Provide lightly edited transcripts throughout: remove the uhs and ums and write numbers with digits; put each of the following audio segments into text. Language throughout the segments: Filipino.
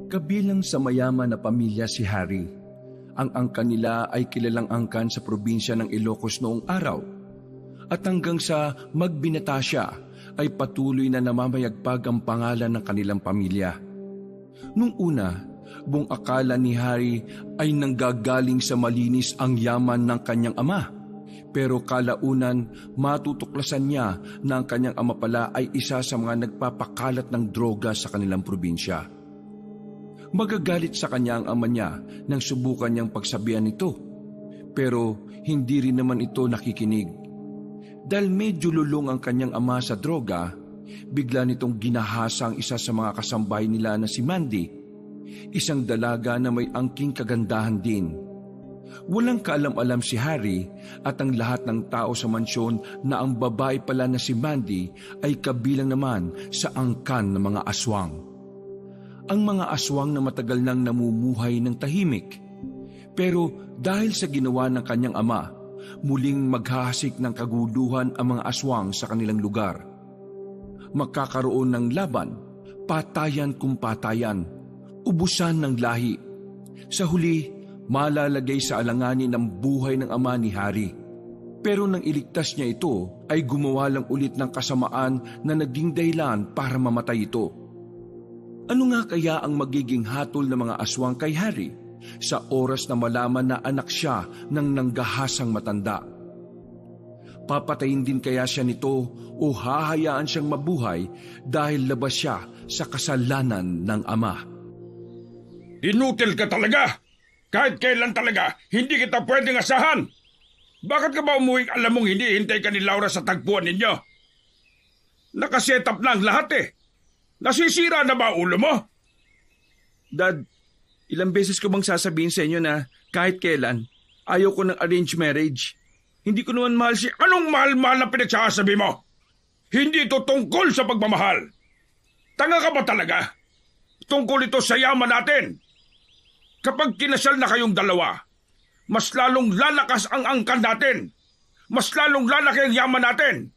Kabilang sa mayaman na pamilya si Harry. Ang angkan nila ay kilalang angkan sa probinsya ng Ilocos noong araw. At hanggang sa magbinata siya, ay patuloy na namamayagpag ang pangalan ng kanilang pamilya. Nung una, buong akala ni Harry ay nanggagaling sa malinis ang yaman ng kanyang ama. Pero kalaunan, matutuklasan niya na ang kanyang ama pala ay isa sa mga nagpapakalat ng droga sa kanilang probinsya. Magagalit sa kanya ang ama niya nang subukan niyang pagsabihan ito. Pero hindi rin naman ito nakikinig. Dahil medyo lulong ang kanyang ama sa droga, bigla nitong ginahasa ang isa sa mga kasambahay nila na si Mandy, isang dalaga na may angking kagandahan din. Walang kaalam-alam si Harry at ang lahat ng tao sa mansyon na ang babae pala na si Mandy ay kabilang naman sa angkan ng mga aswang. Ang mga aswang na matagal nang namumuhay ng tahimik. Pero dahil sa ginawa ng kanyang ama, muling maghahasik ng kaguluhan ang mga aswang sa kanilang lugar. Magkakaroon ng laban, patayan kung patayan, ubusan ng lahi. Sa huli, malalagay sa alanganin ang buhay ng ama ni Harry. Pero nang iligtas niya ito, ay gumawa lang ulit ng kasamaan na naging dahilan para mamatay ito. Ano nga kaya ang magiging hatol ng mga aswang kay Harry sa oras na malaman na anak siya ng nanggahasang matanda? Papatayin din kaya siya nito o hahayaan siyang mabuhay dahil labas siya sa kasalanan ng ama? Inutil ka talaga! Kahit kailan talaga, hindi kita pwedeng asahan! Bakit ka ba umuwing alam mong hinihintay ka ni Laura sa tagpuan ninyo? Nakaset up na ang lahat eh! Nasisira na ba ulo mo? Dad, ilang beses ko bang sasabihin sa inyo na kahit kailan, ayaw ko ng arranged marriage? Hindi ko naman mahal si... Anong mahal-mahal na pinagsasabi mo? Hindi ito tungkol sa pagmamahal. Tanga ka ba talaga? Tungkol ito sa yaman natin. Kapag kinasal na kayong dalawa, mas lalong lalakas ang angkan natin. Mas lalong lalaki ang yaman natin.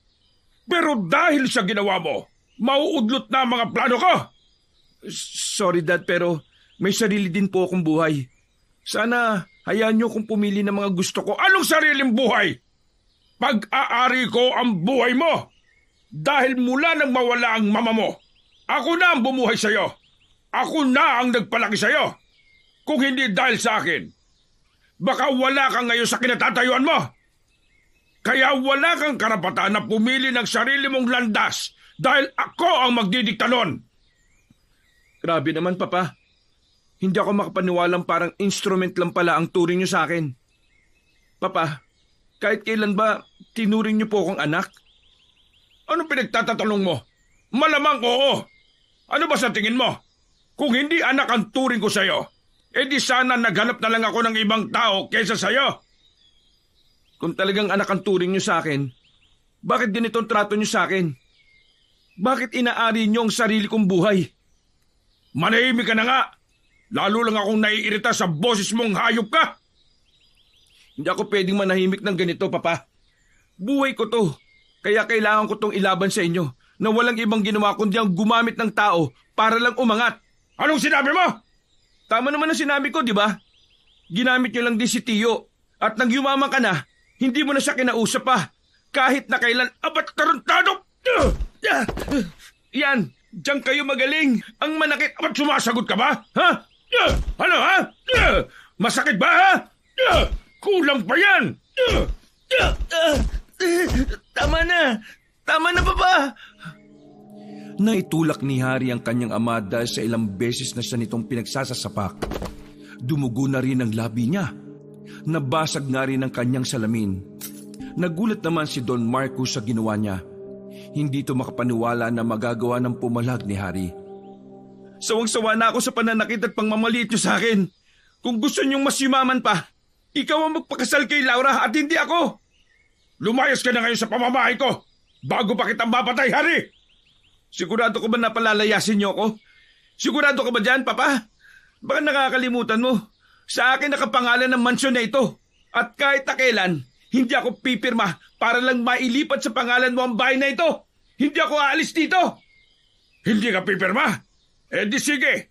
Pero dahil sa ginawa mo, mauudlot na ang mga plano ko. Sorry Dad, pero may sarili din po akong buhay. Sana hayaan niyo kung pumili ng mga gusto ko. Anong sariling buhay? Pag-aari ko ang buhay mo. Dahil mula nang mawala ang mama mo, ako na ang bumuhay sa'yo. Ako na ang nagpalaki sa'yo. Kung hindi dahil sa akin, baka wala kang ngayon sa kinatatayuan mo. Kaya wala kang karapatan na pumili ng sarili mong landas dahil ako ang magdidikta nun. Grabe naman, Papa. Hindi ako makapaniwalang parang instrument lang pala ang turing niyo sa akin. Papa, kahit kailan ba tinuring niyo po akong anak? Ano pinagtatatanong mo? Malamang oo. Ano ba sa tingin mo? Kung hindi anak ang turing ko sa'yo, edi sana naghanap na lang ako ng ibang tao kaysa sa'yo. Kung talagang anak ang turing niyo sa akin, bakit ganitong trato niyo sa akin? Bakit inaari niyo ang sarili kong buhay? Manahimik ka na nga. Lalo lang akong naiirita sa boses mong hayop ka. Hindi ako pwedeng manahimik ng ganito, Papa. Buhay ko to. Kaya kailangan ko tong ilaban sa inyo na walang ibang ginawa kundi ang gumamit ng tao para lang umangat. Anong sinabi mo? Tama naman ang sinabi ko, di ba? Ginamit niyo lang din si Tio. At nang yumaman ka na, hindi mo na siya kinausap pa. Kahit na kailan, abat tarantado! Yan, diyan kayo magaling. Ang manakit. Abat sumasagot ka ba? Ha? Ano ha? Masakit ba ha? Kulang pa yan! Tama na! Tama na, Papa! Naitulak ni Harry ang kanyang ama dahil sa ilang beses na siya nitong pinagsasasapak. Dumugo na rin ang labi niya. Nabasag nga rin ang kanyang salamin. Nagulat naman si Don Marcos sa ginawa niya. Hindi ito makapaniwala na magagawa ng pumalag ni Harry. Sawang-sawa na ako sa pananakit at pangmamaliit niyo sa akin. Kung gusto niyong mas yumaman pa, ikaw ang magpakasal kay Laura at hindi ako. Lumayas ka na ngayon sa pamamahay ko bago pa kitang mapatay, Harry! Sigurado ka ba na palalayasin niyo ako? Sigurado ka ba dyan, Papa? Baka nakakalimutan mo. Sa akin nakapangalan ng mansyon na ito. At kahit na kailan, hindi ako pipirma para lang mailipat sa pangalan mo ang bahay na ito. Hindi ako aalis dito. Hindi ka pipirma? Eh di sige.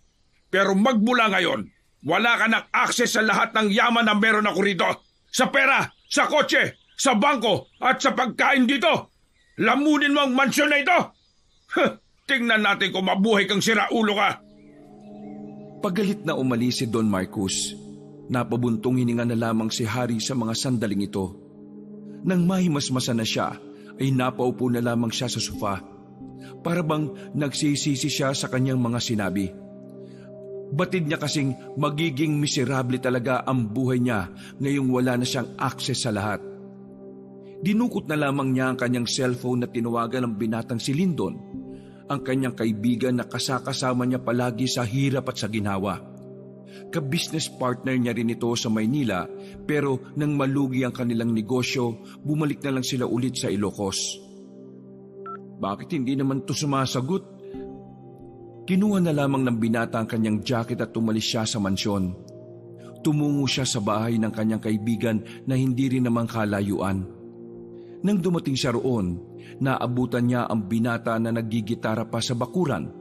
Pero magmula ngayon, wala ka ng access sa lahat ng yaman na meron ako rito. Sa pera, sa kotse, sa bangko, at sa pagkain dito. Lamunin mo ang mansyon na ito. Tingnan natin kung mabuhay kang siraulo ka. Pagalit na umalis si Don Marcos. Napabuntong hininga na lamang si Harry sa mga sandaling ito. Nang mahimasmasa na siya, ay napaupo na lamang siya sa sofa. Para bang nagsisisi siya sa kanyang mga sinabi. Batid niya kasing magiging miserable talaga ang buhay niya ngayong wala na siyang access sa lahat. Dinukot na lamang niya ang kanyang cellphone na tinawagan ng binatang si Lyndon, ang kanyang kaibigan na kasakasama niya palagi sa hirap at sa ginawa. Ka-business partner niya rin ito sa Maynila, pero nang malugi ang kanilang negosyo, bumalik na lang sila ulit sa Ilocos. Bakit hindi naman to sumasagot? Kinuha na lamang ng binata ang kanyang jacket at tumalis siya sa mansyon. Tumungo siya sa bahay ng kanyang kaibigan na hindi rin naman kalayuan. Nang dumating siya roon, naabutan niya ang binata na naggigitara pa sa bakuran.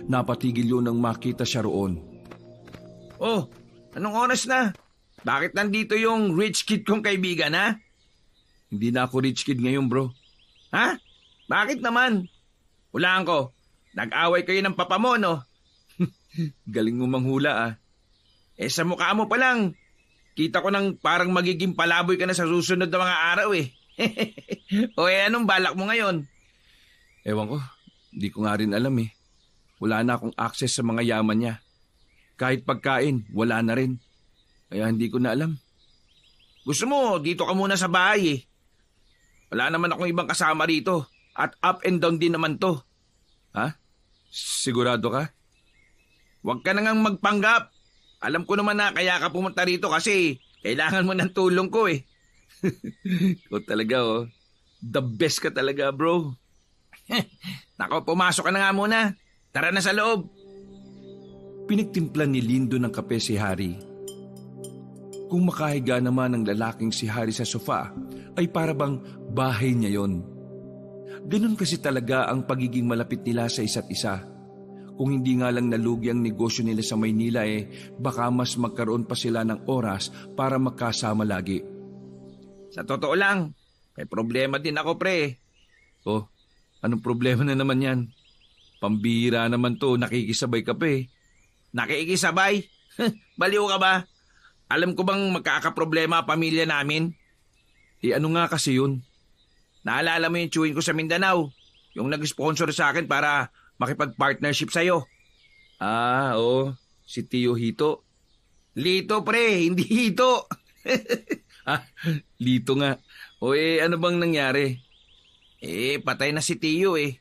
Napatigil yun nang makita siya roon. Oh, anong oras na? Bakit nandito yung rich kid kong kaibigan, ha? Hindi na ako rich kid ngayon, bro. Ha? Bakit naman? Hulaan ko, nag-away kayo ng papa mo, no? Galing mo manghula, ah. Sa mukha mo pa lang, kita ko nang parang magiging palaboy ka na sa susunod na mga araw, eh. O anong balak mo ngayon? Ewan ko, di ko nga rin alam eh. Wala na akong access sa mga yaman niya. Kahit pagkain, wala na rin. Kaya hindi ko na alam. Gusto mo, dito ka muna sa bahay eh. Wala naman akong ibang kasama rito. At up and down din naman to. Ha? Sigurado ka? Huwag ka na ngang magpanggap. Alam ko naman na kaya ka pumunta rito kasi kailangan mo ng tulong ko eh. Ikaw talaga oh. The best ka talaga, bro. Nako, pumasok ka na nga muna. Tara na sa loob. Pinagtimplan ni Lindo ng kape si Harry. Kung makahiga naman ang lalaking si Harry sa sofa, ay para bang bahay niya yon. Ganun kasi talaga ang pagiging malapit nila sa isa't isa. Kung hindi nga lang nalugi ang negosyo nila sa Maynila baka mas magkaroon pa sila ng oras para magkasama lagi. Sa totoo lang, may problema din ako, pre. Oh, anong problema na naman yan? Pambihira naman to, nakikisabay ka pa eh. Nakikisabay? Baliw ka ba? Alam ko bang magkakaproblema ang pamilya namin? Ano nga kasi yun? Naalala mo yung chewin ko sa Mindanao? Yung nag-sponsor sa akin para makipag-partnership sa'yo. Oo. Si Tio Hito. Lito, pre. Hindi Hito. Lito nga. Ano bang nangyari? Patay na si Tio eh.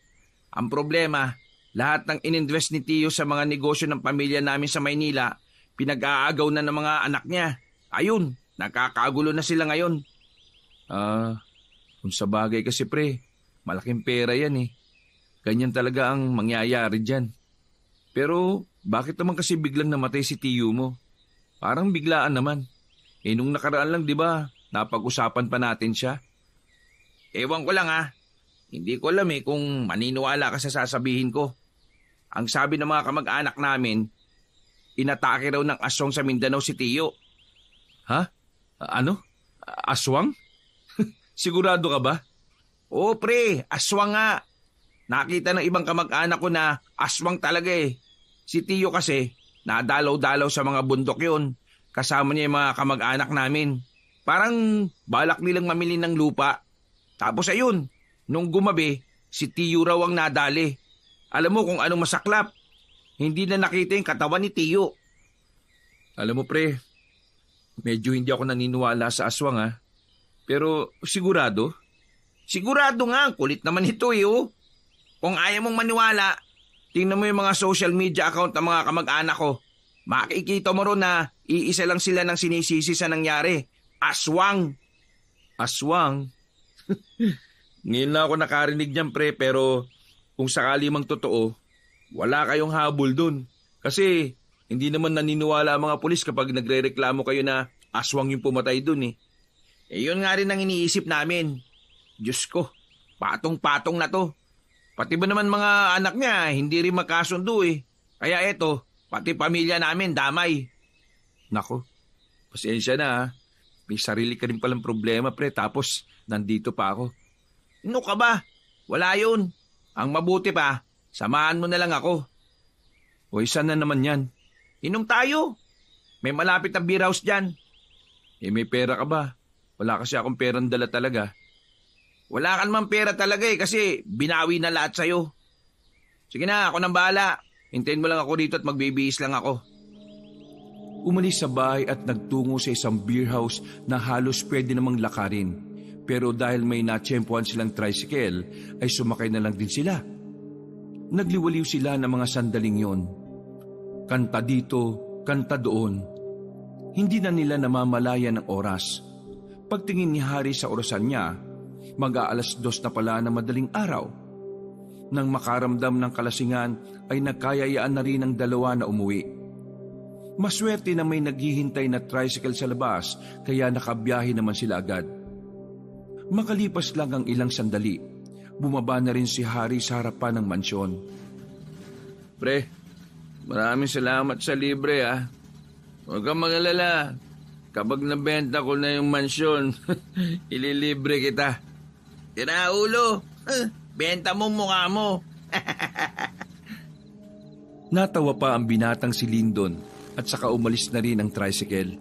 Ang problema, lahat ng ininvest ni Tio sa mga negosyo ng pamilya namin sa Maynila, pinag-aagaw na ng mga anak niya. Ayun, nakakagulo na sila ngayon. Kung sa bagay kasi pre, malaking pera yan eh. Ganyan talaga ang mangyayari dyan. Pero bakit naman kasi biglang namatay si Tio mo? Parang biglaan naman. Nung nakaraan lang, di ba, napag-usapan pa natin siya. Ewan ko lang ha. Hindi ko alam kung maniniwala ka sa sasabihin ko. Ang sabi ng mga kamag-anak namin, inatake raw ng aswang sa Mindanao si Tio. Ha? Ano? Aswang? Sigurado ka ba? Oo pre, aswang nga. Nakita ng ibang kamag-anak ko na aswang talaga eh. Si Tio kasi, nadalaw-dalaw sa mga bundok yun. Kasama niya yung mga kamag-anak namin. Parang balak nilang mamili ng lupa. Tapos ayun, nung gumabi, si Tio raw ang nadali. Alam mo kung anong masaklap? Hindi na nakita yung katawan ni Tio. Alam mo pre, medyo hindi ako naniniwala sa aswang ha. Pero sigurado? Sigurado nga, kulit naman ito oh. Kung ayaw mong maniwala, tingnan mo yung mga social media account ng mga kamag-anak ko. Makikita mo ron na iisa lang sila ng sinisisi sa nangyari. Aswang. Aswang? Ngayon na ako nakarinig niyan pre, pero kung sakali mang totoo, wala kayong habol dun. Kasi hindi naman naniniwala ang mga pulis kapag nagre-reklamo kayo na aswang yung pumatay dun eh. Yun nga rin ang iniisip namin. Diyos ko, patong-patong na to. Pati ba naman mga anak niya, hindi rin magkasundo eh. Kaya eto, Pati pamilya namin, damay. Nako, pasensya na ha. May sarili ka rin palang problema pre, tapos nandito pa ako. Ano ka ba? Wala yun. Ang mabuti pa, samahan mo na lang ako. O isa na naman yan. Inom tayo. May malapit na beer house dyan. May pera ka ba? Wala kasi akong perang dala talaga. Wala ka naman pera talaga kasi binawi na lahat sa'yo. Sige na, ako nang bahala. Hintayin mo lang ako dito at magbibihis lang ako. Umalis sa bahay at nagtungo sa isang beer house na halos pwede namang lakarin. Pero dahil may natsyempohan silang tricycle, ay sumakay na lang din sila. Nagliwaliw sila ng mga sandaling yon. Kanta dito, kanta doon. Hindi na nila namamalayan ng oras. Pagtingin ni Harry sa orasan niya, mag-aalas 2 na pala na madaling araw. Nang makaramdam ng kalasingan ay nagkayayaan na rin ang dalawa na umuwi. Maswerte na may naghihintay na tricycle sa labas kaya nakabiyahe naman sila agad. Makalipas lang ang ilang sandali, bumaba na rin si Harry sa harapan ng mansyon. Pre, maraming salamat sa libre ah. Huwag kang mag-alala. Kapag nabenta ko na yung mansyon, ililibre kita. Tira ulo, benta mo mukha mo. Natawa pa ang binatang si Lyndon at saka umalis na rin ang tricycle.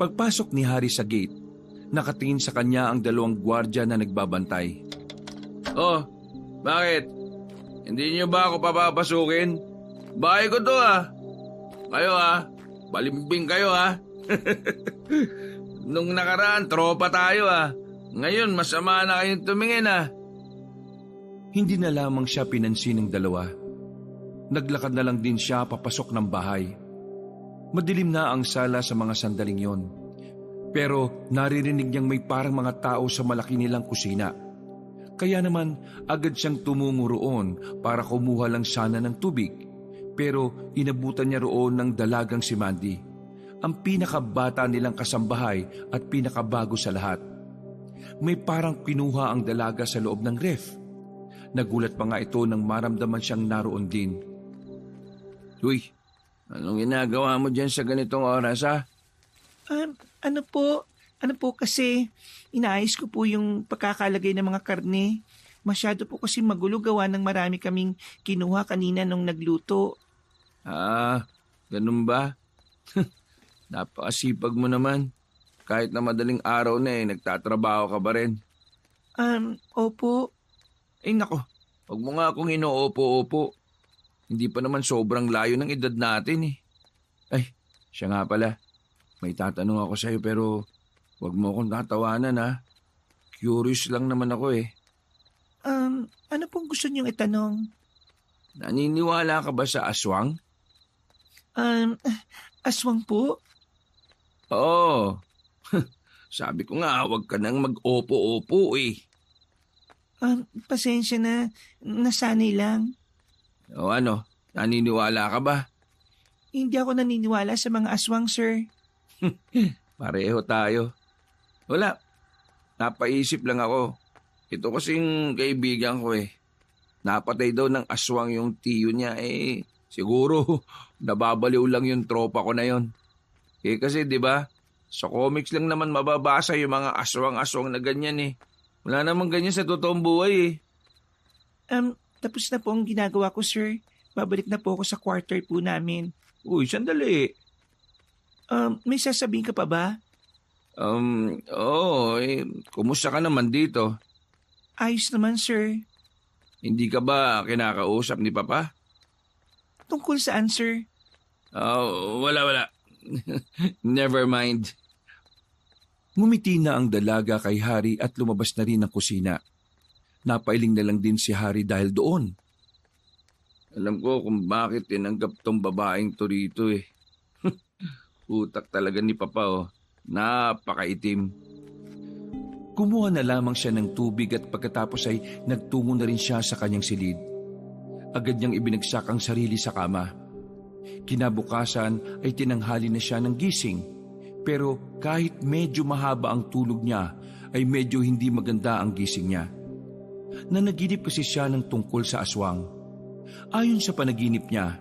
Pagpasok ni Harry sa gate, nakatingin sa kanya ang 2 gwardya na nagbabantay. Oh, bakit? Hindi niyo ba ako papapasukin? Bahay ko to ah. Kayo ah, balimbing kayo ah. Nung nakaraan, tropa tayo ah. Ngayon, masama na kayong tumingin ah. Hindi na lamang siya pinansin ng dalawa. Naglakad na lang din siya papasok ng bahay. Madilim na ang sala sa mga sandaling yon. Pero naririnig niyang may parang mga tao sa malaki nilang kusina. Kaya naman agad siyang tumungo roon para kumuha lang sana ng tubig. Pero inabutan niya roon ng dalagang si Mandy, ang pinakabata nilang kasambahay at pinakabago sa lahat. May parang kinuha ang dalaga sa loob ng ref. Nagulat pa nga ito nang maramdaman siyang naroon din. Uy, anong ginagawa mo dyan sa ganitong oras ha? Ano po kasi inaayos ko po yung pagkakalagay ng mga karne. Masyado po kasi magulo gawa ng marami kaming kinuha kanina nung nagluto. Ah, ganun ba? Napakasipag mo naman. Kahit na madaling araw na nagtatrabaho ka ba rin? Opo. Eh nako, huwag mo nga akong inoopo-opo. Hindi pa naman sobrang layo ng edad natin eh. Ay, siya nga pala. May tatanong ako sa'yo pero huwag mo akong tatawanan ha. Curious lang naman ako eh. Ano pong gusto niyong itanong? Naniniwala ka ba sa aswang? Aswang po? Oo. Sabi ko nga, huwag ka nang mag-opo-opo eh. Pasensya na. Nasanay lang. O ano, naniniwala ka ba? Hindi ako naniniwala sa mga aswang, sir. Pareho tayo. Wala. Napaisip lang ako. Ito kasing kaibigan ko eh. Napatay daw ng aswang yung tiyo niya eh. Siguro, nababaliw lang yung tropa ko na yon. Eh kasi 'di ba? Sa comics lang naman mababasa yung mga aswang-aswang na ganyan eh. Wala namang ganyan sa totoong buhay eh. Tapos na po ang ginagawa ko, sir. Babalik na po ako sa quarter po namin. Uy, sandali. May sasabihin ka pa ba? Oo eh. Kumusta ka naman dito? Ayos naman, sir. Hindi ka ba kinakausap ni Papa? Tungkol saan, sir? Wala. Never mind. Ngumiti na ang dalaga kay Harry at lumabas na rin ng kusina. Napailing na lang din si Harry dahil doon. Alam ko kung bakit tinanggap tong babaeng to rito eh. Utak talaga ni Papa oh. Napakaitim. Kumuha na lamang siya ng tubig at pagkatapos ay nagtungo na rin siya sa kanyang silid. Agad niyang ibinagsak ang sarili sa kama. Kinabukasan ay tinanghali na siya ng gising. Pero kahit medyo mahaba ang tulog niya, ay medyo hindi maganda ang gising niya. Nanaginip kasi siya ng tungkol sa aswang. Ayon sa panaginip niya,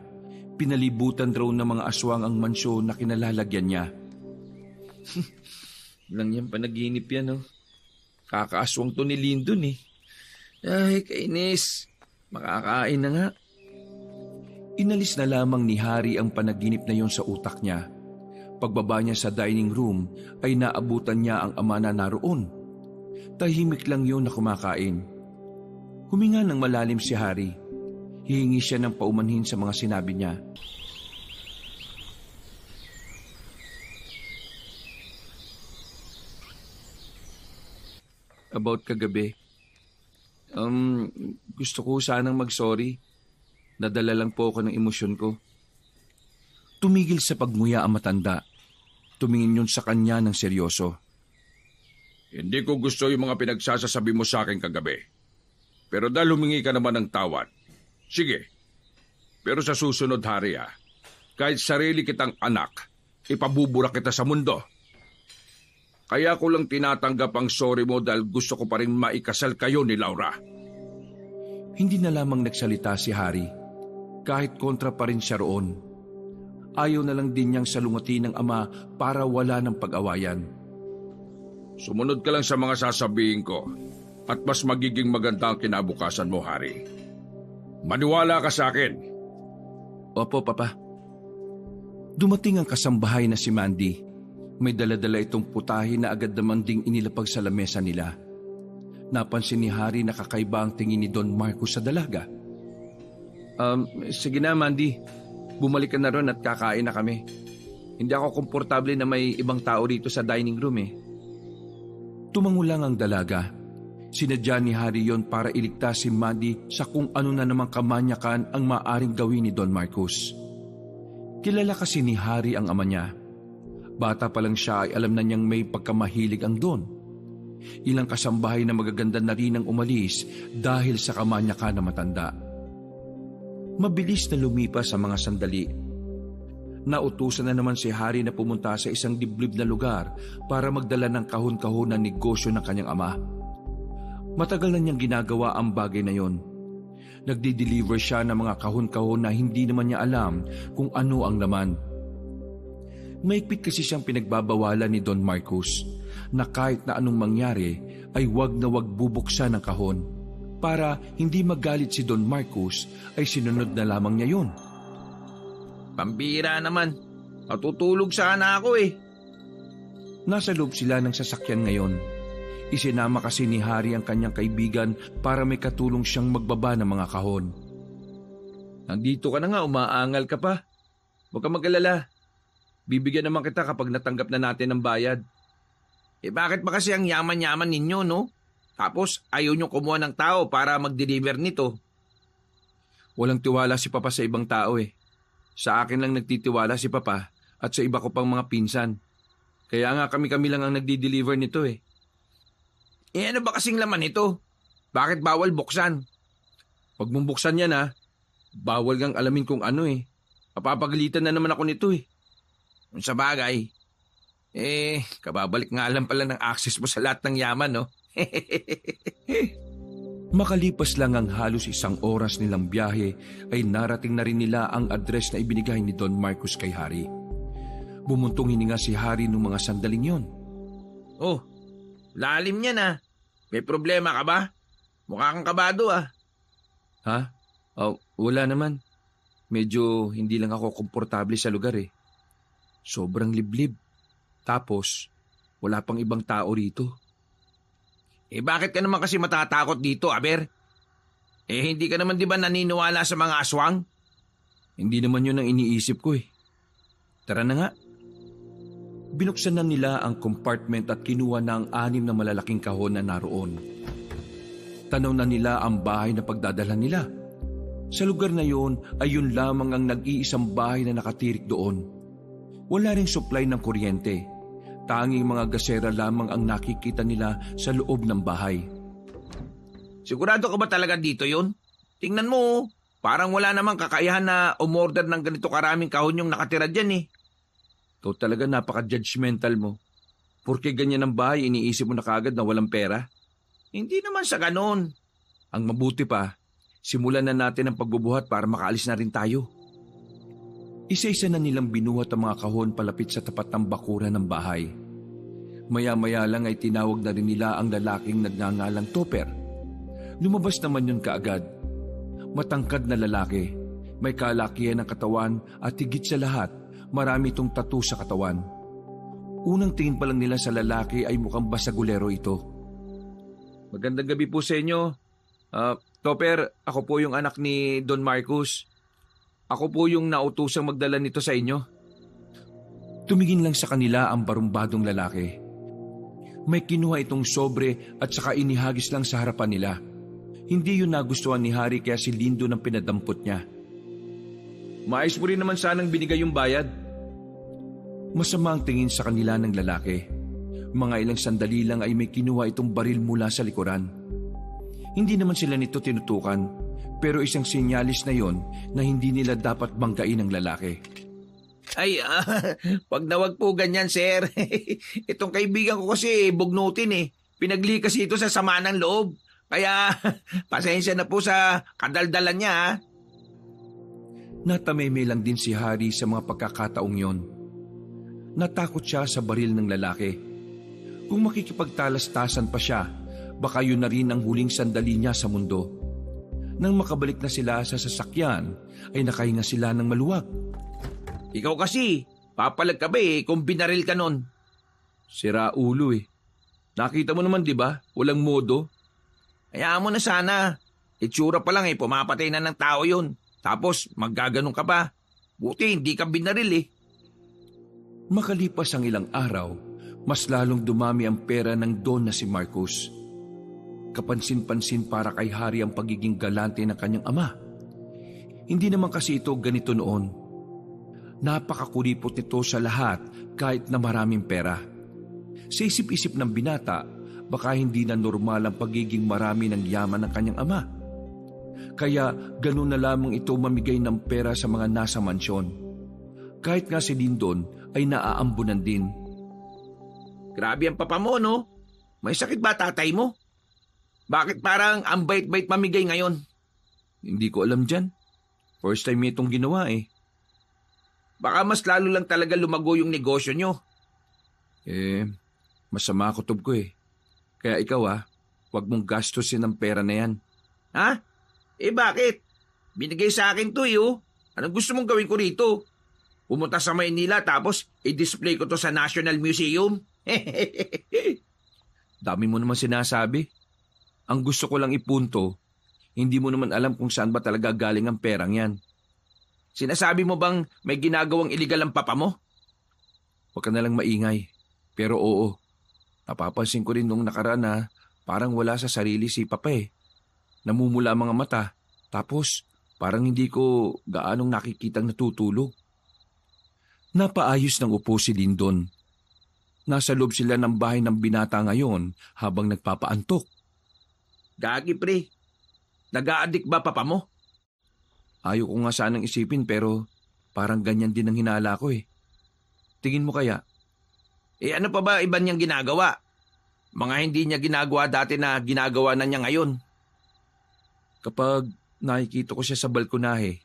Pinalibutan raw ng mga aswang ang mansyon na kinalalagyan niya. Lang yan panaginip yan, oh. Kakaaswang to ni Lindon eh. Ay, kainis. Makakain na nga. Inalis na lamang ni Harry ang panaginip na yon sa utak niya. Pagbaba niya sa dining room ay naabutan niya ang ama na naroon. Tahimik lang yon na kumakain. Huminga ng malalim si Harry. Hihingi siya ng paumanhin sa mga sinabi niya. About kagabi. Gusto ko sanang mag-sorry. Nadala lang po ako ng emosyon ko. Tumigil sa pagmuya ang matanda. Tumingin yun sa kanya ng seryoso. Hindi ko gusto yung mga pinagsasasabi mo sa akin kagabi. Pero dahil humingi ka naman ng tawad, sige. Pero sa susunod, Harry, kahit sarili kitang anak, ipabubura kita sa mundo. Kaya ko lang tinatanggap ang sorry mo dahil gusto ko pa rin maikasal kayo ni Laura. Hindi na lamang nagsalita si Harry. Kahit kontra pa rin siya roon. Ayaw na lang din niyang salungatin ng ama para wala ng pag-awayan. Sumunod ka lang sa mga sasabihin ko at mas magiging maganda ang kinabukasan mo, Harry. Maniwala ka sa akin. Opo, Papa. Dumating ang kasambahay na si Mandy. May dala-dala itong putahe na agad naman ding inilapag sa lamesa nila. Napansin ni Harry na kakaiba ang tingin ni Don Marcos sa dalaga. Sige na, Mandy. Bumalik ka na ron at kakain na kami. Hindi ako komportable na may ibang tao rito sa dining room eh. Tumango lang ang dalaga. Sinadya ni Harry yon para iligtas si Mandy sa kung ano na namang kamanyakan ang maaring gawin ni Don Marcos. Kilala kasi ni Harry ang ama niya. Bata pa lang siya ay alam na niyang may pagkamahilig ang Don. Ilang kasambahay na magaganda na rin ang umalis dahil sa kamanyakan na matanda. Mabilis na lumipas sa mga sandali. Nautusan na naman si Harry na pumunta sa isang liblib na lugar para magdala ng kahon-kahon na negosyo ng kanyang ama. Matagal na niyang ginagawa ang bagay na yon. Nagdi-deliver siya ng mga kahon-kahon na hindi naman niya alam kung ano ang laman. Maigpit kasi siyang pinagbabawalan ni Don Marcos na kahit na anong mangyari ay wag na wag bubuksan ng kahon. Para hindi magalit si Don Marcos ay sinunod na lamang niya yun. Pambira naman. Matutulog sana ako eh. Nasa loob sila ng sasakyan ngayon. Isinama kasi ni Harry ang kanyang kaibigan para may katulong siyang magbaba ng mga kahon. Nandito ka na nga, umaangal ka pa. Huwag ka mag-alala. Bibigyan naman kita kapag natanggap na natin ang bayad. Bakit ba kasi ang yaman-yaman ninyo, no? Tapos ayaw nyo kumuha ng tao para mag-deliver nito. Walang tiwala si Papa sa ibang tao eh. Sa akin lang nagtitiwala si Papa at sa iba ko pang mga pinsan. Kaya nga kami-kami lang ang nagdi-deliver nito eh. Ano ba kasing laman nito? Bakit bawal buksan? Pag mong buksan yan bawal kang alamin kung ano eh. Mapapagalitan na naman ako nito eh. Sa bagay, kababalik nga lang pala ng access mo sa lahat ng yaman, no? Makalipas lang ang halos 1 oras nilang biyahe ay narating na rin nila ang address na ibinigay ni Don Marcos kay Harry. Bumuntong hininga si Harry nung mga sandaling yon. Oh, lalim niya na. May problema ka ba? Mukha kang kabado Ha? Wala naman. Medyo hindi lang ako komportable sa lugar eh. Sobrang liblib. Tapos, wala pang ibang tao rito. Bakit ka naman kasi matatakot dito, Aber? Hindi ka naman di ba naniniwala sa mga aswang? Hindi naman yun ang iniisip ko eh. Tara na nga. Binuksan na nila ang compartment at kinuha na ang 6 na malalaking kahon na naroon. Tanaw na nila ang bahay na pagdadalhan nila. Sa lugar na yon ay yun lamang ang nag-iisang bahay na nakatirik doon. Wala ring supply ng kuryente. Tanging mga gasera lamang ang nakikita nila sa loob ng bahay. Sigurado ka ba talaga dito yun? Tingnan mo, parang wala namang kakayahan na umorder ng ganito karaming kahon yung nakatira dyan eh. Ikaw talaga napaka-judgmental mo. Porke ganyan ang bahay, iniisip mo na kaagad na walang pera? Hindi naman sa ganon. Ang mabuti pa, simulan na natin ang pagbubuhat para makaalis na rin tayo. Isa-isa na nilang binuhat ang mga kahon palapit sa tapat ng bakuran ng bahay. Maya-maya lang ay tinawag na rin nila ang lalaking nagngangalang Topper. Lumabas naman yun kaagad. Matangkad na lalaki, may kalakihan ng katawan at higit sa lahat, marami itong tattoo sa katawan. Unang tingin pa lang nila sa lalaki ay mukhang basagulero ito. Magandang gabi po sa inyo. Topper, ako po yung anak ni Don Marcos. Ako po yung nautusang magdala nito sa inyo. Tumingin lang sa kanila ang barumbadong lalaki. May kinuha itong sobre at saka inihagis lang sa harapan nila. Hindi yun nagustuhan ni Harry kaya si Lindo nang pinadampot niya. Maayos mo rin naman sanang binigay yung bayad. Masama ang tingin sa kanila ng lalaki. Mga ilang sandali lang ay may kinuha itong baril mula sa likuran. Hindi naman sila nito tinutukan, pero isang sinyalis na yon na hindi nila dapat banggain ang lalaki. Ay, wag na wag po ganyan, sir. Itong kaibigan ko kasi bugnutin eh. Pinagli kasi ito sa sama ng loob. Kaya, pasensya na po sa kadaldalan niya. Natameme lang din si Harry sa mga pagkakataong yon. Natakot siya sa baril ng lalaki. Kung makikipagtalas-tasan pa siya, baka yun na rin ang huling sandali niya sa mundo. Nang makabalik na sila sa sasakyan, ay nakahinga sila ng maluwag. Ikaw kasi, papalag ka ba kung binaril ka nun? Sira ulo eh. Nakita mo naman di ba? Walang modo. Hayaan mo na sana. Itsura pa lang pumapatay na ng tao yun. Tapos maggaganong ka pa. Buti hindi ka binaril Makalipas ang ilang araw, mas lalong dumami ang pera ng Don na si Marcos. Kapansin-pansin para kay Harry ang pagiging galante ng kanyang ama. Hindi naman kasi ito ganito noon. Napakakuripot nito sa lahat kahit na maraming pera. Sa isip-isip ng binata, baka hindi na normal ang pagiging marami ng yaman ng kanyang ama. Kaya ganun na lamang ito mamigay ng pera sa mga nasa mansyon. Kahit nga si Lindon ay naaambunan din. Grabe ang papa mo, no? May sakit ba tatay mo? Bakit parang ang bait-bait mamigay ngayon? Hindi ko alam dyan. First time itong ginawa Baka mas lalo lang talaga lumago yung negosyo nyo. Masama kutob ko Kaya ikaw wag mong gastusin ang pera na yan. Ha? Bakit? Binigay sa akin to Anong gusto mong gawin ko rito? Pumunta sa Maynila tapos i-display ko to sa National Museum? Dami mo naman sinasabi. Ang gusto ko lang ipunto, hindi mo naman alam kung saan ba talaga galing ang perang yan. Sinasabi mo bang may ginagawang iligal ang papa mo? Huwag ka nalang maingay. Pero oo, napapansin ko rin nung nakaraan na parang wala sa sarili si papa Namumula ang mga mata, tapos parang hindi ko gaanong nakikitang natutulog. Napaayos ng upo si Lindon. Nasa loob sila ng bahay ng binata ngayon habang nagpapaantok. Gagi pre, nag-a-addict ba papa mo? Ayaw ko nga sanang isipin pero parang ganyan din ang hinala ko Tingin mo kaya? Ano pa ba iba niyang ginagawa? Mga hindi niya ginagawa dati na ginagawa na niya ngayon. Kapag nakikita ko siya sa balkonahe,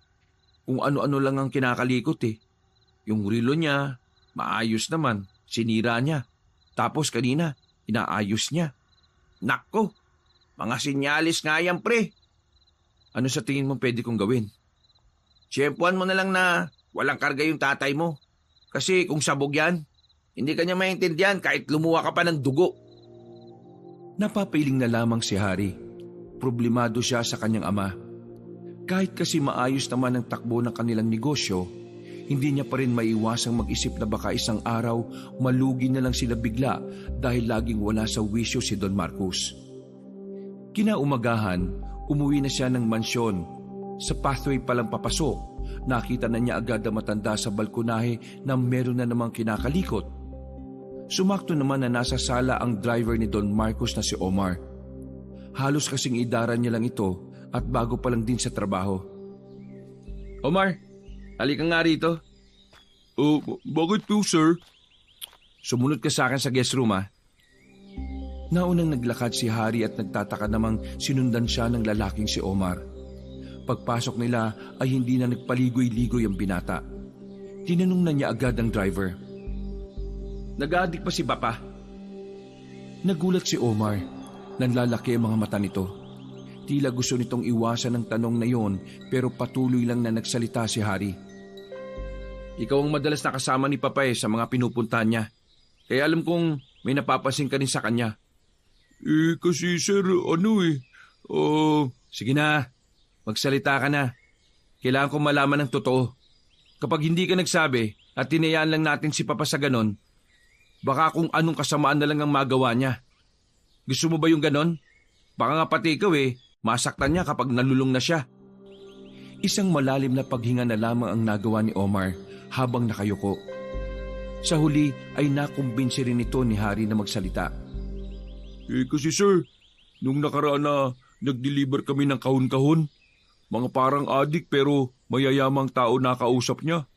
kung ano-ano lang ang kinakalikot Yung rilo niya, maayos naman, sinira niya. Tapos kanina, inaayos niya. Nakko, mga sinyalis nga yan pre. Ano sa tingin mo pwede kong gawin? Tiyempuan mo na lang na walang karga yung tatay mo. Kasi kung sabog yan, hindi kanya maintindihan kahit lumuha ka pa ng dugo. Napapiling na lamang si Harry. Problemado siya sa kanyang ama. Kahit kasi maayos naman ang takbo ng kanilang negosyo, hindi niya pa rin maiwasang mag-isip na baka isang araw malugi na lang sila bigla dahil laging wala sa wisyo si Don Marcos. Kinaumagahan, umuwi na siya ng mansyon. Sa pathway palang papasok, nakita na niya agad ang matanda sa balkonahe na meron na namang kinakalikot. Sumakto naman na nasa sala ang driver ni Don Marcos na si Omar. Halos kasing idara niya lang ito at bago pa lang din sa trabaho. Omar, halika nga rito. Bakit po, sir? Sumunod ka sa akin sa guest room, Naunang naglakad si Harry at nagtataka namang sinundan siya ng lalaking si Omar. Pagpasok nila ay hindi na nagpaligoy-ligoy ang binata. Tinanong na niya agad ang driver. Nag-addict pa si Papa? Nagulat si Omar. Nanlalaki ang mga mata nito. Tila gusto nitong iwasan ang tanong na yon pero patuloy lang na nagsalita si Harry. Ikaw ang madalas nakasama ni Papa sa mga pinupuntahan niya. Kaya alam kong may napapansin ka rin sa kanya. Kasi sir, Sige na, magsalita ka na. Kailangan kong malaman ng totoo. Kapag hindi ka nagsabi at tinayaan lang natin si Papa sa ganon, baka kung anong kasamaan na lang ang magawa niya. Gusto mo ba yung ganon? Baka nga pati ikaw masaktan niya kapag nalulung na siya. Isang malalim na paghinga na lamang ang nagawa ni Omar habang nakayuko. Sa huli ay nakumbinsi rin ito ni Harry na magsalita. Kasi sir, nung nakaraan na nag-deliver kami ng kahon-kahon, mga parang adik pero mayayamang tao nakausap niya.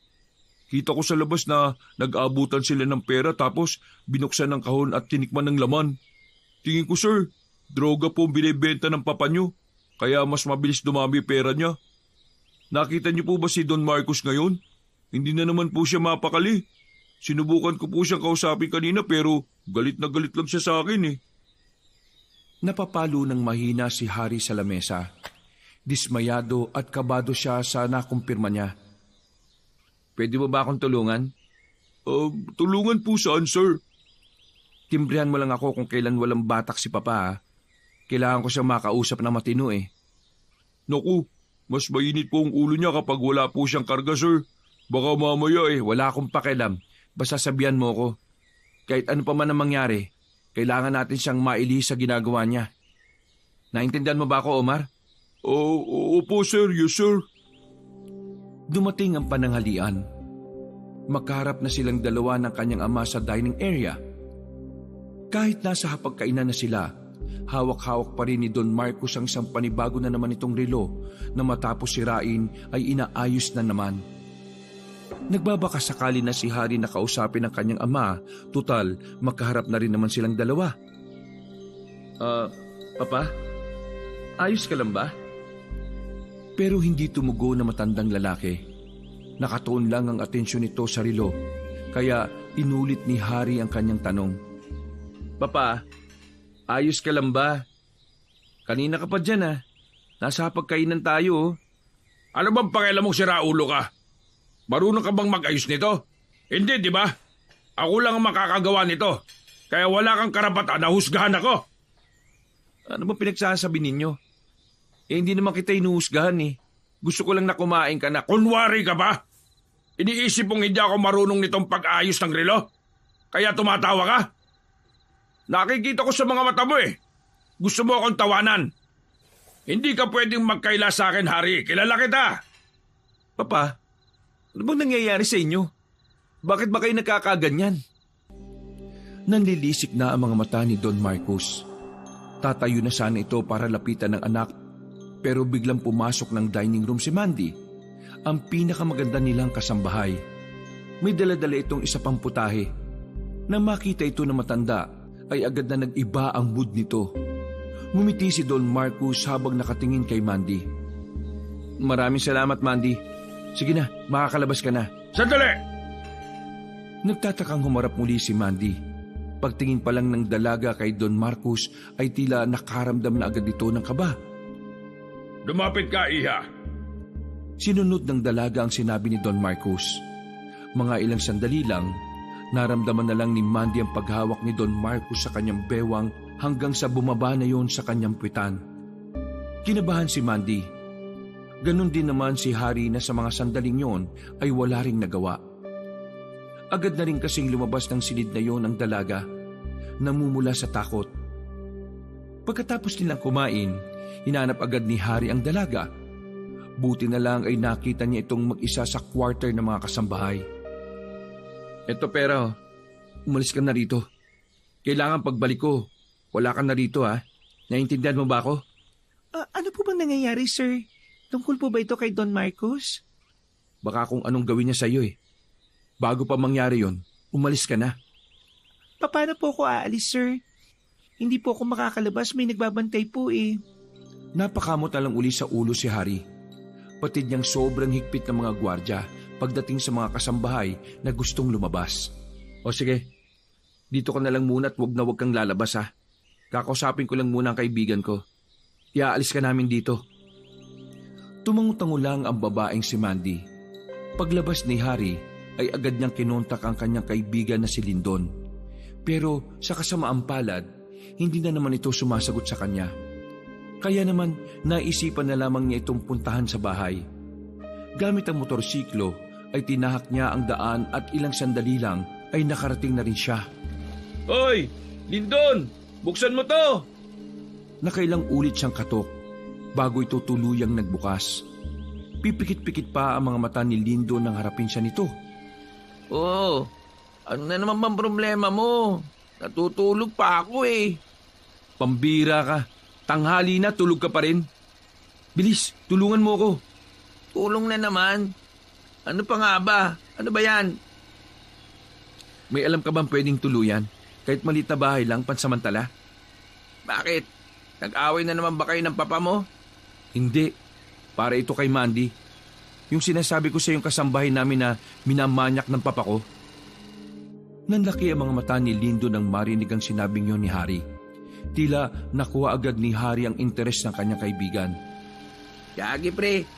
Kita ko sa labas na nag-abutan sila ng pera tapos binuksan ng kahon at tinikman ng laman. Tingin ko sir, droga po ang binibenta ng papa niyo, kaya mas mabilis dumami pera niya. Nakita niyo po ba si Don Marcos ngayon? Hindi na naman po siya mapakali. Sinubukan ko po siyang kausapin kanina pero galit na galit lang siya sa akin Napapalo ng mahina si Harry sa lamesa. Dismayado at kabado siya sa nakumpirma niya. Pwede mo ba akong tulungan? Tulungan po saan, sir? Timbrihan mo lang ako kung kailan walang batak si Papa. Kailangan ko siyang makausap na matino Naku, mas mainit po ang ulo niya kapag wala po siyang karga, sir. Baka mamaya Wala akong pakialam. Basta sabihan mo ko. Kahit ano pa man ang mangyari, kailangan natin siyang mailihis sa ginagawa niya. Naintindihan mo ba ako, Omar? Opo, sir. Yes, sir. Dumating ang pananghalian. Makaharap na silang dalawa ng kanyang ama sa dining area. Kahit nasa hapagkainan na sila, hawak-hawak pa rin ni Don Marcos ang isang panibago na naman itong relo na matapos sirain ay inaayos na naman. Nagbabaka sakali na si Harry na kausapin ng kanyang ama, tutal makaharap na rin naman silang dalawa. Papa? Ayos ka lang ba? Pero hindi tumugo na matandang lalaki. Nakatuon lang ang atensyon nito sa relo, kaya inulit ni Harry ang kanyang tanong. Papa, ayos ka lang ba? Kanina ka pa dyan Nasa pagkainan tayo Ano bang pakialam mong siraulo ka? Marunong ka bang mag-ayos nito? Hindi, di ba? Ako lang ang makakagawa nito. Kaya wala kang karapatan na husgahan ako. Ano ba pinagsasabi ninyo? Hindi naman kita inuhusgahan Gusto ko lang na kumain ka na. Kunwari ka ba? Iniisip mong hindi ako marunong nitong pag-ayos ng relo? Kaya tumatawa ka? Nakikita ko sa mga mata mo Gusto mo akong tawanan. Hindi ka pwedeng magkaila sa akin, Harry. Kilala kita. Papa, ano bang nangyayari sa inyo? Bakit ba kayo nagkakaganyan? Nanlilisik na ang mga mata ni Don Marcos. Tatayo na sana ito para lapitan ng anak, pero biglang pumasok ng dining room si Mandy, ang pinakamaganda nilang kasambahay. May dala-dala itong isa pang putahe. Nang makita ito na matanda, ay agad na nag-iba ang mood nito. Ngumiti si Don Marcos habang nakatingin kay Mandy. Maraming salamat, Mandy. Sige na, makakalabas ka na. Sandali! Nagtatakang humarap muli si Mandy. Pagtingin pa lang ng dalaga kay Don Marcos ay tila nakaramdam na agad ito ng kaba. Lumapit ka, Iha. Sinunod ng dalaga ang sinabi ni Don Marcos. Mga ilang sandali lang, naramdaman na lang ni Mandy ang paghawak ni Don Marcos sa kanyang bewang hanggang sa bumaba na yon sa kanyang puwitan. Kinabahan si Mandy. Ganon din naman si Harry na sa mga sandaling yon ay wala ring nagawa. Agad na rin kasing lumabas ng silid na yon ang dalaga, namumula sa takot. Pagkatapos nilang kumain, hinanap agad ni Harry ang dalaga. Buti na lang ay nakita niya itong mag-isa sa quarter ng mga kasambahay. Eto pera, umalis ka na rito. Kailangan pagbalik ko, wala ka na rito Naintindihan mo ba ako? Ano po bang nangyayari, sir? Tungkol po ba ito kay Don Marcos? Baka kung anong gawin niya sa'yo Bago pa mangyari yon, umalis ka na. Paano po ako aalis, sir? Hindi po ako makakalabas, may nagbabantay po Napakamot na lang uli sa ulo si Harry. Patid niyang sobrang higpit ng mga gwardya pagdating sa mga kasambahay na gustong lumabas. O sige, dito ka na lang muna at wag kang lalabas ha. Kakausapin ko lang muna ang kaibigan ko. Iaalis ka namin dito. Tumango-tango lang ang babaeng si Mandy. Paglabas ni Harry ay agad niyang kinontak ang kanyang kaibigan na si Lindon. Pero sa kasamaang palad, hindi na naman ito sumasagot sa kanya. Kaya naman naisipan na lamang niya itong puntahan sa bahay. Gamit ang motorsiklo ay tinahak niya ang daan at ilang sandali lang ay nakarating na rin siya. Hoy! Lindon! Buksan mo to! Nakailang ulit siyang katok bago ito tuluyang nagbukas. Pipikit-pikit pa ang mga mata ni Lindon nang harapin siya nito. Oh, ano na naman bang problema mo? Natutulog pa ako eh. Pambira ka. Tanghali na, tulog ka pa rin. Bilis, tulungan mo ko. Tulong na naman. Ano pa nga ba? Ano ba yan? May alam ka bang pwedeng tuluyan? Kahit maliit na bahay lang, pansamantala? Bakit? Nag-away na naman ba kayo ng papa mo? Hindi. Para ito kay Mandy. Yung sinasabi ko sa yung kasambahay namin na minamanyak ng papa ko. Nanlaki ang mga mata ni Lindo nang marinig ang sinabing yun ni Harry. Tila nakuha agad ni Harry ang interes ng kanyang kaibigan. Yagi pre.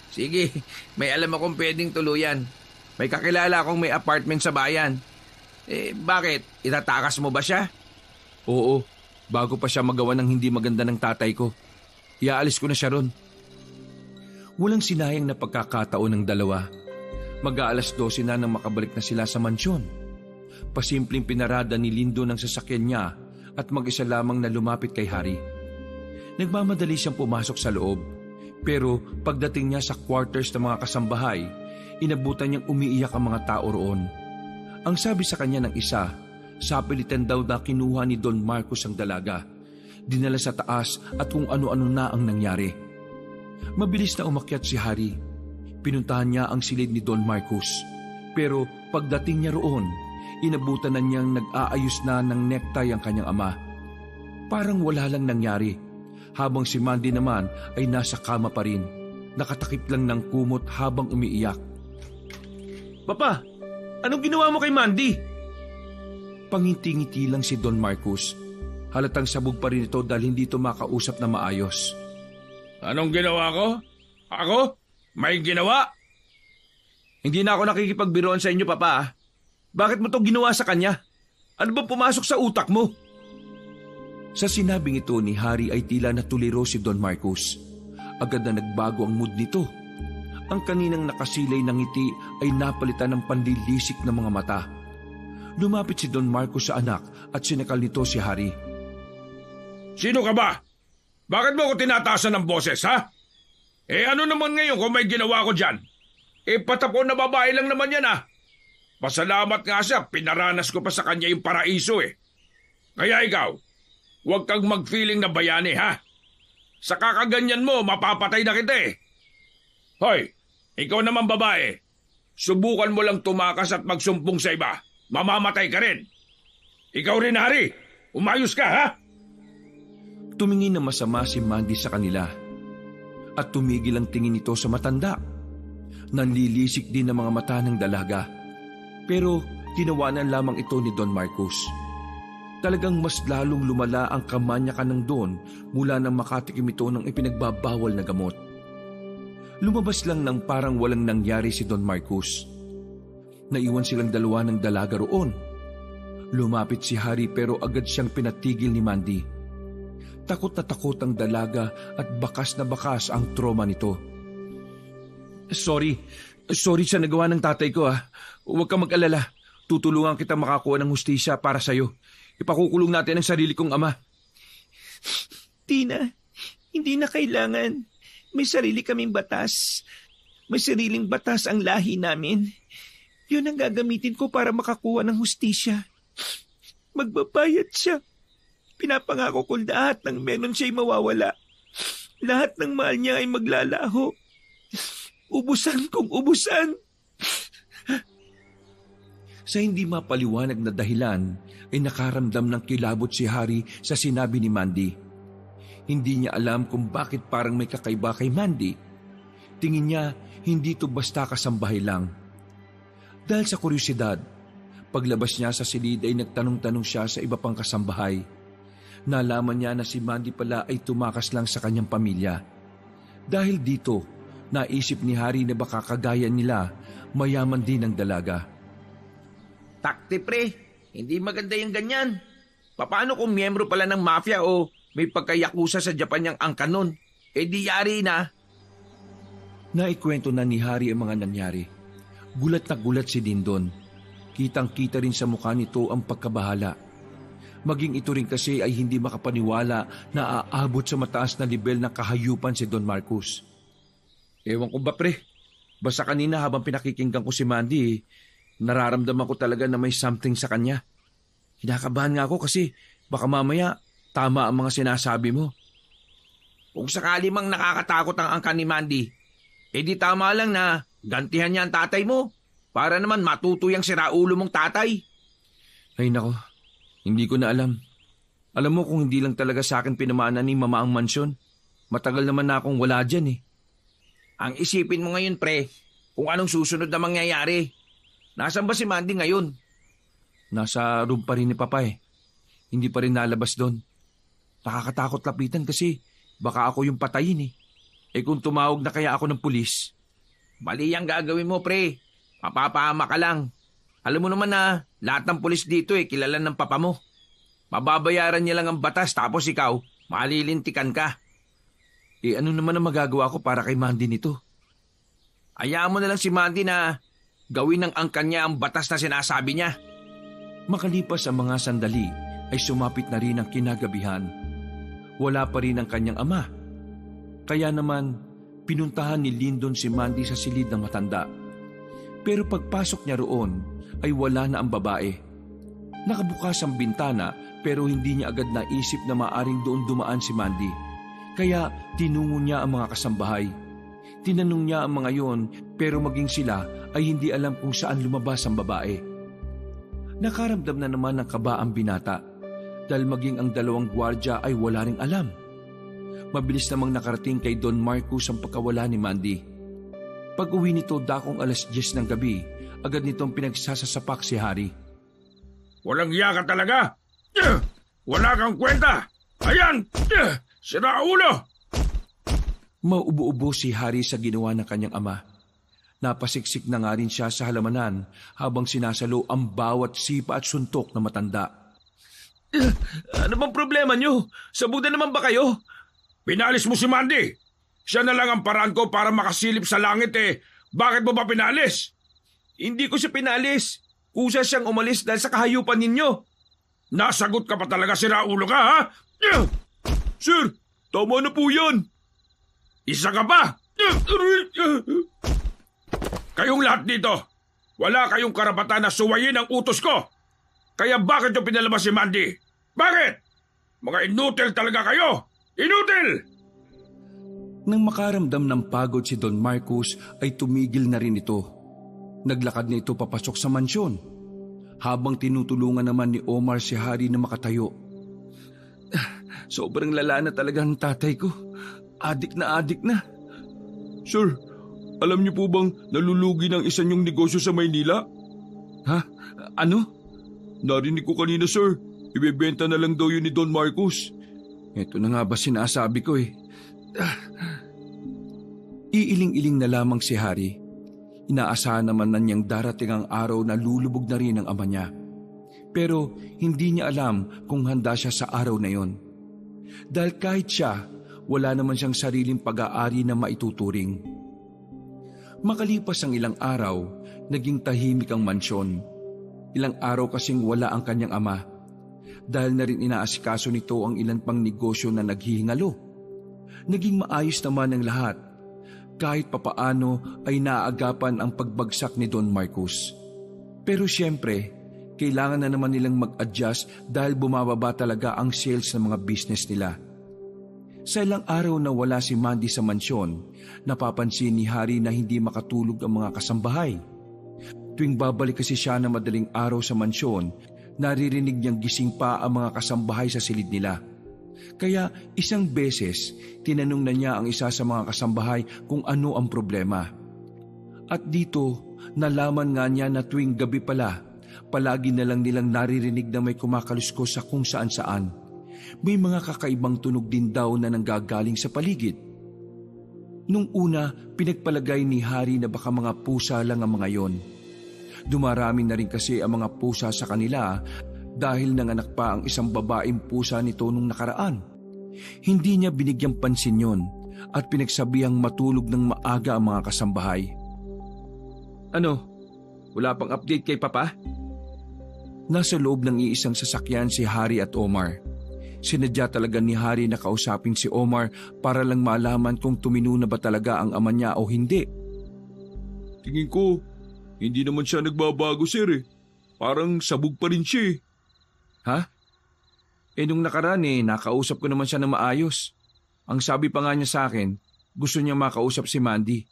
Sige, may alam akong pwedeng tuluyan. May kakilala akong may apartment sa bayan. Bakit? Itatakas mo ba siya? Oo, bago pa siya magawa ng hindi maganda ng tatay ko. Iaalis ko na siya ron. Walang sinayang na pagkakataon ng dalawa. Mag-aalas 12 na nang makabalik na sila sa mansyon. Pasimpleng pinarada ni Lindo ng sasakyan niya at mag-isa lamang na lumapit kay Harry. Nagmamadali siyang pumasok sa loob, pero pagdating niya sa quarters ng mga kasambahay, inabutan niyang umiiyak ang mga tao roon. Ang sabi sa kanya ng isa, sapilitan daw na kinuha ni Don Marcos ang dalaga, dinala sa taas at kung ano-ano na ang nangyari. Mabilis na umakyat si Harry. Pinuntahan niya ang silid ni Don Marcos, pero pagdating niya roon, inabutan na niyang nag-aayos na ng necktie ang kanyang ama. Parang wala lang nangyari, habang si Mandy naman ay nasa kama pa rin, nakatakip lang ng kumot habang umiiyak. Papa, anong ginawa mo kay Mandy? Panginti-ngiti lang si Don Marcos. Halatang sabog pa rin ito dahil hindi ito makausap na maayos. Anong ginawa ko? Ako? May ginawa? Hindi na ako nakikipagbiroan sa inyo, Papa. Bakit mo ito ginawa sa kanya? Ano ba pumasok sa utak mo? Sa sinabing ito ni Harry ay tila natuliro si Don Marcos. Agad na nagbago ang mood nito. Ang kaninang nakasilay ng ngiti ay napalitan ng panlilisik ng mga mata. Lumapit si Don Marcos sa anak at sinakal nito si Harry. Sino ka ba? Bakit mo ako tinataasan ng boses, ha? Ano naman ngayon kung may ginawa ko dyan? Patapon na babae lang naman yan, ha? Pasalamat nga siya, pinaranas ko pa sa kanya yung paraiso, Kaya ikaw, huwag kang mag-feeling na bayani, ha? Sa kakaganyan mo, mapapatay na kita, Hoy, ikaw naman babae, subukan mo lang tumakas at magsumpong sa iba. Mamamatay ka rin. Ikaw rin, Harry. Umayos ka, ha? Tumingin na masama si Mandy sa kanila at tumigil ang tingin nito sa matanda. Nanlilisik din ang mga mata ng dalaga. Pero tinawanan lamang ito ni Don Marcos. Talagang mas lalong lumala ang kamanyakan ng Don mula nang makatikim ito ng ipinagbabawal na gamot. Lumabas lang ng parang walang nangyari si Don Marcos. Naiwan silang dalawa ng dalaga roon. Lumapit si Harry pero agad siyang pinatigil ni Mandy. Takot na takot ang dalaga at bakas na bakas ang trauma nito. Sorry sa nagawa ng tatay ko, Huwag kang mag-alala. Tutulungan kita makakuha ng hustisya para sa'yo. Ipakukulong natin ang sarili kong ama. Tina, hindi na kailangan. May sarili kaming batas. May sariling batas ang lahi namin. Yun ang gagamitin ko para makakuha ng hustisya. Magbabayad siya. Pinapangako ko lahat ng meron siya'y mawawala. Lahat ng mahal niya ay maglalaho. Ubusan kong ubusan. Sa hindi mapaliwanag na dahilan ay nakaramdam ng kilabot si Harry sa sinabi ni Mandy. Hindi niya alam kung bakit parang may kakaiba kay Mandy. Tingin niya hindi ito basta kasambahay lang. Dahil sa kuryosidad, paglabas niya sa silid ay nagtanong-tanong siya sa iba pang kasambahay. Nalaman niya na si Mandy pala ay tumakas lang sa kanyang pamilya. Dahil dito, naisip ni Harry na baka kagaya nila, mayaman din ang dalaga. Takti pre, hindi maganda yung ganyan. Paano kung miyembro pala ng mafia o may pagkayakusa sa Japan yung angkan nun? Di yari na. Naikwento na ni Harry ang mga nangyari. Gulat na gulat si Dindon. Kitang-kita rin sa mukha nito ang pagkabahala. Maging ito rin kasi ay hindi makapaniwala na aabot sa mataas na level ng kahayupan si Don Marcos. Ewan ko ba pre, basta kanina habang pinakikinggan ko si Mandy, nararamdaman ko talaga na may something sa kanya. Kinakabahan nga ako kasi baka mamaya tama ang mga sinasabi mo. Kung sakali mang nakakatakot ang angkan ni Mandy, di tama lang na gantihan niya ang tatay mo para naman matutuyang siraulo mong tatay. Ay nako, hindi ko na alam. Alam mo kung hindi lang talaga sa akin pinamana ni Mama ang mansyon, matagal naman na akong wala dyan eh. Ang isipin mo ngayon pre, kung anong susunod na mangyayari. Nasaan ba si Mandy ngayon? Nasa room pa rin ni Papa eh. Hindi pa rin nalabas doon. Nakakatakot lapitan kasi baka ako yung patayin eh. Kung tumawag na kaya ako ng pulis. Mali ang gagawin mo pre. Mapapahama ka lang. Alam mo naman na lahat ng pulis dito kilala ng papa mo. Mababayaran niya lang ang batas tapos ikaw, malilintikan ka. Ano naman ang magagawa ko para kay Mandy nito? Hayaan mo na lang si Mandy na gawin ng angkan niya ang batas na sinasabi niya. Makalipas ang mga sandali ay sumapit na rin ang kinagabihan. Wala pa rin ang kanyang ama. Kaya naman, pinuntahan ni Lyndon si Mandy sa silid ng matanda. Pero pagpasok niya roon, ay wala na ang babae. Nakabukas ang bintana pero hindi niya agad naisip na maaring doon dumaan si Mandy. Kaya tinungo niya ang mga kasambahay. Tinanong niya ang mga yon pero maging sila ay hindi alam kung saan lumabas ang babae. Nakaramdam na naman ng kaba ang binata dahil maging ang dalawang gwardya ay wala ring alam. Mabilis namang nakarating kay Don Marcos ang pagkawala ni Mandy. Pag-uwi nito dakong 10:00 ng gabi, agad nitong pinagsasasapak si Harry. Walang iya ka talaga! Wala kang kwenta! Ayan! Sira ulo! Maubo-ubo si Harry sa ginawa ng kanyang ama. Napasiksik na nga rin siya sa halamanan habang sinasalo ang bawat sipa at suntok na matanda. Ano bang problema niyo? Sabuda naman ba kayo? Pinalis mo si Mandy! Siya na lang ang paraan ko para makasilip sa langit Bakit mo ba pinalis? Hindi ko siya pinalis. Kusa siyang umalis dahil sa kahayupan ninyo. Nasagot ka pa talaga, sira ulo ka, ha? Sir, tama na po yan. Isa ka pa! Kayong lahat dito, wala kayong karapatan na suwayin ang utos ko. Kaya bakit yung pinalabas si Mandy? Bakit? Mga inutil talaga kayo! Inutil! Nang makaramdam ng pagod si Don Marcos ay tumigil na rin ito. Naglakad na ito papasok sa mansyon. Habang tinutulungan naman ni Omar si Harry na makatayo. Sobrang lala na talaga ang tatay ko. Adik na. Sir, alam niyo po bang nalulugi ng isa niyong negosyo sa Maynila? Ha? Ano? Narinig ko kanina, sir. Ibebenta na lang daw yun ni Don Marcos. Ito na nga ba sinasabi ko Iiling-iling na lamang si Harry. Inaasahan naman na niyang darating ang araw na lulubog na rin ang ama niya. Pero hindi niya alam kung handa siya sa araw na yon. Dahil kahit siya, wala naman siyang sariling pag-aari na maituturing. Makalipas ang ilang araw, naging tahimik ang mansyon. Ilang araw kasing wala ang kanyang ama. Dahil na rin inaasikaso nito ang ilan pang negosyo na naghihingalo. Naging maayos naman ang lahat. Kahit papaano ay naaagapan ang pagbagsak ni Don Marcos. Pero siyempre, kailangan na naman nilang mag-adjust dahil bumababa talaga ang sales ng mga business nila. Sa ilang araw na wala si Mandy sa mansyon, napapansin ni Harry na hindi makatulog ang mga kasambahay. Tuwing babalik kasi siya na madaling araw sa mansyon, naririnig niyang gising pa ang mga kasambahay sa silid nila. Kaya isang beses, tinanong na niya ang isa sa mga kasambahay kung ano ang problema. At dito, nalaman nga niya na tuwing gabi pala, palagi na lang nilang naririnig na may kumakaluskos sa kung saan-saan. May mga kakaibang tunog din daw na nanggagaling sa paligid. Nung una, pinagpalagay ni Hari na baka mga pusa lang ang mga yon. Dumarami na rin kasi ang mga pusa sa kanila dahil nanganak pa ang isang babaeng pusa nito nung nakaraan. Hindi niya binigyang pansin yon at pinagsabihang matulog ng maaga ang mga kasambahay. Ano? Wala pang update kay Papa? Nasa loob ng iisang sasakyan si Hari at Omar. Sinadya talaga ni Hari na kausapin si Omar para lang malaman kung tumino na ba talaga ang ama niya o hindi. Tingin ko, hindi naman siya nagbabago, sir eh. Parang sabog pa rin siya eh. Ha? Nung nakaraan nakausap ko naman siya na maayos. Ang sabi pa nga niya sa akin, gusto niya makausap si Mandy.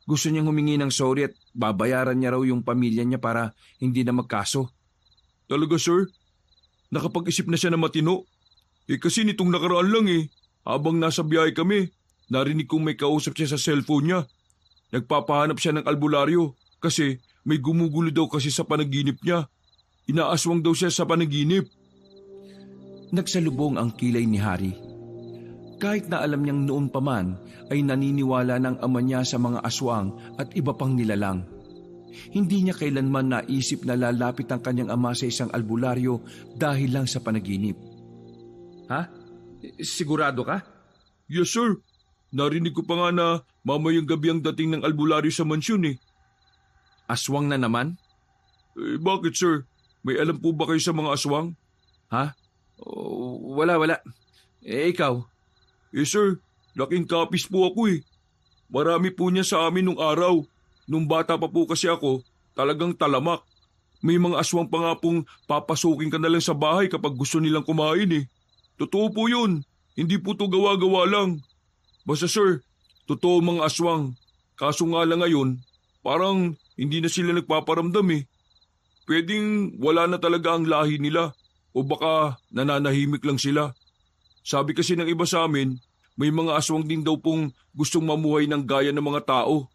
Gusto niyang humingi ng sorry at babayaran niya raw yung pamilya niya para hindi na magkaso. Talaga, sir? Nakapag-isip na siya na matino? Kasi nitong nakaraan lang habang nasa biyahe kami, narinig kong may kausap siya sa cellphone niya. Nagpapahanap siya ng albularyo kasi may gumugulo daw kasi sa panaginip niya. Inaaswang daw siya sa panaginip. Nagsalubong ang kilay ni Hari. Kahit na alam niyang noon pa man ay naniniwala ng ama niya sa mga aswang at iba pang nilalang. Hindi niya kailanman naisip na lalapit ang kanyang ama sa isang albularyo dahil lang sa panaginip. Ha? Sigurado ka? Yes, sir. Narinig ko pa nga na mamayang gabi ang dating ng albularyo sa mansyon Aswang na naman? Bakit, sir? May alam po ba kayo sa mga aswang? Ha? Wala. Ikaw? Sir, laking kapis po ako Marami po niya sa amin nung araw. Nung bata pa po kasi ako, talagang talamak. May mga aswang pa nga pong papasukin ka na lang sa bahay kapag gusto nilang kumain Totoo po yun. Hindi po to gawa-gawa lang. Basta sir, totoo mga aswang. Kaso nga lang ngayon, parang hindi na sila nagpaparamdam Pwedeng wala na talaga ang lahi nila o baka nananahimik lang sila. Sabi kasi ng iba sa amin, may mga aswang din daw pong gustong mamuhay ng gaya ng mga tao.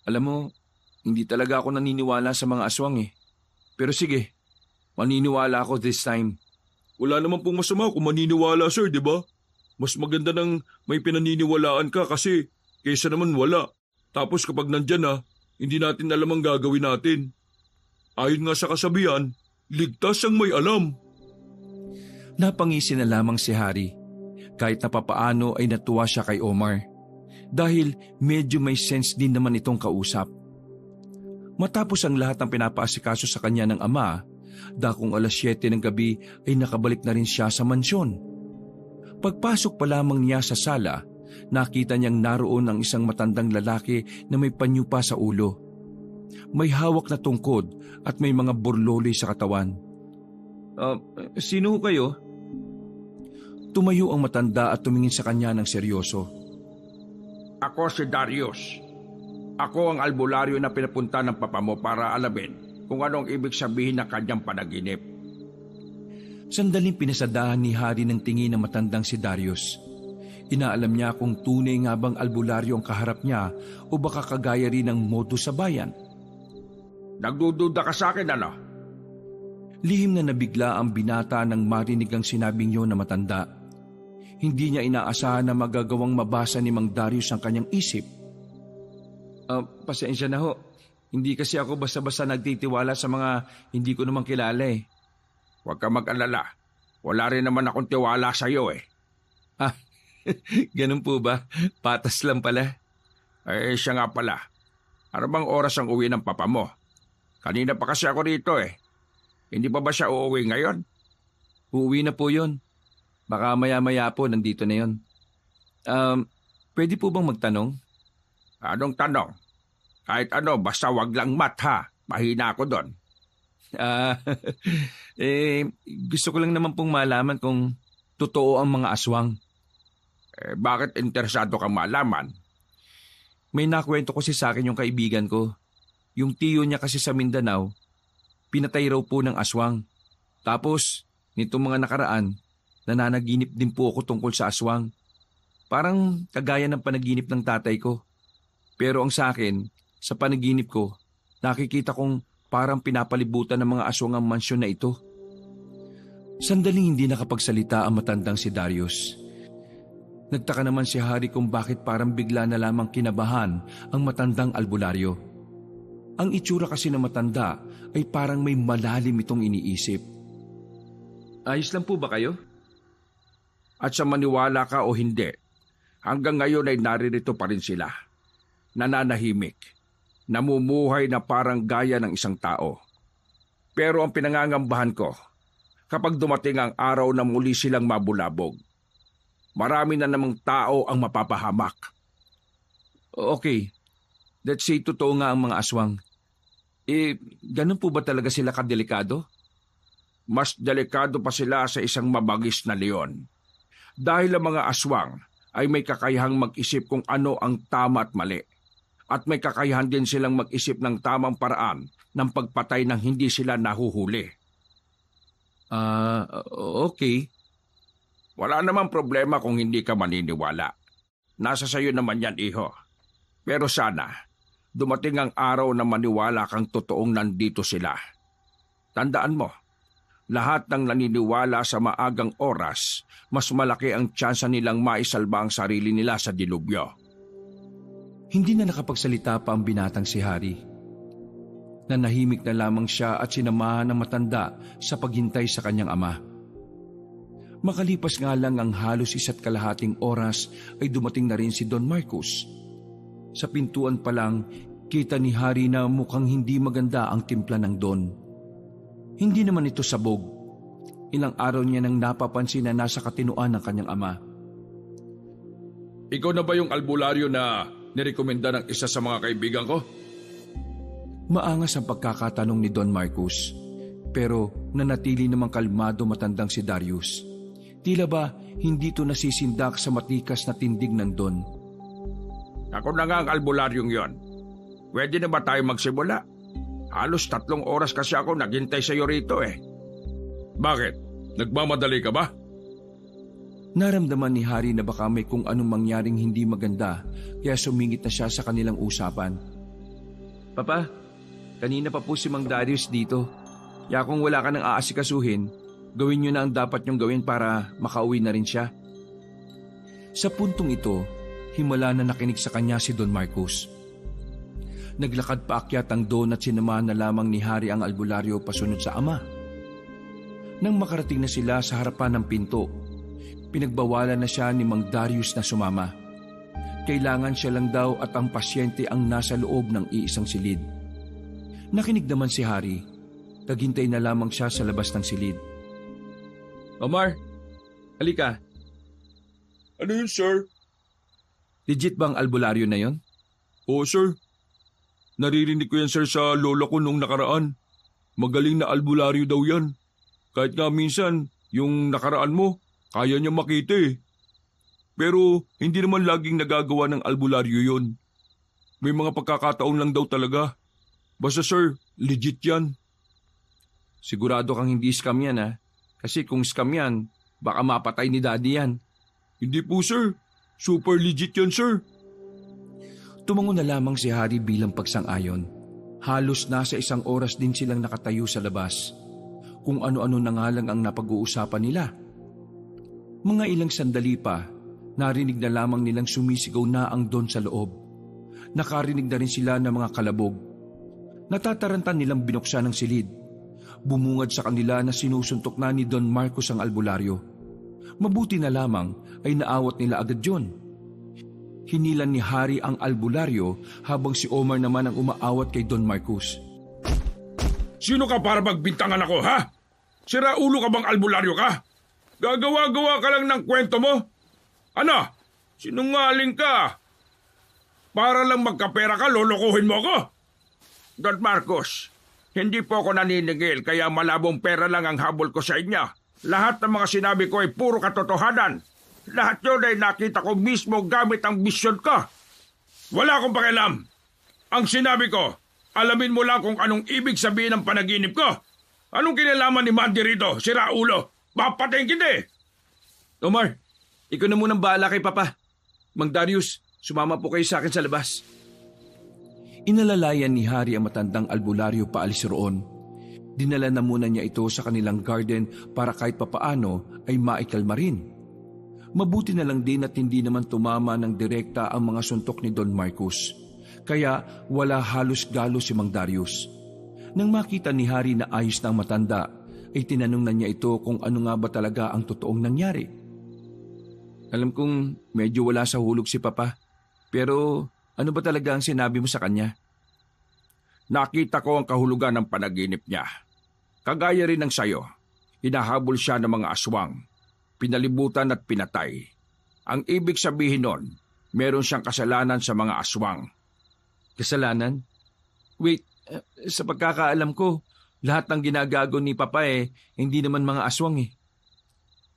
Alam mo, hindi talaga ako naniniwala sa mga aswang Pero sige, maniniwala ako this time. Wala naman pong masama kung maniniwala, sir, di ba? Mas maganda nang may pinaniniwalaan ka kasi kaysa naman wala. Tapos kapag nandyan hindi natin alam ang gagawin natin. Ayon nga sa kasabihan, ligtas ang may alam. Napangisi na lamang si Hari. Kahit na papaano ay natuwa siya kay Omar. Dahil medyo may sense din naman itong kausap. Matapos ang lahat ng pinapaasikaso sa kanya ng ama, dakong 7:00 ng gabi ay nakabalik na rin siya sa mansyon. Pagpasok pa lamang niya sa sala, nakita niyang naroon ang isang matandang lalaki na may panyo pa sa ulo. May hawak na tungkod at may mga burloli sa katawan. Sino kayo? Tumayo ang matanda at tumingin sa kanya ng seryoso. Ako si Darius. Ako ang albularyo na pinapunta ng papa mo para alamin kung anong ibig sabihin ng kanyang panaginip. Sandaling pinasadahan ni Hari ng tingin ng matandang si Darius. Inaalam niya kung tunay nga bang albularyo ang kaharap niya o baka kagaya rin ng modus sa bayan. Nagdududa ka sa akin, ano? Lihim na nabigla ang binata nang marinig ang sinabing yun na matanda. Hindi niya inaasahan na magagawang mabasa ni Mang Darius ang kanyang isip. Pasensya na ho. Hindi kasi ako basta-basta nagtitiwala sa mga hindi ko naman kilala Huwag ka mag-alala. Wala rin naman akong tiwala sa iyo Ganun po ba? Patas lang pala. Siya nga pala. Ano bang oras ang uwi ng papa mo? Kanina pa kasi ako rito Hindi pa ba siya uuwi ngayon? Uuwi na po yun. Baka maya-maya po nandito na yun. Pwede po bang magtanong? Anong tanong? Kahit ano, basta wag lang mat ha. Mahina ako doon. Gusto ko lang naman pong malaman kung totoo ang mga aswang. Bakit interesado kang malaman? May nakwento kasi sa akin yung kaibigan ko. Yung tiyo niya kasi sa Mindanao, pinatay raw po ng aswang. Tapos, nitong mga nakaraan, nananaginip din po ako tungkol sa aswang. Parang kagaya ng panaginip ng tatay ko. Pero ang sa akin, Sa panaginip ko, nakikita kong parang pinapalibutan ng mga aswang ang mansyon na ito. Sandaling hindi nakapagsalita ang matandang si Darius. Nagtaka naman si Harry kung bakit parang bigla na lamang kinabahan ang matandang albularyo. Ang itsura kasi ng matanda ay parang may malalim itong iniisip. Ayos lang po ba kayo? At sa maniwala ka o hindi, hanggang ngayon ay naririto pa rin sila. Nananahimik, namumuhay na parang gaya ng isang tao. Pero ang pinangangambahan ko, kapag dumating ang araw na muli silang mabulabog, marami na namang tao ang mapapahamak. Okay, let's say totoo nga ang mga aswang. Ganun po ba talaga sila kadelikado? Mas delikado pa sila sa isang mabagis na leon. Dahil ang mga aswang ay may kakayahang mag-isip kung ano ang tama at mali. At may kakayahan din silang mag-isip ng tamang paraan ng pagpatay nang hindi sila nahuhuli. Okay. Wala namang problema kung hindi ka maniniwala. Nasa sayo naman yan, iho. Pero sana, dumating ang araw na maniwala kang totoong nandito sila. Tandaan mo, lahat ng naniniwala sa maagang oras, mas malaki ang tsansa nilang maisalba ang sarili nila sa dilubyo. Hindi na nakapagsalita pa ang binatang si Harry. Nanahimik na lamang siya at sinamahan ng matanda sa paghintay sa kanyang ama. Makalipas nga lang ang halos 1.5 oras ay dumating na rin si Don Marcos. Sa pintuan pa lang, kita ni Harry na mukhang hindi maganda ang timpla ng Don. Hindi naman ito sabog. Ilang araw niya nang napapansin na nasa katinuan ng kanyang ama. Ikaw na ba yung albularyo na nirekomenda ng isa sa mga kaibigan ko? Maangas ang pagkakatanong ni Don Marcos, pero nanatili namang kalmado matandang si Darius. Tila ba hindi ito nasisindak sa matikas na tindig ng Don? Ako na nga ang albularyong yon. Pwede na ba tayo magsimula? Halos 3 oras kasi ako naghintay sa iyo rito eh. Bakit? Nagmamadali ka ba? Naramdaman ni Harry na baka may kung anong mangyaring hindi maganda kaya sumingit na siya sa kanilang usapan. Papa, kanina pa po si Mang Darius dito. Kaya kung wala ka nang aasikasuhin, gawin niyo na ang dapat niyong gawin para makauwi na rin siya. Sa puntong ito, himala na nakinig sa kanya si Don Marcos. Naglakad paakyat ang Don at sinamahan na lamang ni Harry ang albularyo pasunod sa ama. Nang makarating na sila sa harapan ng pinto, pinagbawalan na siya ni Mang Darius na sumama. Kailangan siya lang daw at ang pasyente ang nasa loob ng iisang silid. Nakinig naman si Harry. Naghintay na lamang siya sa labas ng silid. Omar, halika. Ano yun, sir? Legit bang albularyo na yon? Oo, sir. Naririnig ko yan, sir, sa lola ko nung nakaraan. Magaling na albularyo daw yan. Kahit nga minsan, yung nakaraan mo, kaya niya makita eh. Pero hindi naman laging nagagawa ng albularyo yon. May mga pagkakataon lang daw talaga. Basta sir, legit yan. Sigurado kang hindi scam yan ha? Kasi kung scam yan, baka mapatay ni daddy yan. Hindi po sir, super legit yan sir. Tumango na lamang si Harry bilang pagsang-ayon. Halos nasa 1 oras din silang nakatayo sa labas. Kung ano-ano na nga lang ang napag-uusapan nila. Mga ilang sandali pa, narinig na lamang nilang sumisigaw na ang Don sa loob. Nakarinig na rin sila ng mga kalabog. Natatarantan nilang binuksan ng silid. Bumungad sa kanila na sinusuntok na ni Don Marcos ang albularyo. Mabuti na lamang ay naawat nila agad yun. Hinilan ni Harry ang albularyo habang si Omar naman ang umaawat kay Don Marcos. Sino ka para magbintangan ako, ha? Sira ulo ka bang albularyo ka? Gagawa-gawa ka lang ng kwento mo? Ano? Sinungaling ka? Para lang magkapera ka, lolokohin mo ako? Don Marcos, hindi po ako naninigil kaya malabong pera lang ang habol ko sa inyo. Lahat ng mga sinabi ko ay puro katotohanan. Lahat yun ay nakita ko mismo gamit ang bisyon ko. Wala akong pakialam. Ang sinabi ko, alamin mo lang kung anong ibig sabihin ng panaginip ko. Anong kinalaman ni Mandy rito, sira ulo? Papatayin kita eh. Omar, ikaw na munang bahala kay Papa. Mang Darius, sumama po kayo sa akin sa labas. Inalalayan ni Hari ang matandang albularyo paalis roon. Dinala na muna niya ito sa kanilang garden para kahit papaano ay maikalma rin. Mabuti na lang din at hindi naman tumama ng direkta ang mga suntok ni Don Marcos. Kaya wala halos galo si Mang Darius. Nang makita ni Hari na ayos na ang matanda, ay tinanong na niya ito kung ano nga ba talaga ang totoong nangyari. Alam kong medyo wala sa hulog si Papa, pero ano ba talaga ang sinabi mo sa kanya? Nakita ko ang kahulugan ng panaginip niya. Kagaya rin ng sayo, hinahabol siya ng mga aswang, pinalibutan at pinatay. Ang ibig sabihin nun, meron siyang kasalanan sa mga aswang. Kasalanan? Wait, sa pagkakaalam ko, lahat ng ginagago ni Papa hindi naman mga aswang .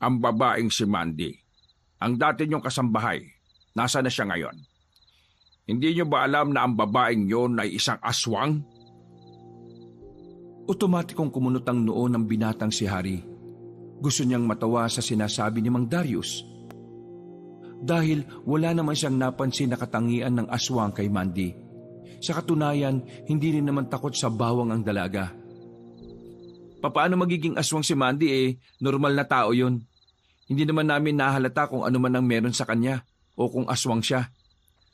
Ang babaeng si Mandy, ang dati niyong kasambahay, nasa na siya ngayon? Hindi niyo ba alam na ang babaeng yon ay isang aswang? Otomatikong kumunot ang noo ng binatang si Hari. Gusto niyang matawa sa sinasabi ni Mang Darius. Dahil wala naman siyang napansin na katangian ng aswang kay Mandy. Sa katunayan, hindi rin naman takot sa bawang ang dalaga. Papaano magiging aswang si Mandy normal na tao yun. Hindi naman namin nahalata kung ano man ang meron sa kanya o kung aswang siya.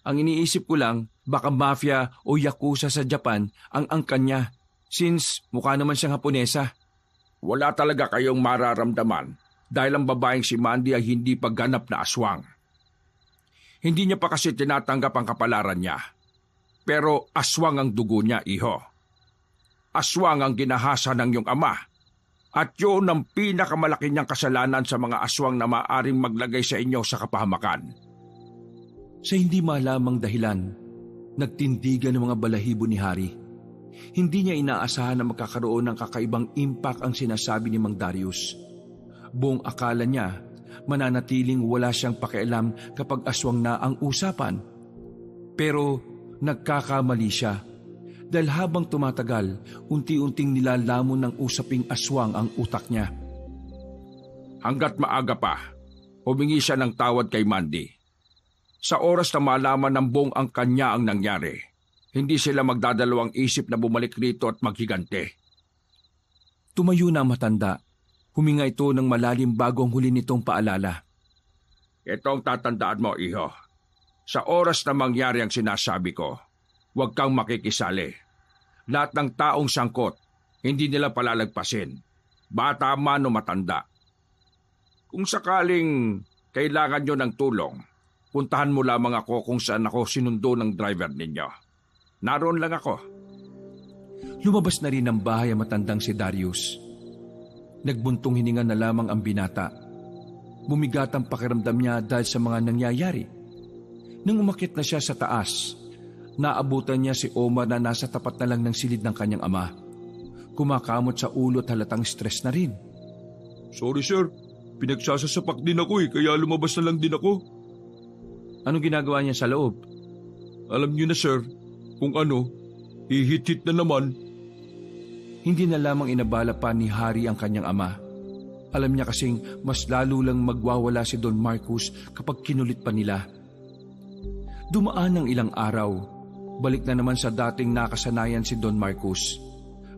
Ang iniisip ko lang, baka mafia o yakuza sa Japan ang angkan niya. Since mukha naman siyang Haponesa. Wala talaga kayong mararamdaman dahil ang babaeng si Mandy ay hindi pagganap na aswang. Hindi niya pa kasi tinatanggap ang kapalaran niya. Pero aswang ang dugo niya, iho. Aswang ang ginahasa ng iyong ama. At yun ang pinakamalaki niyang kasalanan sa mga aswang na maaaring maglagay sa inyo sa kapahamakan. Sa hindi malamang dahilan, nagtindigan ng mga balahibo ni Hari. Hindi niya inaasahan na magkakaroon ng kakaibang impact ang sinasabi ni Mang Darius. Buong akala niya, mananatiling wala siyang pakialam kapag aswang na ang usapan. Pero nagkakamali siya dahil habang tumatagal, unti-unting nilalamon ng usaping aswang ang utak niya. Hanggat maaga pa, humingi siya ng tawad kay Mandy. Sa oras na malaman ng buong ang kanya ang nangyari, hindi sila magdadalawang isip na bumalik rito at maghigante. Tumayo na ang matanda. Huminga ito ng malalim bago ang huli nitong paalala. Ito ang tatandaan mo, iho. Sa oras na mangyari ang sinasabi ko, huwag kang makikisali. Lahat ng taong sangkot, hindi nila palalagpasin. Bata man o matanda. Kung sakaling kailangan nyo ng tulong, puntahan mo lamang ako kung saan ako sinundo ng driver ninyo. Naroon lang ako. Lumabas na rin ng bahay ang matandang si Darius. Nagbuntong hininga na lamang ang binata. Bumigat ang pakiramdam niya dahil sa mga nangyayari. Nang umakyat na siya sa taas, naabutan niya si Omar na nasa tapat na lang ng silid ng kanyang ama. Kumakamot sa ulo at halatang stress na rin. Sorry sir, pinagsasasapak din ako kaya lumabas na lang din ako. Anong ginagawa niya sa loob? Alam niyo na sir, kung ano, hihit-hit na naman. Hindi na lamang inabala pa ni Hari ang kanyang ama. Alam niya kasing mas lalo lang magwawala si Don Marcos kapag kinulit pa nila. Dumaan ng ilang araw, balik na naman sa dating nakasanayan si Don Marcos.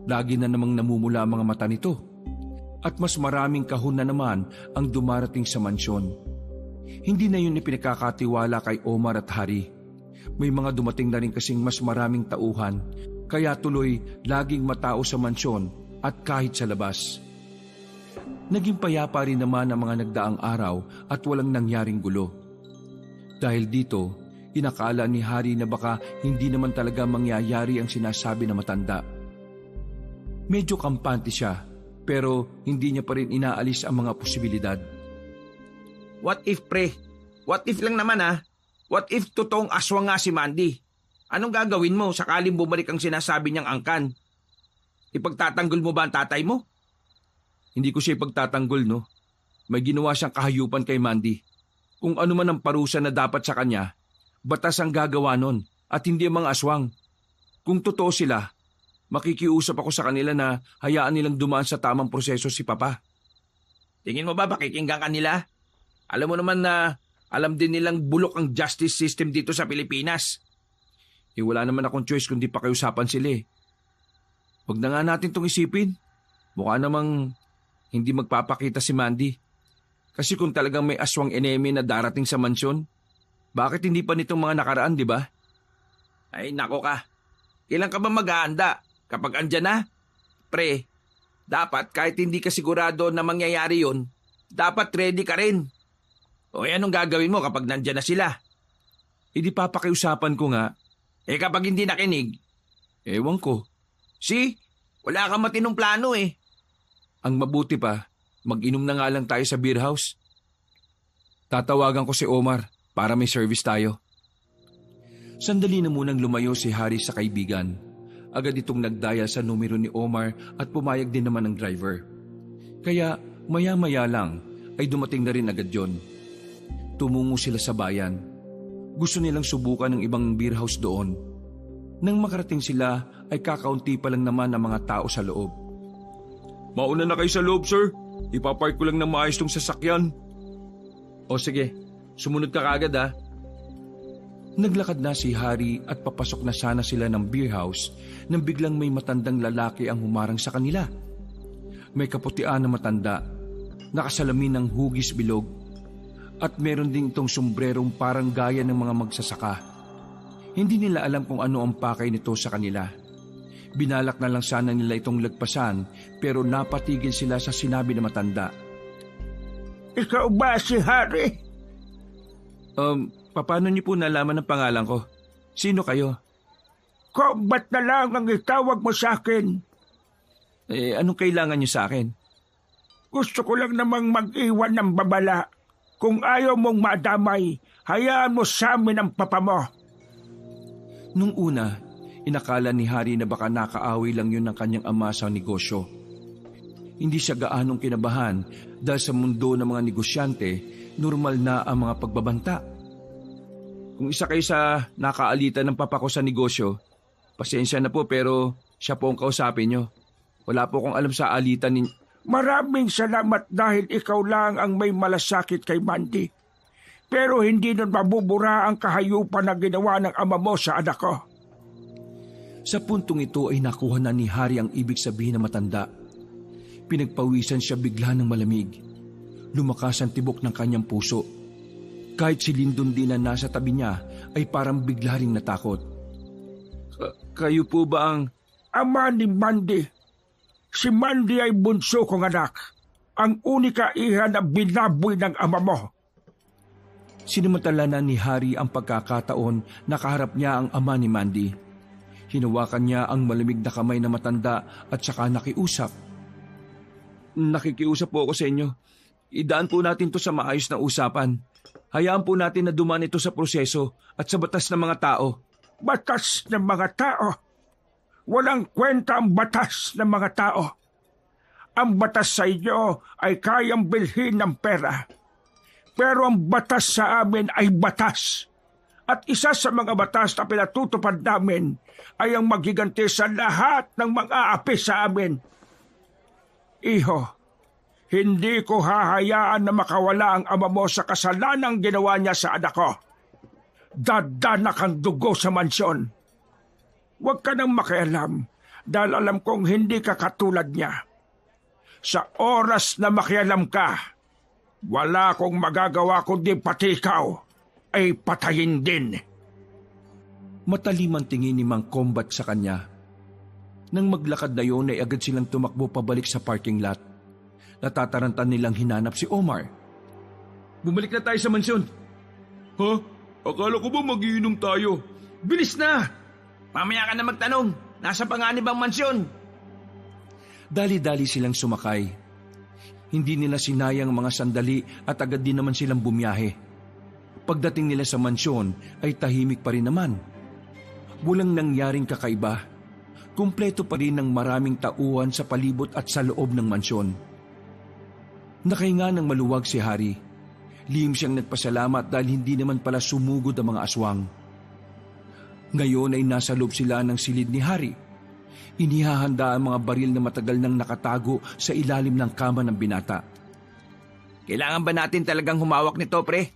Lagi na namang namumula ang mga mata nito. At mas maraming kahon na naman ang dumarating sa mansyon. Hindi na yun ipinakakatiwala kay Omar at Hari. May mga dumating na rin kasing mas maraming tauhan, kaya tuloy laging matao sa mansyon at kahit sa labas. Naging payapa rin naman ang mga nagdaang araw at walang nangyaring gulo. Dahil dito, inakala ni Hari na baka hindi naman talaga mangyayari ang sinasabi na matanda. Medyo kampante siya, pero hindi niya pa rin inaalis ang mga posibilidad. What if, pre? What if lang naman What if totoong aswang nga si Mandy? Anong gagawin mo sakaling bumalik ang sinasabi niyang angkan? Ipagtatanggol mo ba ang tatay mo? Hindi ko siya ipagtatanggol, no? May ginawa siyang kahayupan kay Mandy. Kung ano man ang parusa na dapat sa kanya, batas ang gagawa nun at hindi ang mga aswang. Kung totoo sila, makikiusap ako sa kanila na hayaan nilang dumaan sa tamang proseso si Papa. Tingin mo ba pakikinggan kanila? Alam mo naman na alam din nilang bulok ang justice system dito sa Pilipinas. Wala naman akong choice kundi pakiusapan sila eh. Huwag na nga natin itong isipin. Mukha namang hindi magpapakita si Mandy. Kasi kung talagang may aswang enemy na darating sa mansyon, bakit hindi pa nitong mga nakaraan, di ba? Ay, nako ka. Kailan ka ba mag-aanda? Kapag andyan na? Pre, dapat kahit hindi ka sigurado na mangyayari yun, dapat ready ka rin. O anong gagawin mo kapag nandyan na sila? Di papakiusapan ko nga. Kapag hindi nakinig? Ewan ko. See? Wala kang matinong plano eh. Ang mabuti pa, mag-inom na nga lang tayo sa beer house. Tatawagan ko si Omar para may service tayo. Sandali na munang lumayo si Harry sa kaibigan. Agad itong nagdaya sa numero ni Omar at pumayag din naman ng driver. Kaya maya-maya lang ay dumating na rin agad yon. Tumungo sila sa bayan. Gusto nilang subukan ng ibang beer house doon. Nang makarating sila ay kakaunti pa lang naman ang mga tao sa loob. Mauna na kayo sa loob, sir. Ipapark ko lang na maayos tong sasakyan. O sige, sumunod ka kagad ha. Naglakad na si Harry at papasok na sana sila ng beer house nang biglang may matandang lalaki ang humarang sa kanila. May kaputian na matanda, nakasalamin ng hugis bilog, at meron ding itong sombrerong parang gaya ng mga magsasaka. Hindi nila alam kung ano ang pakay nito sa kanila. Binalak na lang sana nila itong lagpasan pero napatigil sila sa sinabi ng matanda. Ikaw ba si Harry? Paano niyo po nalaman ang pangalan ko? Sino kayo? Ba't na lang ang itawag mo sa akin? Anong kailangan niyo sa akin? Gusto ko lang namang mag-iwan ng babala. Kung ayaw mong madamay, hayaan mo sa amin ang papa mo. Nung una, inakala ni Harry na baka nakaaway lang yun ng kanyang ama sa negosyo. Hindi siya gaanong kinabahan dahil sa mundo ng mga negosyante, normal na ang mga pagbabanta. Kung isa kayo sa nakaalitan ng papa ko sa negosyo, pasensya na po pero siya po ang kausapin nyo. Wala po akong alam sa alitan ni... Maraming salamat dahil ikaw lang ang may malasakit kay Mandy. Pero hindi nun mabubura ang kahayupan na ginawa ng ama mo sa anak ko. Sa puntong ito ay nakuha na ni Harry ang ibig sabihin ng matanda. Pinagpawisan siya bigla ng malamig. Lumakas ang tibok ng kanyang puso. Kahit si Lyndon din na nasa tabi niya ay parang bigla ring natakot. Kayo po ba ang... Ama ni Mandy. Si Mandy ay bunso kong anak. Ang unika iha na binaboy ng ama mo. Sinamantala na ni Harry ang pagkakataon na kaharap niya ang ama ni Mandy. Hinawakan niya ang malamig na kamay na matanda at saka nakiusap. Nakikiusap po ako sa inyo. Idaan po natin to sa maayos na usapan. Hayaan po natin na dumaan ito sa proseso at sa batas ng mga tao. Batas ng mga tao? Walang kwenta ang batas ng mga tao. Ang batas sa inyo ay kayang bilhin ng pera. Pero ang batas sa amin ay batas. At isa sa mga batas na pinatutupad namin ay ang magiganti sa lahat ng mga api sa amin. Iho, hindi ko hahayaan na makawala ang ama mo sa kasalanang ginawa niya sa anak ko. Dadanak ang dugo sa mansyon. Huwag ka nang makialam dahil alam kong hindi ka katulad niya. Sa oras na makialam ka, wala akong magagawa kundi pati ikaw ay patayin din. Matalim ang tingin ni Mang Combat sa kanya. Nang maglakad na yun ay agad silang tumakbo pabalik sa parking lot. Natatarantan nilang hinanap si Omar. Bumalik na tayo sa mansyon. Ha? Akala ko ba magiinom tayo? Bilis na! Mamaya ka na magtanong. Nasa panganib ang mansyon. Dali-dali silang sumakay. Hindi nila sinayang mga sandali at agad din naman silang bumiyahe. Pagdating nila sa mansyon ay tahimik pa rin naman. Walang nangyaring kakaiba. Kumpleto pa rin ng maraming tauhan sa palibot at sa loob ng mansyon. Nakahinga ng maluwag si Harry. Lihim siyang nagpasalamat dahil hindi naman pala sumugod ang mga aswang. Ngayon ay nasa loob sila ng silid ni Harry. Inihahanda ang mga baril na matagal nang nakatago sa ilalim ng kama ng binata. Kailangan ba natin talagang humawak nito, pre?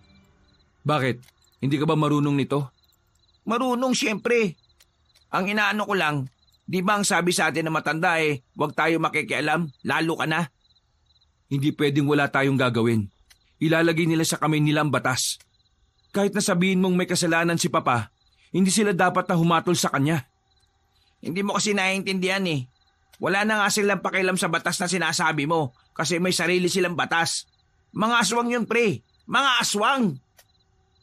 Bakit? Hindi ka ba marunong nito? Marunong, siyempre. Ang inaano ko lang, di ba ang sabi sa atin na matanda huwag tayo makikialam, lalo ka na? Hindi pwedeng wala tayong gagawin. Ilalagay nila sa kamay nila ang batas. Kahit na sabihin mong may kasalanan si Papa, hindi sila dapat na humatol sa kanya. Hindi mo kasi naiintindihan Wala na nga silang pakialam sa batas na sinasabi mo kasi may sarili silang batas. Mga aswang yun, pre. Mga aswang!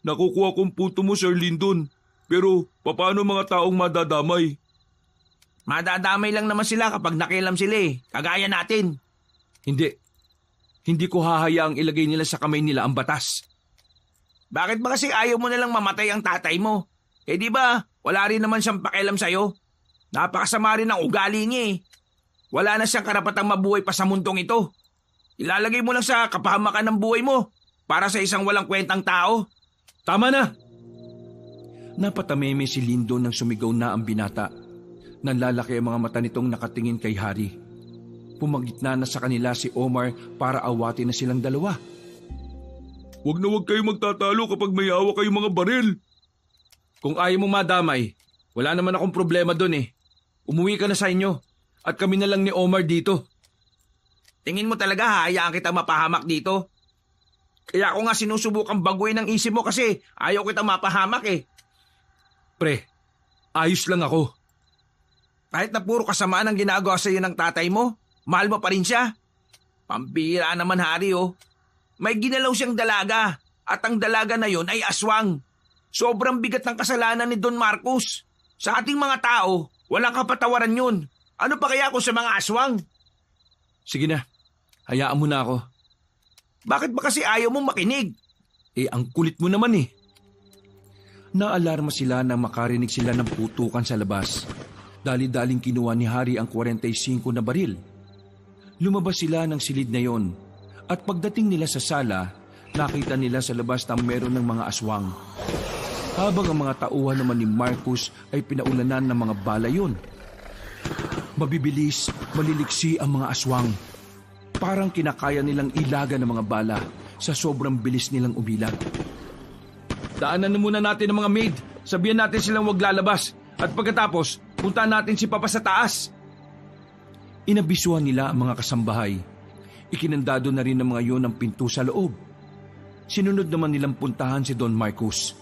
Nakukuha kong punto mo, Sir Lyndon. Pero paano mga taong madadamay? Madadamay lang naman sila kapag nakialam sila kagaya natin. Hindi. Hindi ko hahayaang ilagay nila sa kamay nila ang batas. Bakit ba kasi ayaw mo nalang mamatay ang tatay mo? Di ba, wala rin naman siyang pakialam sa'yo. Napakasama rin ang ugali niya Wala na siyang karapatang mabuhay pa sa mundong ito. Ilalagay mo lang sa kapahamakan ng buhay mo para sa isang walang kwentang tao. Tama na! Napatameme si Lyndon nang sumigaw na ang binata. Nanlalaki ang mga mata nitong nakatingin kay Harry. Pumagitna na sa kanila si Omar para awatin na silang dalawa. Huwag na huwag kayo magtatalo kapag may hawak kayong mga baril. Kung ayaw mong madamay, wala naman akong problema doon Umuwi ka na sa inyo at kami na lang ni Omar dito. Tingin mo talaga hayaan kita mapahamak dito? Kaya ako nga sinusubukang baguhin ang isip mo kasi ayaw kita mapahamak Pre, ayos lang ako. Kahit na puro kasamaan ang ginagawa sa iyo ng tatay mo, mahal mo pa rin siya. Pambira naman, Harry May ginalaw siyang dalaga at ang dalaga na yon ay aswang. Sobrang bigat ng kasalanan ni Don Marcos. Sa ating mga tao, walang kapatawaran yun. Ano pa kaya kung sa mga aswang? Sige na, hayaan mo na ako. Bakit ba kasi ayaw mong makinig? Ang kulit mo naman Naalarma sila nang makarinig sila ng putukan sa labas. Dali-daling kinuha ni Harry ang 45 na baril. Lumabas sila ng silid na yon. At pagdating nila sa sala, nakita nila sa labas na meron ng mga aswang. Habang ang mga tauhan naman ni Marcus ay pinaulanan ng mga bala yun. Mabibilis, maliliksi ang mga aswang. Parang kinakaya nilang ilaga ng mga bala sa sobrang bilis nilang umilag. Daanan na muna natin ang mga maid. Sabihan natin silang huwag lalabas. At pagkatapos, puntahan natin si Papa sa taas. Inabisuhan nila ang mga kasambahay. Ikinandado na rin ng mga yon ang pinto sa loob. Sinunod naman nilang puntahan si Don Marcos.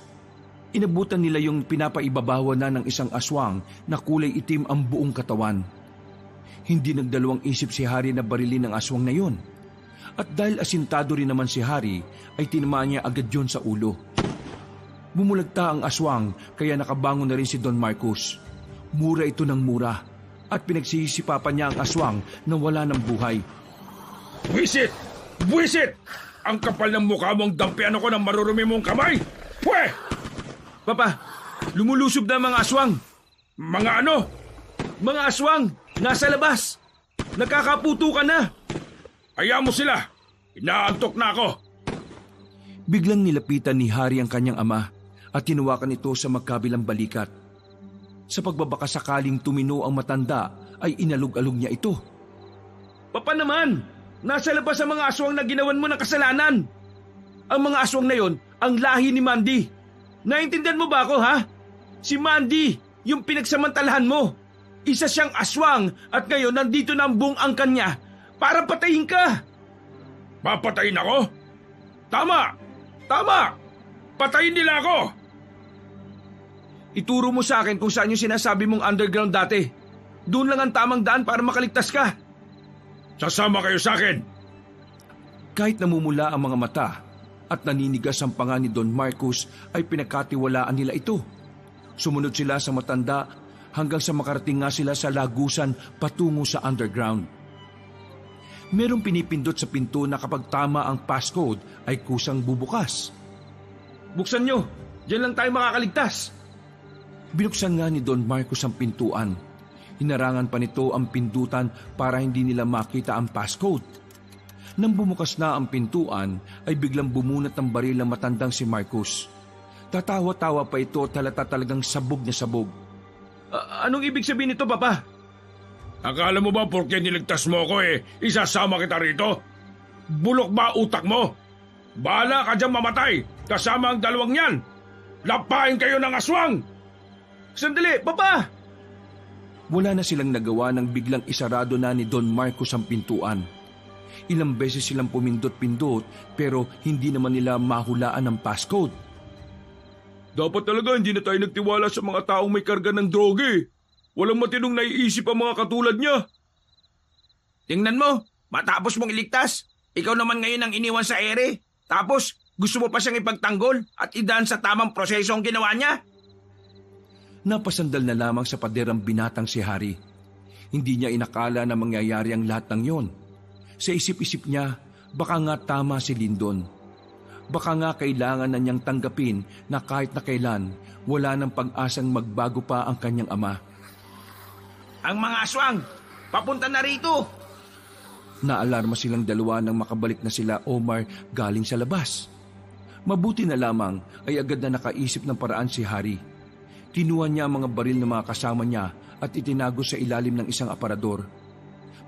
Inabutan nila yung pinapaibabawa na ng isang aswang na kulay itim ang buong katawan. Hindi nagdalawang isip si Harry na barilin ng aswang na yon. At dahil asintado rin naman si Harry, ay tinamaan niya agad yon sa ulo. Bumulagta ang aswang kaya nakabangon na rin si Don Marcos. Mura ito ng mura at pinagsisipapan niya ang aswang na wala ng buhay. Buwisit! Buwisit! Ang kapal ng mukha mong dampian ako ng marurumi mong kamay! Pwe! Papa, lumulusob na ang mga aswang. Mga ano? Mga aswang! Nasa labas! Nakakaputukan na! Hayaan mo sila! Inaantok na ako! Biglang nilapitan ni Harry ang kanyang ama at tinuwakan ito sa magkabilang balikat. Sa pagbabaka sakaling tumino ang matanda ay inalog-alog niya ito. Papa naman! Nasa labas ang mga aswang na ginawan mo ng kasalanan! Ang mga aswang na yon, ang lahi ni Mandy. Naintindihan mo ba ako, ha? Si Mandy, yung pinagsamantalahan mo. Isa siyang aswang at ngayon nandito na ang buong angkan niya para patayin ka. Papatayin ako? Tama! Tama! Patayin nila ako! Ituro mo sa akin kung saan yung sinasabi mong underground dati. Doon lang ang tamang daan para makaligtas ka. Sasama kayo sa akin. Kahit namumula ang mga mata at naninigas ang panga ni Don Marcos ay pinagkatiwalaan nila ito. Sumunod sila sa matanda hanggang sa makarating nga sila sa lagusan patungo sa underground. Merong pinipindot sa pinto na kapag tama ang passcode ay kusang bubukas. Buksan nyo! Diyan lang tayo makakaligtas! Binuksan nga ni Don Marcos ang pintuan. Hinarangan pa nito ang pindutan para hindi nila makita ang passcode. Nang bumukas na ang pintuan ay biglang bumunat ng baril ang matandang si Marcos. Tatawa-tawa pa ito at halata talagang sabog na sabog. Anong ibig sabihin nito, Papa? Akala mo ba porke niligtas mo ako isasama kita rito? Bulok ba utak mo? Bahala ka dyan mamatay kasama ang dalawang yan. Lapain kayo ng aswang! Sandali, Papa! Wala na silang nagawa nang biglang isarado na ni Don Marcos ang pintuan. Ilang beses silang pumindot-pindot pero hindi naman nila mahulaan ang passcode. Dapat talaga hindi na tayo nagtiwala sa mga taong may karga ng droge. Walang matinong naiisip ang mga katulad niya. Tingnan mo, matapos mong iligtas, ikaw naman ngayon ang iniwan sa ere. Tapos, gusto mo pa siyang ipagtanggol at idaan sa tamang proseso ang ginawa niya? Napasandal na lamang sa pader ang binatang si Harry. Hindi niya inakala na mangyayari ang lahat ng yon. Sa isip-isip niya, baka nga tama si Lyndon. Baka nga kailangan na niyang tanggapin na kahit na kailan, wala nang pag-asang magbago pa ang kanyang ama. Ang mga aswang, papunta na rito! Naalarma silang dalawa nang makabalik na sila Omar galing sa labas. Mabuti na lamang ay agad na nakaisip ng paraan si Harry. Kinuha niya ang mga baril ng mga kasama niya at itinago sa ilalim ng isang aparador.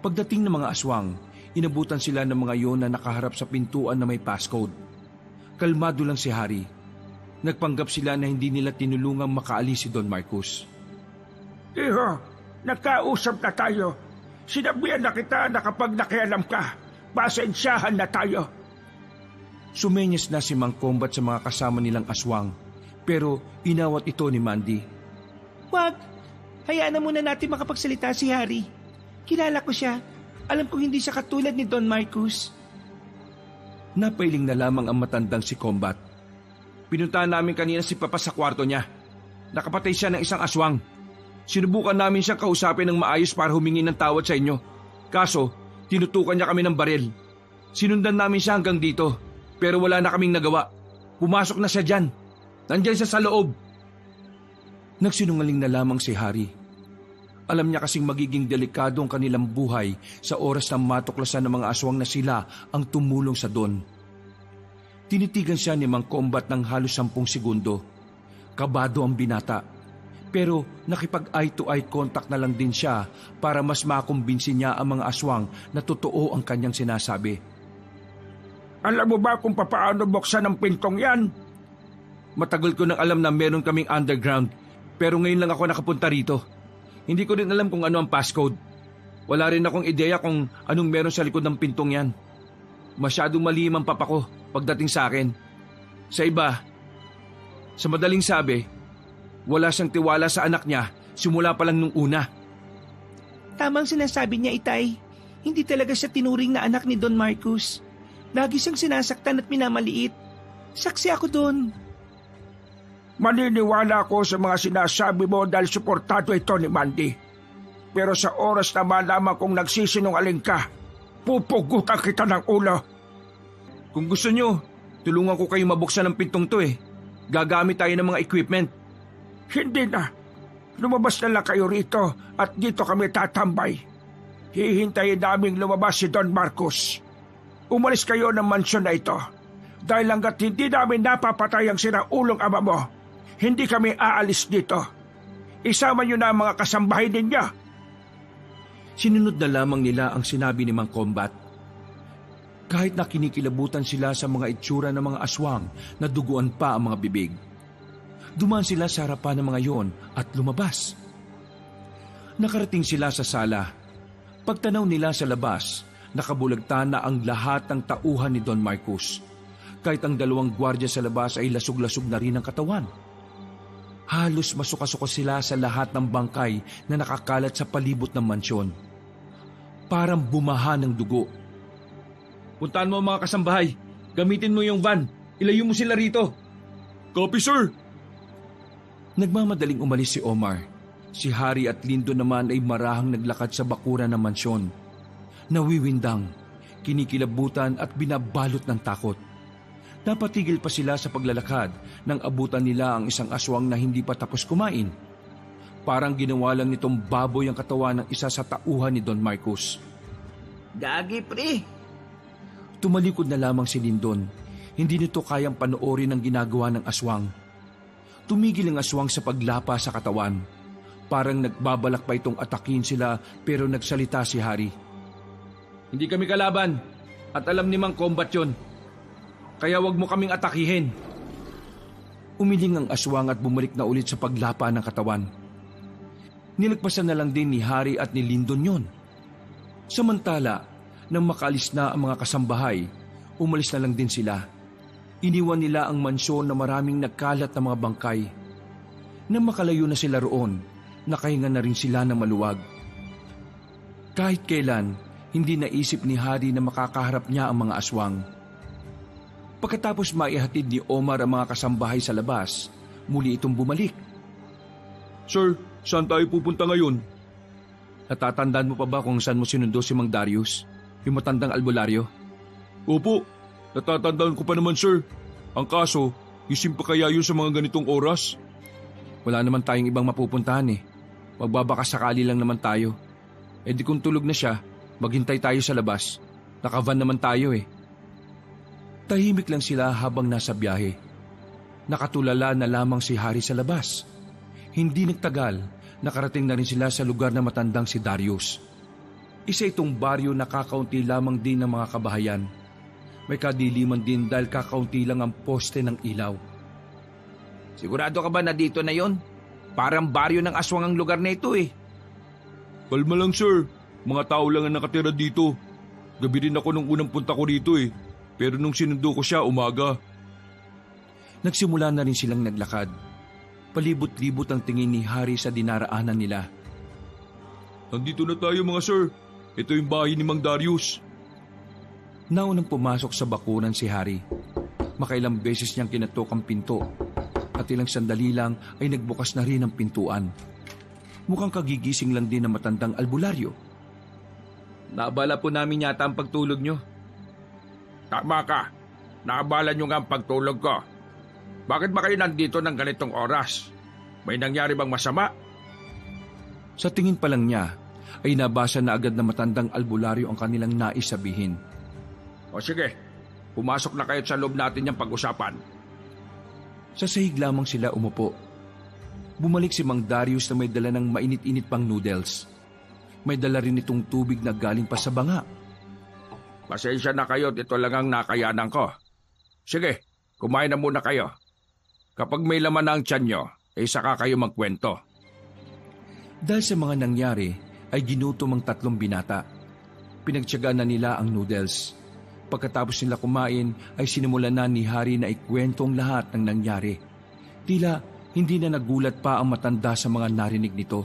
Pagdating ng mga aswang, inabutan sila ng mga yon na nakaharap sa pintuan na may passcode. Kalmado lang si Harry. Nagpanggap sila na hindi nila tinulungang makaalis si Don Marcos. Iho, nagkausap na tayo. Sinabihan na kita na kapag nakialam ka, pasensyahan na tayo. Sumenyas na si Mang Combat sa mga kasama nilang aswang, pero inawat ito ni Mandy. Wag! Hayaan na muna natin makapagsalita si Harry. Kilala ko siya. Alam kong hindi siya katulad ni Don Marcos. Napailing na lamang ang matandang si Combat. Pinuntahan namin kanina si Papa sa kwarto niya. Nakapatay siya ng isang aswang. Sinubukan namin siyang kausapin ng maayos para humingi ng tawad sa inyo. Kaso, tinutukan niya kami ng baril. Sinundan namin siya hanggang dito, pero wala na kaming nagawa. Pumasok na siya dyan. Nandiyan siya sa loob. Nagsinungaling na lamang si Harry. Alam niya kasing magiging delikado ang kanilang buhay sa oras na matuklasan ng mga aswang na sila ang tumulong sa Don. Tinitigan siya ni Mang Combat ng halos 10 segundo. Kabado ang binata. Pero nakipag-eye to eye contact na lang din siya para mas makumbinsi niya ang mga aswang na totoo ang kanyang sinasabi. Alam mo ba kung paano buksan ang pintong yan? Matagal ko nang alam na meron kaming underground, pero ngayon lang ako nakapunta rito. Hindi ko rin alam kung ano ang passcode. Wala rin akong ideya kung anong meron sa likod ng pintong yan. Masyadong malim ang papa ko pagdating sa akin. Sa iba, sa madaling sabi, wala siyang tiwala sa anak niya simula pa lang nung una. Tamang sinasabi niya, Itay. Hindi talaga siya tinuring na anak ni Don Marcos. Lagi siyang sinasaktan at minamaliit. Saksi ako doon. Maniniwala ako sa mga sinasabi mo dahil suportado ito ni Mandy. Pero sa oras na malaman kong nagsisinungaling ka, pupugutan kita ng ulo. Kung gusto nyo, tulungan ko kayo mabuksan ng pintong to eh. Gagamit tayo ng mga equipment. Hindi na. Lumabas na lang kayo rito at dito kami tatambay. Hihintayin naming lumabas si Don Marcos. Umalis kayo ng mansyon na ito. Dahil hanggat hindi namin napapatay ang sinaulong ama mo, hindi kami aalis dito. Isama niyo na ang mga kasambahay ninyo. Sinunod na lamang nila ang sinabi ni Mang Combat. Kahit na kinikilabutan sila sa mga itsura ng mga aswang na duguan pa ang mga bibig. Dumaan sila sa harapan ng mga yon at lumabas. Nakarating sila sa sala. Pagtanaw nila sa labas, nakabulagtan na ang lahat ng tauhan ni Don Marcos. Kahit ang 2 gwardiya sa labas ay lasog-lasog na rin ang katawan. Halos masuka-suka sila sa lahat ng bangkay na nakakalat sa palibot ng mansyon. Parang bumaha ng dugo. Puntaan mo ang mga kasambahay. Gamitin mo yung van. Ilayo mo sila rito. Copy, sir. Nagmamadaling umalis si Omar. Si Harry at Lyndon naman ay marahang naglakad sa bakuran ng mansyon. Nawiwindang, kinikilabutan at binabalot ng takot. Napatigil pa sila sa paglalakad nang abutan nila ang isang aswang na hindi pa tapos kumain. Parang ginawa lang nitong baboy ang katawan ng isa sa tauhan ni Don Marcos. Gagi, pre. Tumalikod na lamang si Lyndon. Hindi nito kayang panoorin ang ginagawa ng aswang. Tumigil ang aswang sa paglapa sa katawan. Parang nagbabalak pa itong atakin sila pero nagsalita si Harry. Hindi kami kalaban at alam ni Mang Combat yun. Kaya wag mo kaming atakihin. Umiling ang aswang at bumalik na ulit sa paglapa ng katawan. Nilagpasan na lang din ni Harry at ni Lyndon yon. Samantala, nang makaalis na ang mga kasambahay, umalis na lang din sila. Iniwan nila ang mansyon na maraming nagkalat na mga bangkay. Nang makalayo na sila roon, nakahinga na rin sila ng maluwag. Kahit kailan, hindi naisip ni Harry na makakaharap niya ang mga aswang. Pagkatapos maihatid ni Omar ang mga kasambahay sa labas, muli itong bumalik. Sir, saan tayo pupunta ngayon? Natatandaan mo pa ba kung saan mo sinundo si Mang Darius, yung matandang albularyo? Opo, natatandaan ko pa naman sir. Ang kaso, isim pa kaya yun sa mga ganitong oras? Wala naman tayong ibang mapupuntahan eh. Magbabakasakali lang naman tayo. E di kung tulog na siya, maghintay tayo sa labas. Nakavan naman tayo eh. Tahimik lang sila habang nasa biyahe. Nakatulala na lamang si Harry sa labas. Hindi nagtagal, nakarating na rin sila sa lugar na matandang si Darius. Isa itong baryo na kakaunti lamang din ng mga kabahayan. May kadiliman din dahil kakaunti lang ang poste ng ilaw. Sigurado ka ba na dito na yon? Parang baryo ng aswang ang lugar na ito eh. Kalma lang sir, mga tao lang ang nakatira dito. Gabi rin ako nung unang punta ko rito eh. Pero nung sinundo ko siya, umaga. Nagsimula na rin silang naglakad. Palibot-libot ang tingin ni Harry sa dinaraanan nila. Nandito na tayo mga sir. Ito yung bahay ni Mang Darius. Naunang pumasok sa bakuran si Harry. Makailang beses niyang kinatok ang pinto. At ilang sandali lang ay nagbukas na rin ang pintuan. Mukhang kagigising lang din ng matandang albularyo. Naabala po namin yata ang pagtulog nyo. Tama ka. Naabala nyo nga ang pagtulog ko. Bakit ba kayo nandito ng ganitong oras? May nangyari bang masama? Sa tingin pa lang niya, ay nabasa na agad na matandang albularyo ang kanilang nais sabihin. O sige, pumasok na kayo sa loob natin yung pag-usapan. Sa sahig lamang sila umupo. Bumalik si Mang Darius na may dala ng mainit-init pang noodles. May dala rin itong tubig na galing pa sa banga. Pasensya na kayo, ito lang ang nakayanan ko. Sige, kumain na muna kayo. Kapag may laman na ang tiyan nyo, ay saka kayo magkwento. Dahil sa mga nangyari, ay ginutom ang tatlong binata. Pinagtiyagaan na nila ang noodles. Pagkatapos nila kumain, ay sinimulan na ni Harry na ikwento ang lahat ng nangyari. Tila hindi na nagulat pa ang matanda sa mga narinig nito.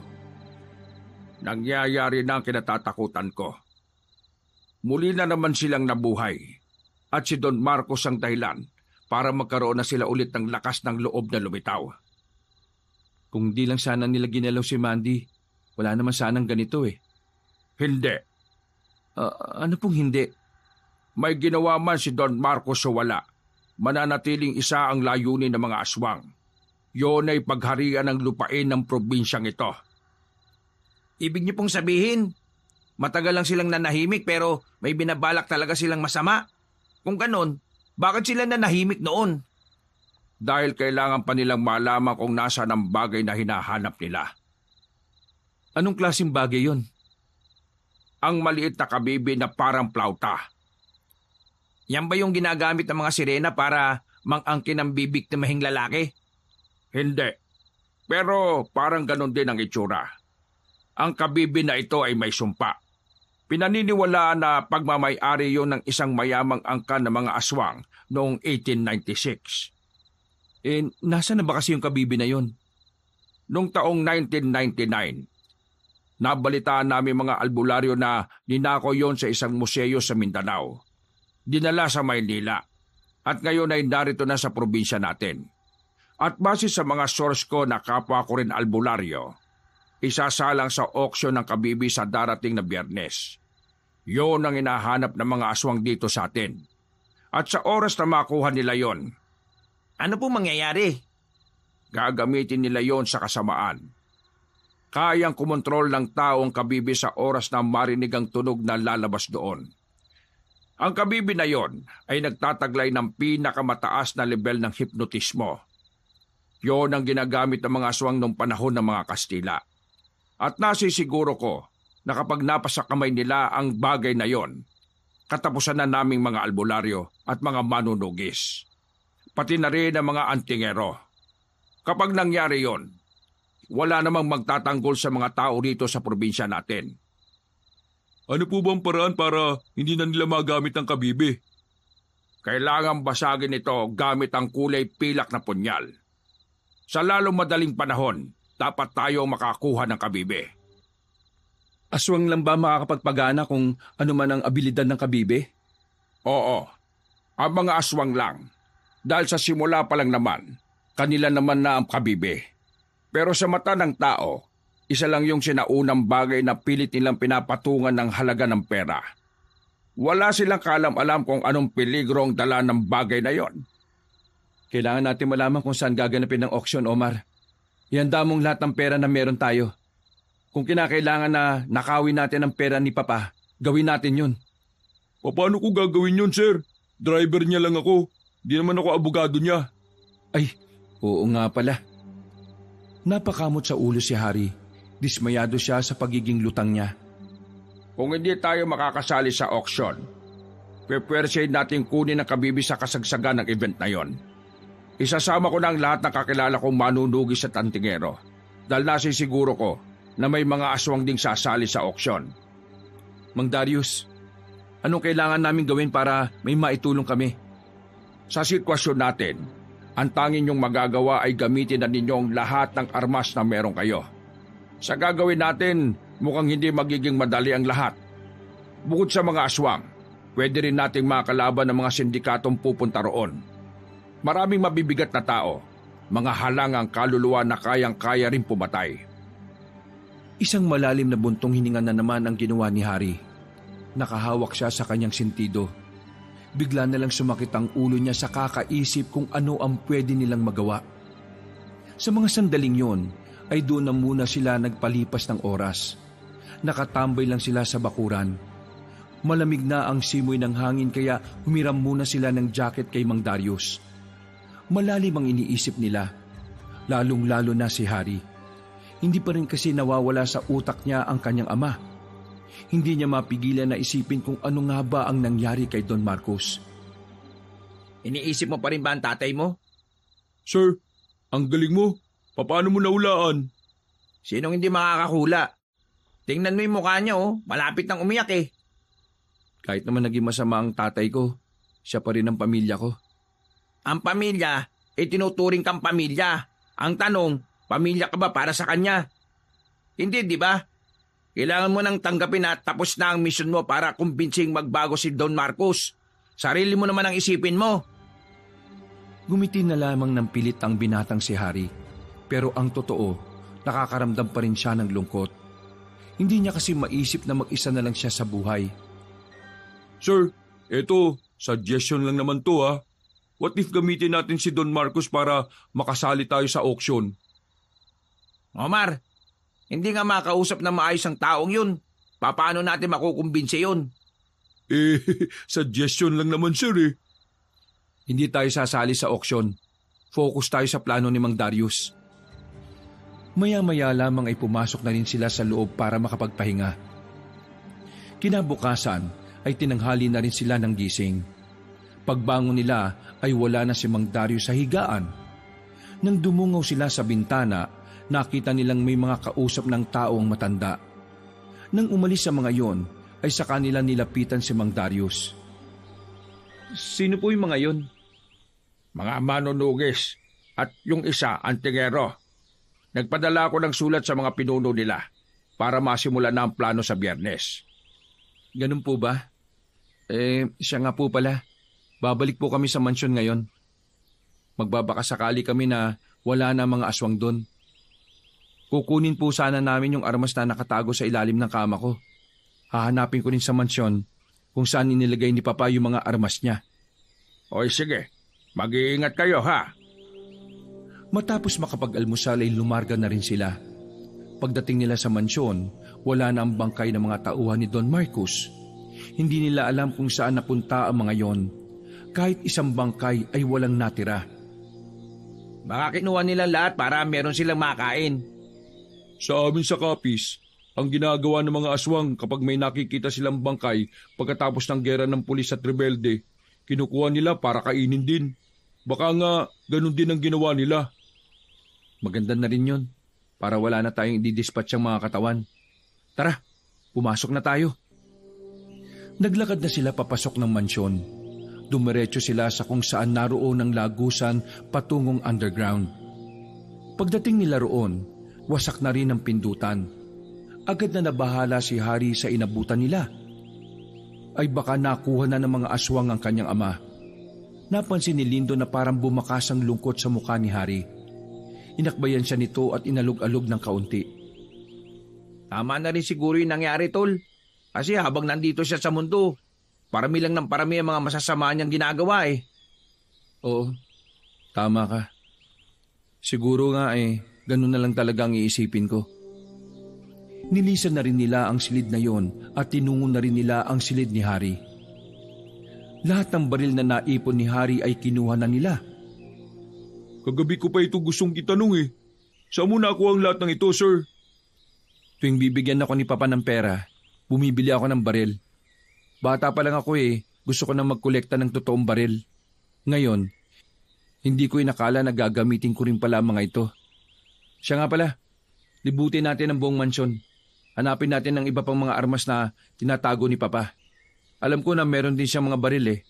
Nangyayari na ang kinatatakutan ko. Muli na naman silang nabuhay at si Don Marcos ang dahilan para magkaroon na sila ulit ng lakas ng loob na lumitaw. Kung di lang sana nila ginalaw si Mandy, wala naman sanang ganito eh. Hindi. Ano pong hindi? May ginawa man si Don Marcos sa wala. Mananatiling isa ang layunin ng mga aswang. Yun ay pagharian ng lupain ng probinsyang ito. Ibig niyo pong sabihin, matagal lang silang nanahimik pero may binabalak talaga silang masama? Kung ganon, bakit sila nanahimik noon? Dahil kailangan pa nilang malaman kung nasaan ang bagay na hinahanap nila. Anong klaseng bagay yon? Ang maliit na kabibi na parang plauta. Yan ba yung ginagamit ng mga sirena para mang-angkin ang bibig na mahing lalaki? Hindi. Pero parang ganon din ang itsura. Ang kabibi na ito ay may sumpa. Pinaniniwalaan na pagmamay-ari yon ng isang mayamang angkan ng mga aswang noong 1896. Nasa na ba kasi yung kabibi na yon? Noong taong 1999, nabalitaan namin mga albularyo na ninako yon sa isang museo sa Mindanao. Dinala sa Maynila at ngayon ay narito na sa probinsya natin. At base sa mga source ko na kapwa ko rin albularyo, isasalang sa auction ng kabibi sa darating na Biyernes. Yon ang hinahanap ng mga aswang dito sa atin. At sa oras na makuha nila yon, ano po mangyayari? Gagamitin nila yon sa kasamaan. Kayang kumontrol ng tao ang kabibi sa oras na marinig ang tunog na lalabas doon. Ang kabibi na yon ay nagtataglay ng pinakamataas na level ng hipnotismo. Yon ang ginagamit ng mga aswang noong panahon ng mga Kastila. At nasisiguro ko na kapag napasa kamay nila ang bagay na yon, katapusan na naming mga albularyo at mga manunugis. Pati na rin ang mga antingero. Kapag nangyari yon, wala namang magtatanggol sa mga tao rito sa probinsya natin. Ano po bang paraan para hindi na nila magamit ang kabibe? Kailangan basagin ito gamit ang kulay pilak na punyal. Sa lalong madaling panahon, dapat tayo makakuha ng kabibe. Aswang lang ba makakapagpagana kung ano man ang abilidad ng kabibe? Oo, ang mga aswang lang. Dahil sa simula pa lang naman, kanila naman na ang kabibe. Pero sa mata ng tao, isa lang yung sinaunang bagay na pilit nilang pinapatungan ng halaga ng pera. Wala silang kaalam-alam kung anong peligro ang dala ng bagay na yon. Kailangan natin malaman kung saan gaganapin ng auction, Omar. Ihanda mong lahat ng pera na meron tayo. Kung kinakailangan na nakawin natin ang pera ni Papa, gawin natin yun. Paano ko gagawin yun, sir? Driver niya lang ako. Di naman ako abogado niya. Ay, oo nga pala. Napakamot sa ulo si Harry. Dismayado siya sa pagiging lutang niya. Kung hindi tayo makakasali sa auction, pepwersahin natin kunin ang kabibi sa kasagsagan ng event na yon. Isasama ko na ang lahat ng kakilala kong manunugis sa tantingero dahil nasisiguro ko na may mga aswang ding sasali sa auction. Mang Darius, anong kailangan namin gawin para may maitulong kami? Sa sitwasyon natin, ang tanging niyong magagawa ay gamitin na ninyong lahat ng armas na meron kayo. Sa gagawin natin, mukhang hindi magiging madali ang lahat. Bukod sa mga aswang, pwede rin nating makalaban ng mga sindikatong pupunta roon. Maraming mabibigat na tao, mga halangang kaluluwa na kayang-kaya rin pumatay. Isang malalim na buntong hininga na naman ang ginawa ni Harry. Nakahawak siya sa kanyang sentido. Bigla na lang sumakit ang ulo niya sa kakaisip kung ano ang pwede nilang magawa. Sa mga sandaling yon, ay doon na muna sila nagpalipas ng oras. Nakatambay lang sila sa bakuran. Malamig na ang simoy ng hangin kaya humiram muna sila ng jacket kay Mang Darius. Malalim ang iniisip nila, lalong-lalo na si Harry. Hindi pa rin kasi nawawala sa utak niya ang kanyang ama. Hindi niya mapigilan na isipin kung ano nga ba ang nangyari kay Don Marcos. Iniisip mo pa rin ba ang tatay mo? Sir, ang galing mo. Paano mo naulaan? Sinong hindi makakahula? Tingnan mo yung mukha niya, malapit nang umiyak eh. Kahit naman naging masama ang tatay ko, siya pa rin ang pamilya ko. Ang pamilya, tinuturing kang pamilya. Ang tanong, pamilya ka ba para sa kanya? Hindi, di ba? Kailangan mo nang tanggapin na tapos na ang mission mo para kumbinsing magbago si Don Marcos. Sarili mo naman ang isipin mo. Gumiti na lamang ng pilit ang binatang si Harry. Pero ang totoo, nakakaramdam pa rin siya ng lungkot. Hindi niya kasi maisip na mag-isa na lang siya sa buhay. Sir, eto, suggestion lang naman to ha. What if gamitin natin si Don Marcos para makasali tayo sa auction? Omar, hindi nga makausap na maayos ang taong yun. Paano natin makukumbinse yun? Suggestion lang naman sir eh. Hindi tayo sasali sa auction. Focus tayo sa plano ni Mang Darius. Maya-maya lamang ay pumasok na rin sila sa loob para makapagpahinga. Kinabukasan ay tinanghali na rin sila ng gising. Pagbangon nila ay wala na si Mang Darius sa higaan. Nang dumungaw sila sa bintana, nakita nilang may mga kausap ng tao ang matanda. Nang umalis sa mga yon, ay sa kanila nilapitan si Mang Darius. Sino po yung mga yon? Mga manunugis at yung isa, antingero. Nagpadala ako ng sulat sa mga pinuno nila para masimula na ang plano sa Biyernes. Ganun po ba? Siya nga po pala. Babalik po kami sa mansyon ngayon. Magbabakasakali kami na wala na mga aswang doon. Kukunin po sana namin yung armas na nakatago sa ilalim ng kama ko. Hahanapin ko rin sa mansyon kung saan inilagay ni Papa yung mga armas niya. Oy sige, mag-iingat kayo ha. Matapos makapag-almusal ay lumarga na rin sila. Pagdating nila sa mansyon, wala na ang bangkay ng mga tauhan ni Don Marcos. Hindi nila alam kung saan napunta ang mga yon. Kahit isang bangkay ay walang natira. Baka kinuha nila lahat para meron silang makain. Sa amin sa Capiz, ang ginagawa ng mga aswang kapag may nakikita silang bangkay pagkatapos ng gera ng pulis at rebelde, kinukuha nila para kainin din. Baka nga ganun din ang ginawa nila. Maganda na rin yun. para wala na tayong i-dispatch ang mga katawan. Tara, pumasok na tayo. Naglakad na sila papasok ng mansyon. Dumiretso sila sa kung saan naroon ang lagusan patungong underground. Pagdating nila roon, wasak na rin ang pindutan. Agad na nabahala si Harry sa inabutan nila. Ay baka nakuha na ng mga aswang ang kanyang ama. Napansin ni Lindo na parang bumakas ang lungkot sa mukha ni Harry. Inakbayan siya nito at inalog-alog ng kaunti. Tama na rin siguro yung nangyari, Tol. Kasi habang nandito siya sa mundo, parami lang ng parami ang mga masasama niyang ginagawa eh. Oo, tama ka. Siguro nga ganun na lang talaga ang iisipin ko. Nilisan na rin nila ang silid na yon at tinungo na rin nila ang silid ni Harry. Lahat ng baril na naipon ni Harry ay kinuha na nila. Kagabi ko pa ito gustong itanong Saan mo nakuha ang lahat ng ito, sir? Tuwing bibigyan ako ni Papa ng pera, bumibili ako ng baril. Bata pa lang ako gusto ko na magkolekta ng totoong baril. Ngayon, hindi ko inakala na gagamitin ko rin pala mga ito. Siya nga pala, libutin natin ang buong mansyon. Hanapin natin ang iba pang mga armas na tinatago ni Papa. Alam ko na meron din siyang mga baril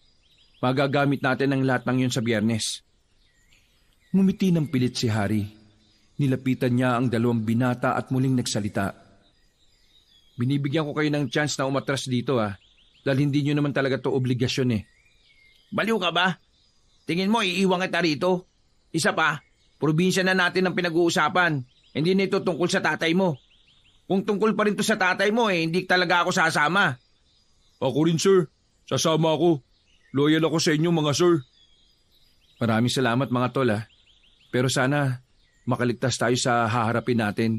Magagamit natin ang lahat ng yun sa Biyernes. Ngumiti ng pilit si Harry. Nilapitan niya ang dalawang binata at muling nagsalita. Binibigyan ko kayo ng chance na umatras dito dahil hindi nyo naman talaga to obligasyon Baliw ka ba? Tingin mo iiwan kita rito? Isa pa, probinsya na natin ang pinag-uusapan. Hindi na ito tungkol sa tatay mo. Kung tungkol pa rin to sa tatay mo hindi talaga ako sasama. Ako rin, sir. Sasama ako. Loyal ako sa inyo, mga sir. Maraming salamat mga tol Pero sana makaligtas tayo sa haharapin natin.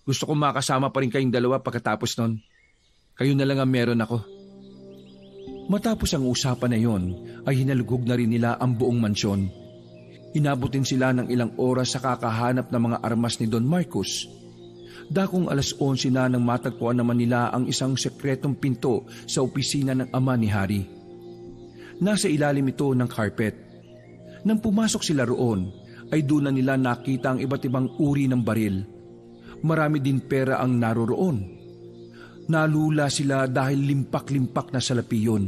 Gusto ko makasama pa rin kayong dalawa pagkatapos nun. Kayo na lang ang meron ako. Matapos ang usapan na yon, ay hinalugog na rin nila ang buong mansyon. Inabutin sila ng ilang oras sa kakahanap ng mga armas ni Don Marcos. Dakong 11:00 na nang matagpuan naman nila ang isang sekretong pinto sa opisina ng ama ni Harry. Nasa ilalim ito ng carpet. Nang pumasok sila roon, ay doon na nila nakita ang iba't ibang uri ng baril. Marami din pera ang naroroon. Nalula sila dahil limpak-limpak na salapi yun.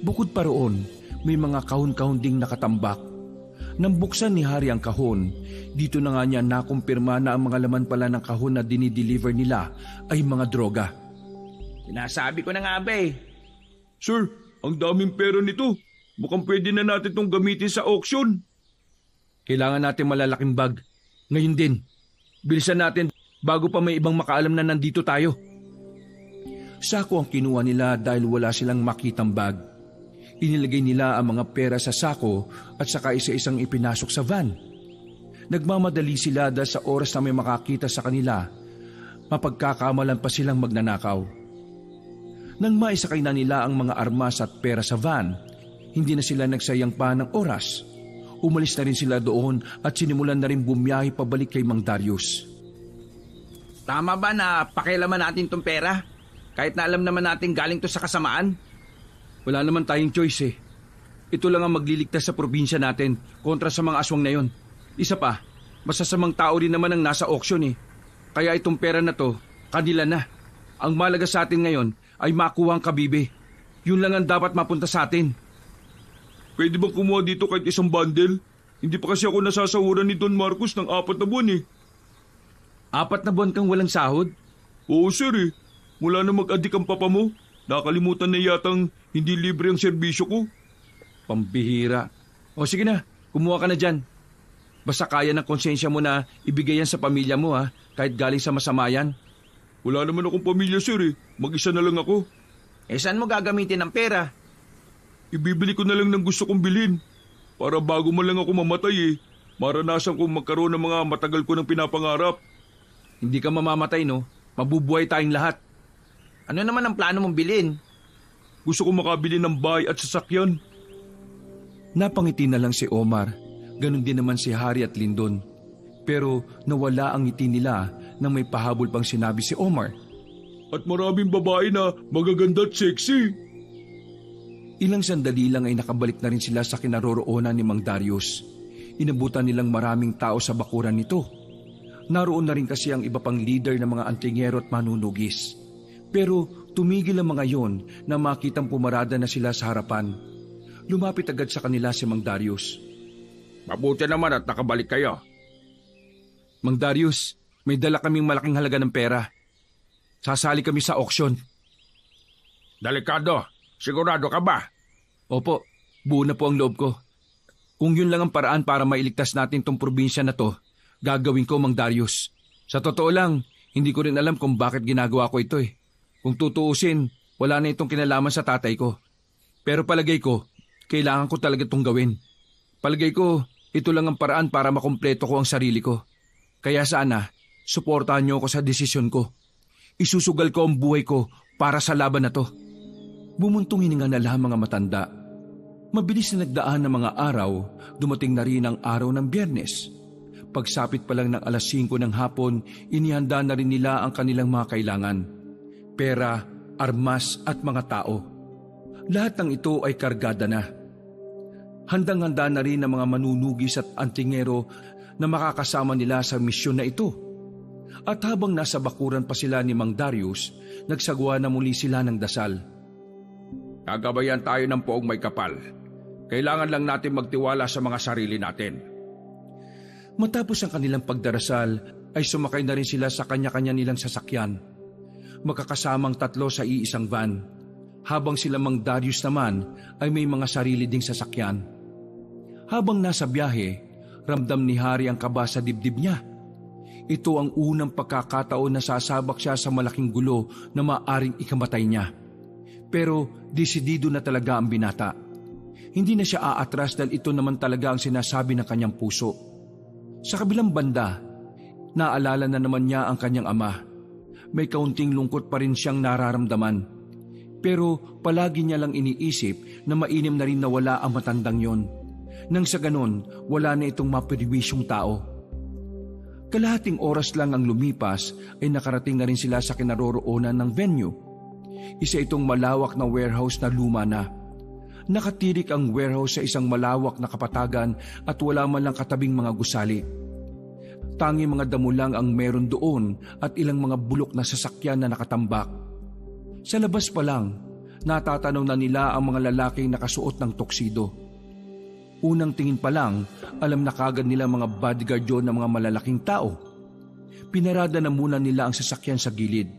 Bukod pa roon, may mga kahon-kahon ding nakatambak. Nang buksan ni Harry ang kahon, dito na nga niya nakumpirma na ang mga laman pala ng kahon na dinideliver nila ay mga droga. Sinasabi ko na nga ba Sir, ang daming pera nito. Mukhang pwede na natin itong gamitin sa auction. Kailangan natin malalaking bag. Ngayon din. Bilisan natin bago pa may ibang makaalam na nandito tayo. Sako ang kinuha nila dahil wala silang makitang bag. Inilagay nila ang mga pera sa sako at saka isa-isang ipinasok sa van. Nagmamadali sila dahil sa oras na may makakita sa kanila, mapagkakamalan pa silang magnanakaw. Nang maisakay na nila ang mga armas at pera sa van, hindi na sila nagsayang pa ng oras. Umalis na rin sila doon at sinimulan na rin bumiyahe pabalik kay Mang Darius. Tama ba na pakialaman natin tong pera? Kahit na alam naman natin galing to sa kasamaan? Wala naman tayong choice Ito lang ang magliligtas sa probinsya natin kontra sa mga aswang na yon. Isa pa, masasamang tao rin naman ang nasa auction Kaya itong pera na to, kanila na. Ang malaga sa atin ngayon ay makuha ang kabibe. Yun lang ang dapat mapunta sa atin. Pwede bang kumuha dito kahit isang bundle? Hindi pa kasi ako nasasahuran ni Don Marcos ng 4 na buwan 4 na buwan kang walang sahod? Oo, sir Mula na mag-adik ang papa mo, nakalimutan na yatang hindi libre ang serbisyo ko. Pambihira. O sige na, kumuha ka na dyan. Basta kaya ng konsensya mo na ibigay yan sa pamilya mo kahit galing sa masama yan. Wala naman akong pamilya, sir Mag-isa na lang ako. Saan mo gagamitin ang pera? Ibibili ko na lang ng gusto kong bilhin. Para bago man lang ako mamatay maranasan kong magkaroon ng mga matagal ko ng pinapangarap. Hindi ka mamamatay, no? Mabubuhay tayong lahat. Ano naman ang plano mong bilhin? Gusto kong makabili ng bahay at sasakyan. Napangiti na lang si Omar. Ganon din naman si Harry at Lindon. Pero nawala ang ngiti nila nang may pahabol pang sinabi si Omar. At maraming babae na magaganda at sexy. Ilang sandali lang ay nakabalik na rin sila sa kinaroroonan ni Mang Darius. Inabutan nilang maraming tao sa bakuran nito. Naroon na rin kasi ang iba pang leader ng mga antingero at manunugis. Pero tumigil ang mga yon na makitang pumarada na sila sa harapan. Lumapit agad sa kanila si Mang Darius. Mabuti naman at nakabalik kayo. Mang Darius, may dala kaming malaking halaga ng pera. Sasali kami sa auction. Delikado, sigurado ka ba? Opo, buo na po ang loob ko. Kung yun lang ang paraan para mailigtas natin tong probinsya na to, gagawin ko, Mang Darius. Sa totoo lang, hindi ko rin alam kung bakit ginagawa ko ito eh. Kung tutuusin, wala na itong kinalaman sa tatay ko. Pero palagay ko, kailangan ko talaga itong gawin. Palagay ko, ito lang ang paraan para makumpleto ko ang sarili ko. Kaya sana, suportahan niyo ako sa desisyon ko. Isusugal ko ang buhay ko para sa laban na to. Bumuntong hininga na lang mga matanda. Mabilis na nagdaan ng mga araw, dumating na rin ang araw ng Biyernes. Pagsapit pa lang ng alas 5 ng hapon, inihanda na rin nila ang kanilang mga kailangan. Pera, armas at mga tao. Lahat ng ito ay kargada na. Handang-handa na rin ang mga manunugis at antingero na makakasama nila sa misyon na ito. At habang nasa bakuran pa sila ni Mang Darius, nagsagawa na muli sila ng dasal. Gagabayan tayo ng poong may kapal. Kailangan lang natin magtiwala sa mga sarili natin. Matapos ang kanilang pagdarasal, ay sumakay na rin sila sa kanya-kanya nilang sasakyan. Magkakasamang 3 sa iisang van, habang sila Mang Darius naman ay may mga sarili ding sasakyan. Habang nasa biyahe, ramdam ni Hari ang kaba sa dibdib niya. Ito ang unang pagkakataon na sasabak siya sa malaking gulo na maaring ikamatay niya. Pero desidido na talaga ang binata. Hindi na siya aatras dahil ito naman talaga ang sinasabi ng kanyang puso. Sa kabilang banda, naalala na naman niya ang kanyang ama. May kaunting lungkot pa rin siyang nararamdaman. Pero palagi niya lang iniisip na mainam na rin na wala ang matandang yon. Nang sa ganon, wala na itong mapirwisyong tao. Kalahating oras lang ang lumipas ay nakarating na rin sila sa kinaroroonan ng venue. Isa itong malawak na warehouse na luma na. Nakatirik ang warehouse sa isang malawak na kapatagan at wala man lang katabing mga gusali. Tangi mga damo lang ang meron doon at ilang mga bulok na sasakyan na nakatambak. Sa labas pa lang, natatanaw na nila ang mga lalaking nakasuot ng tuksido. Unang tingin pa lang, alam na kagad nila mga bodyguard yun ng mga malalaking tao. Pinarada na muna nila ang sasakyan sa gilid.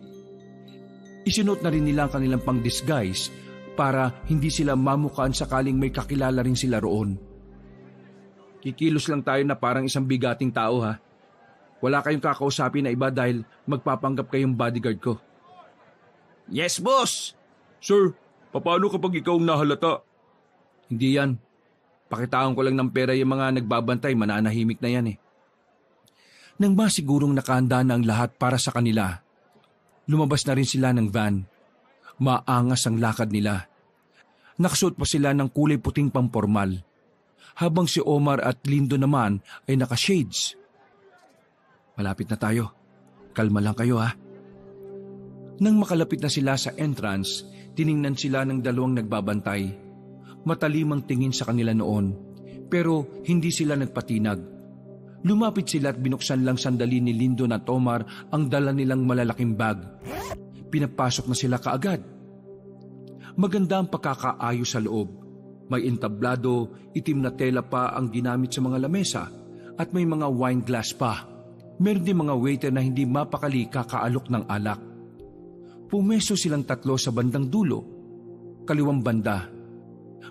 Isinuot na rin nila ang kanilang pang-disguise para hindi sila mamukaan sakaling may kakilala rin sila roon. Kikilos lang tayo na parang isang bigating tao ha. Wala kayong kakausapin na iba dahil magpapanggap kayong bodyguard ko. Yes, boss! Sir, paano kapag ikaw ang nahalata? Hindi yan. Pakitaan ko lang ng pera yung mga nagbabantay, mananahimik na yan eh. Nang masigurong nakahanda na ang lahat para sa kanila, lumabas na rin sila ng van. Maangas ang lakad nila. Nakasuot pa sila ng kulay puting pampormal. Habang si Omar at Lindo naman ay naka-shades. Malapit na tayo. Kalma lang kayo ha. Nang makalapit na sila sa entrance, tiningnan sila ng 2 nagbabantay. Matalimang tingin sa kanila noon, pero hindi sila nagpatinag. Lumapit sila at binuksan lang sandali ni Lindo at Omar ang dala nilang malalaking bag. Pinapasok na sila kaagad. Maganda ang pagkakaayos sa loob. May entablado, itim na tela pa ang ginamit sa mga lamesa at may mga wine glass pa. Meron din mga waiter na hindi mapakali kakaalok ng alak. Pumesto silang 3 sa bandang dulo, kaliwang banda.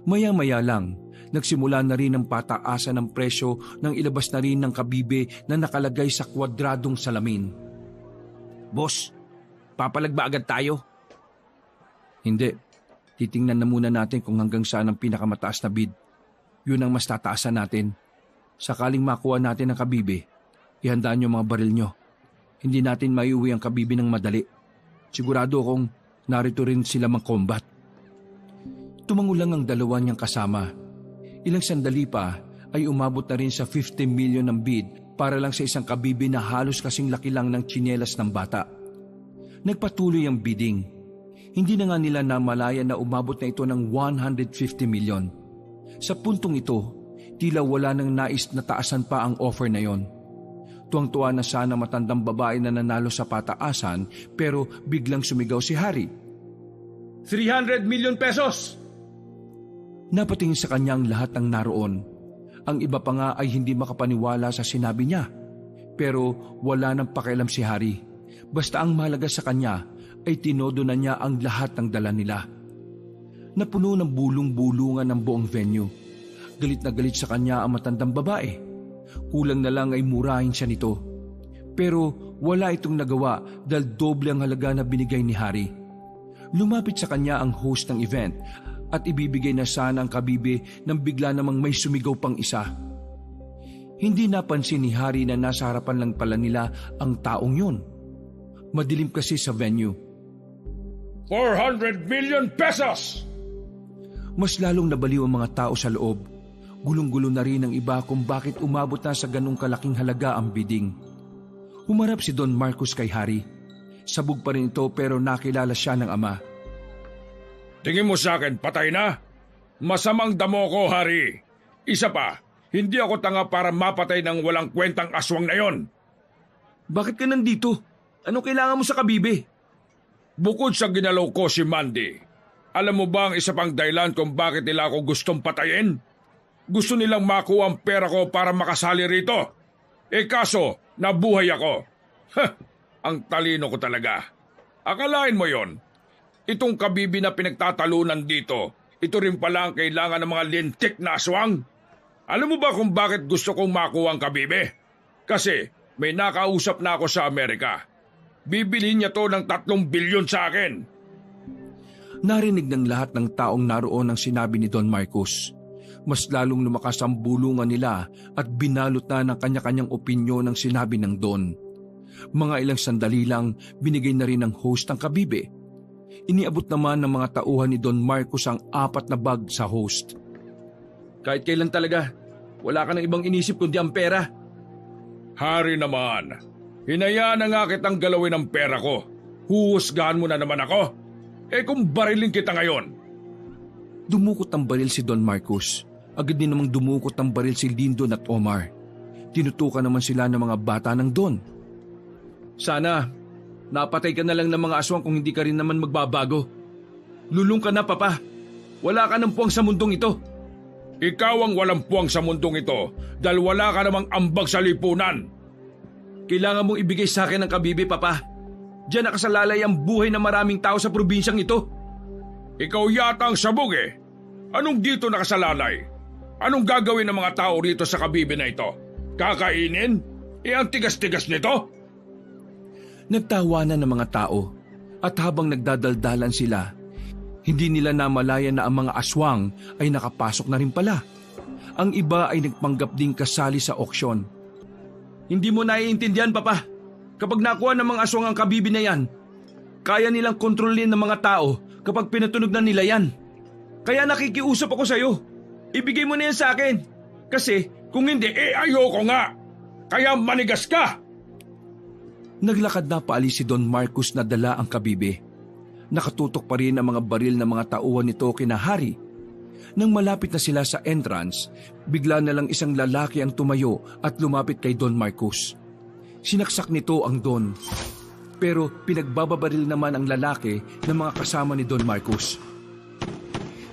Maya-maya lang, nagsimula na rin ang pataasan ng presyo nang ilabas na rin ng kabibe na nakalagay sa kwadradong salamin. Boss, papalag ba agad tayo? Hindi. Titingnan na muna natin kung hanggang saan ang pinakamataas na bid. Yun ang mas tataasan natin. Sakaling makuha natin ang kabibe, ihandaan nyo mga baril nyo. Hindi natin maiuwi ang kabibe ng madali. Sigurado akong narito rin sila mang-combat. Tumango lang ang 2 niyang kasama. Ilang sandali pa ay umabot na rin sa 50 million ng bid para lang sa isang kabibe na halos kasing laki lang ng tsinelas ng bata. Nagpatuloy ang bidding. Hindi na nga nila namalaya na umabot na ito ng 150 million. Sa puntong ito, tila wala nang nais na taasan pa ang offer na yon. Tuwang-tuwa na sana matandang babae na nanalo sa pataasan pero biglang sumigaw si Harry. 300 million pesos! Napatingin sa kanya ang lahat ng naroon. Ang iba pa nga ay hindi makapaniwala sa sinabi niya. Pero wala nang pakialam si Harry. Basta ang mahalaga sa kanya ay tinodo na niya ang lahat ng dala nila. Napuno ng bulong-bulungan ang buong venue. Galit na galit sa kanya ang matandang babae. Kulang na lang ay murahin siya nito. Pero wala itong nagawa dahil doble ang halaga na binigay ni Harry. Lumapit sa kanya ang host ng event at ibibigay na sana ang kabibe nang bigla namang may sumigaw pang isa. Hindi napansin ni Harry na nasa harapan lang pala nila ang taong yun. Madilim kasi sa venue. 400 million pesos! Mas lalong nabaliw ang mga tao sa loob. Gulong-gulo na rin ang iba kung bakit umabot na sa ganung kalaking halaga ang bidding. Humarap si Don Marcos kay Harry. Sabog pa rin ito pero nakilala siya ng ama. Tingin mo sa akin, patay na? Masamang damo ko, Harry. Isa pa, hindi ako tanga para mapatay ng walang kwentang aswang na yon. Bakit ka nandito? Anong kailangan mo sa kabibe? Bukod sa ginalaw ko si Mandy, alam mo ba ang isa pang dahilan kung bakit nila ako gustong patayin? Gusto nilang makuha ang pera ko para makasali rito. Kaso, nabuhay ako. Ang talino ko talaga. Akalain mo yon. Itong kabibi na pinagtatalunan dito, ito rin pala ang kailangan ng mga lintik na aswang. Alam mo ba kung bakit gusto kong makuha ang kabibi? Kasi may nakausap na ako sa Amerika. Bibilhin niya to ng 3 bilyon sa akin. Narinig ng lahat ng taong naroon ang sinabi ni Don Marcos. Mas lalong lumakas ang bulungan nila at binalot na ng kanya-kanyang opinyon ang sinabi ng Don. Mga ilang sandali lang, binigay na rin ng host ang kabibe. Iniabot naman ng mga tauhan ni Don Marcos ang 4 na bag sa host. Kahit kailan talaga, wala ka ng ibang inisip kundi ang pera. Harry naman, hinayaan na nga kitang galawin ang pera ko. Huhusgahan mo na naman ako. Kung barilin kita ngayon. Dumukot ang baril si Don Marcos. Agad din namang dumukot ang baril si Lyndon at Omar. Tinutukan naman sila ng mga bata ng Don. Sana, napatay ka na lang ng mga aswang kung hindi ka rin naman magbabago. Lulong ka na, Papa. Wala ka ng puwang sa mundong ito. Ikaw ang walang puwang sa mundong ito dahil wala ka namang ambag sa lipunan. Kailangan mong ibigay sa akin ang kabibe, Papa. Diyan nakasalalay ang buhay ng maraming tao sa probinsyang ito. Ikaw yata ang sabog eh. Anong dito nakasalalay? Anong gagawin ng mga tao rito sa kabibe na ito? Kakainin? Ang tigas-tigas nito? Nagtawanan ng mga tao at habang nagdadaldalan sila, hindi nila namalayan na ang mga aswang ay nakapasok na rin pala. Ang iba ay nagpanggap ding kasali sa auksyon. Hindi mo naiintindihan, Papa. Kapag nakuha ng mga aswang ang kabibi na yan, kaya nilang kontrolin ng mga tao kapag pinatunog na nila yan. Kaya nakikiusap ako sa'yo. Ibigay mo na yan sa akin. Kasi kung hindi, ayoko nga. Kaya manigas ka. Naglakad na paalis si Don Marcos na dala ang kabibe. Nakatutok pa rin ang mga baril ng mga tauhan nito kina Harry. Nang malapit na sila sa entrance, bigla na lang isang lalaki ang tumayo at lumapit kay Don Marcos. Sinaksak nito ang Don. Pero pinagbababaril naman ang lalaki ng mga kasama ni Don Marcos.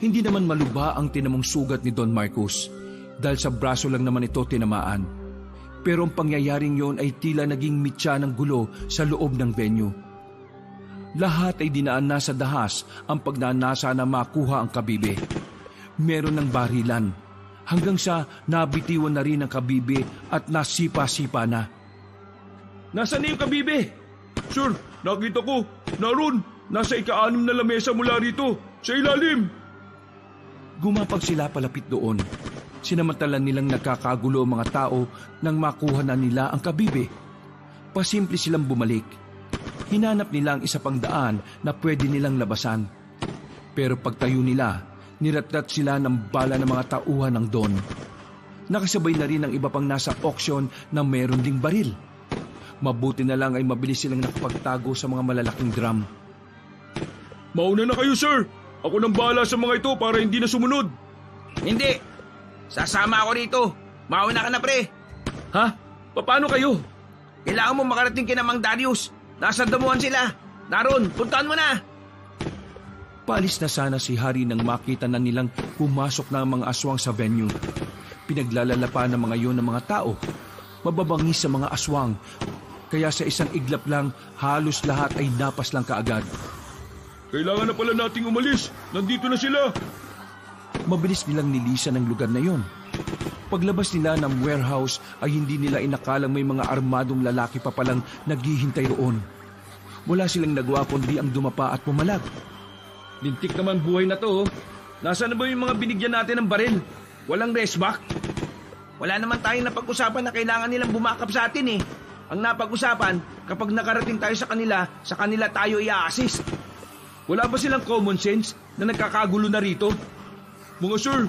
Hindi naman malubha ang tinamong sugat ni Don Marcos dahil sa braso lang naman ito tinamaan. Pero ang pangyayaring yon ay tila naging mitya ng gulo sa loob ng venue. Lahat ay dinaan na sa dahas ang pagnanasa na makuha ang kabibe. Meron ng barilan hanggang sa nabitiwan na rin ang kabibe at nasipa-sipa na. Nasaan na yung kabibe? Sir, nakita ko. Naroon, nasa ika-6 na lamesa mula rito, sa ilalim. Gumapag sila palapit doon. Sinamantala nilang nagkakagulo ang mga tao nang makuha na nila ang kabibe. Pasimple silang bumalik. Hinanap nila ang isa pang daan na pwede nilang labasan. Pero pagtayo nila, niratrat sila ng bala ng mga tauhan ng Don. Nakasabay na rin ang iba pang nasa auction na meron ding baril. Mabuti na lang ay mabilis silang nakapagtago sa mga malalaking drum. Mauna na kayo, sir. Ako nang bahala sa mga ito para hindi na sumunod. Hindi. Sasama ako rito. Mauna ka na, pre. Ha? Paano kayo? Kailangan mo makarating kina Mang Darius. Nasa damuhan sila. Naroon, puntahan mo na. Paalis na sana si Hari nang makita na nilang pumasok na ang mga aswang sa venue. Pinaglalala ng mga yon ng mga tao. Mababangis sa mga aswang. Kaya sa isang iglap lang, halos lahat ay napas lang kaagad. Kailangan na pala nating umalis. Nandito na sila. Mabilis nilang nilisan ang lugar na yon. Paglabas nila ng warehouse ay hindi nila inakalang may mga armadong lalaki pa palang naghihintay roon. Wala silang nagawa kundi ang dumapa at pumalag. Lintik naman buhay na to. Nasaan na ba yung mga binigyan natin ng baril? Walang resback? Wala naman tayong napag-usapan na kailangan nilang bumakap sa atin eh. Ang napag-usapan, kapag nakarating tayo sa kanila tayo i-assist. Wala ba silang common sense na nagkakagulo na rito? Mga sir,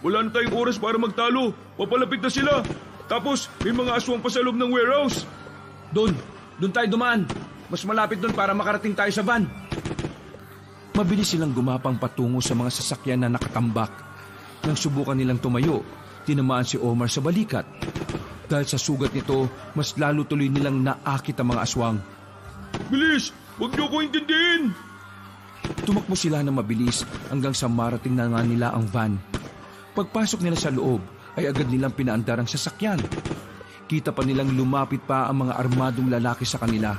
wala na tayong oras para magtalo. Papalapit na sila. Tapos may mga aswang pa sa loob ng warehouse. Doon tayo dumaan. Mas malapit doon para makarating tayo sa van. Mabilis silang gumapang patungo sa mga sasakyan na nakatambak. Nang subukan nilang tumayo, tinamaan si Omar sa balikat. Dahil sa sugat nito, mas lalo tuloy nilang naakit ang mga aswang. Bilis! Huwag niyo ko intindihin! Tumakbo sila na mabilis hanggang sa marating na nga nila ang van. Pagpasok nila sa loob, ay agad nilang pinaandar ang sasakyan. Kita pa nilang lumapit pa ang mga armadong lalaki sa kanila.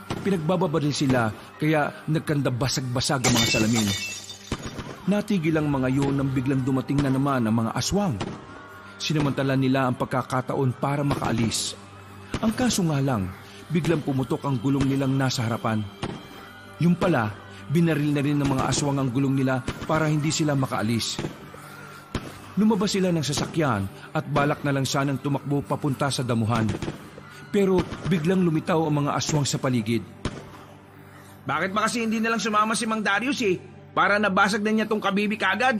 Pinagbababaril sila kaya nagkandabasag-basag ang mga salamin. Natigil ang mga yun nang biglang dumating na naman ang mga aswang. Sinamantala nila ang pagkakataon para makaalis. Ang kaso nga lang, biglang pumutok ang gulong nilang nasa harapan. Yung pala, binaril na rin ng mga aswang ang gulong nila para hindi sila makaalis. Lumabas sila ng sasakyan at balak na lang sanang tumakbo papunta sa damuhan. Pero biglang lumitaw ang mga aswang sa paligid. Bakit ba kasi hindi nalang sumama si Mang Darius eh? Para nabasag na niya tong kabibi kagad.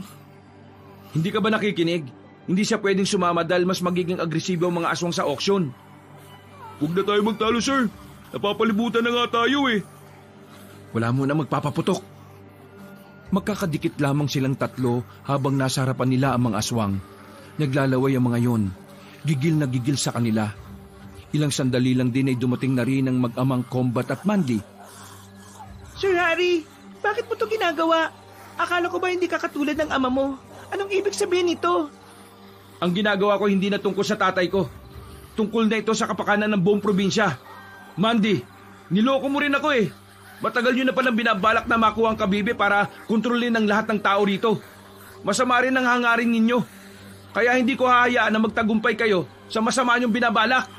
Hindi ka ba nakikinig? Hindi siya pwedeng sumama dahil mas magiging agresibo ang mga aswang sa auction. Huwag na tayo magtalo, sir. Napapalibutan na nga tayo eh. Wala mo na magpapaputok. Magkakadikit lamang silang tatlo habang nasa harapan nila ang mga aswang. Naglalaway ang mga yon. Gigil na gigil sa kanila. Ilang sandali lang din ay dumating na rin ang mag-amang Combat at Mandy. Sir Harry, bakit mo ito ginagawa? Akala ko ba hindi ka katulad ng ama mo? Anong ibig sabihin nito? Ang ginagawa ko hindi na tungkol sa tatay ko. Tungkol na ito sa kapakanan ng buong probinsya. Mandy, niloko mo rin ako eh. Matagal nyo na palang binabalak na makuha ang kabibe para kontrolin ang lahat ng tao rito. Masama rin ang hangarin ninyo. Kaya hindi ko hahayaan na magtagumpay kayo sa masama nyong binabalak.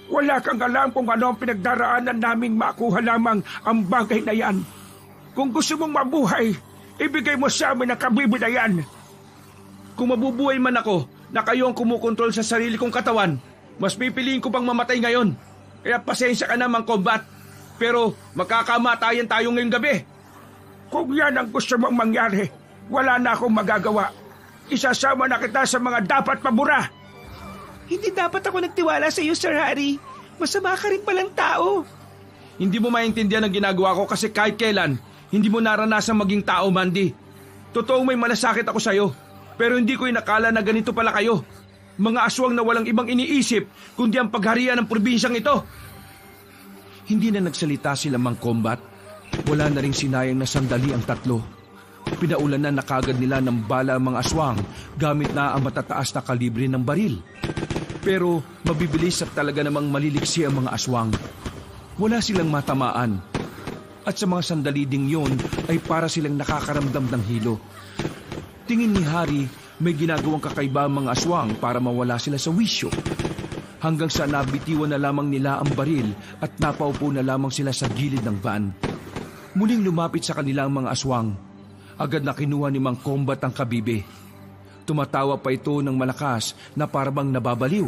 Wala kang alam kung ano ang pinagdaraanan naming makuha lamang ang bagay na yan. Kung gusto mong mabuhay, ibigay mo sa amin ang kabibe na yan. Kung mabubuhay man ako na kayo ang kumukontrol sa sarili kong katawan, mas pipiliin ko pang mamatay ngayon. Kaya pasensya ka na, Mang Combat. Pero magkakamatayan tayo ngayong gabi. Kung yan ang gusto mong mangyari, wala na akong magagawa. Isasama na kita sa mga dapat pabura. Hindi dapat ako nagtiwala sa iyo, Sir Harry. Masama ka rin palang tao. Hindi mo maintindihan ang ginagawa ko kasi kahit kailan, hindi mo naranasang maging tao, Mandy. Totoong may malasakit ako sa iyo, pero hindi ko inakala na ganito pala kayo. Mga aswang na walang ibang iniisip kundi ang pagharian ng probinsyang ito. Hindi na nagsalita sila, Mang Combat. Wala na ring sinayang na sandali ang tatlo. Pinaulan na nakagad nila ng bala ang mga aswang gamit na ang matataas na kalibre ng baril. Pero mabibilis at talaga namang maliliksi ang mga aswang. Wala silang matamaan. At sa mga sandali ding yun ay para silang nakakaramdam ng hilo. Tingin ni Hari may ginagawang kakaiba ang mga aswang para mawala sila sa wisyo. Hanggang sa nabitiwan na lamang nila ang baril at napaupo na lamang sila sa gilid ng van. Muling lumapit sa kanila ang mga aswang. Agad na kinuha ni Mang Combat ang kabibe. Tumatawa pa ito ng malakas na parabang nababaliw.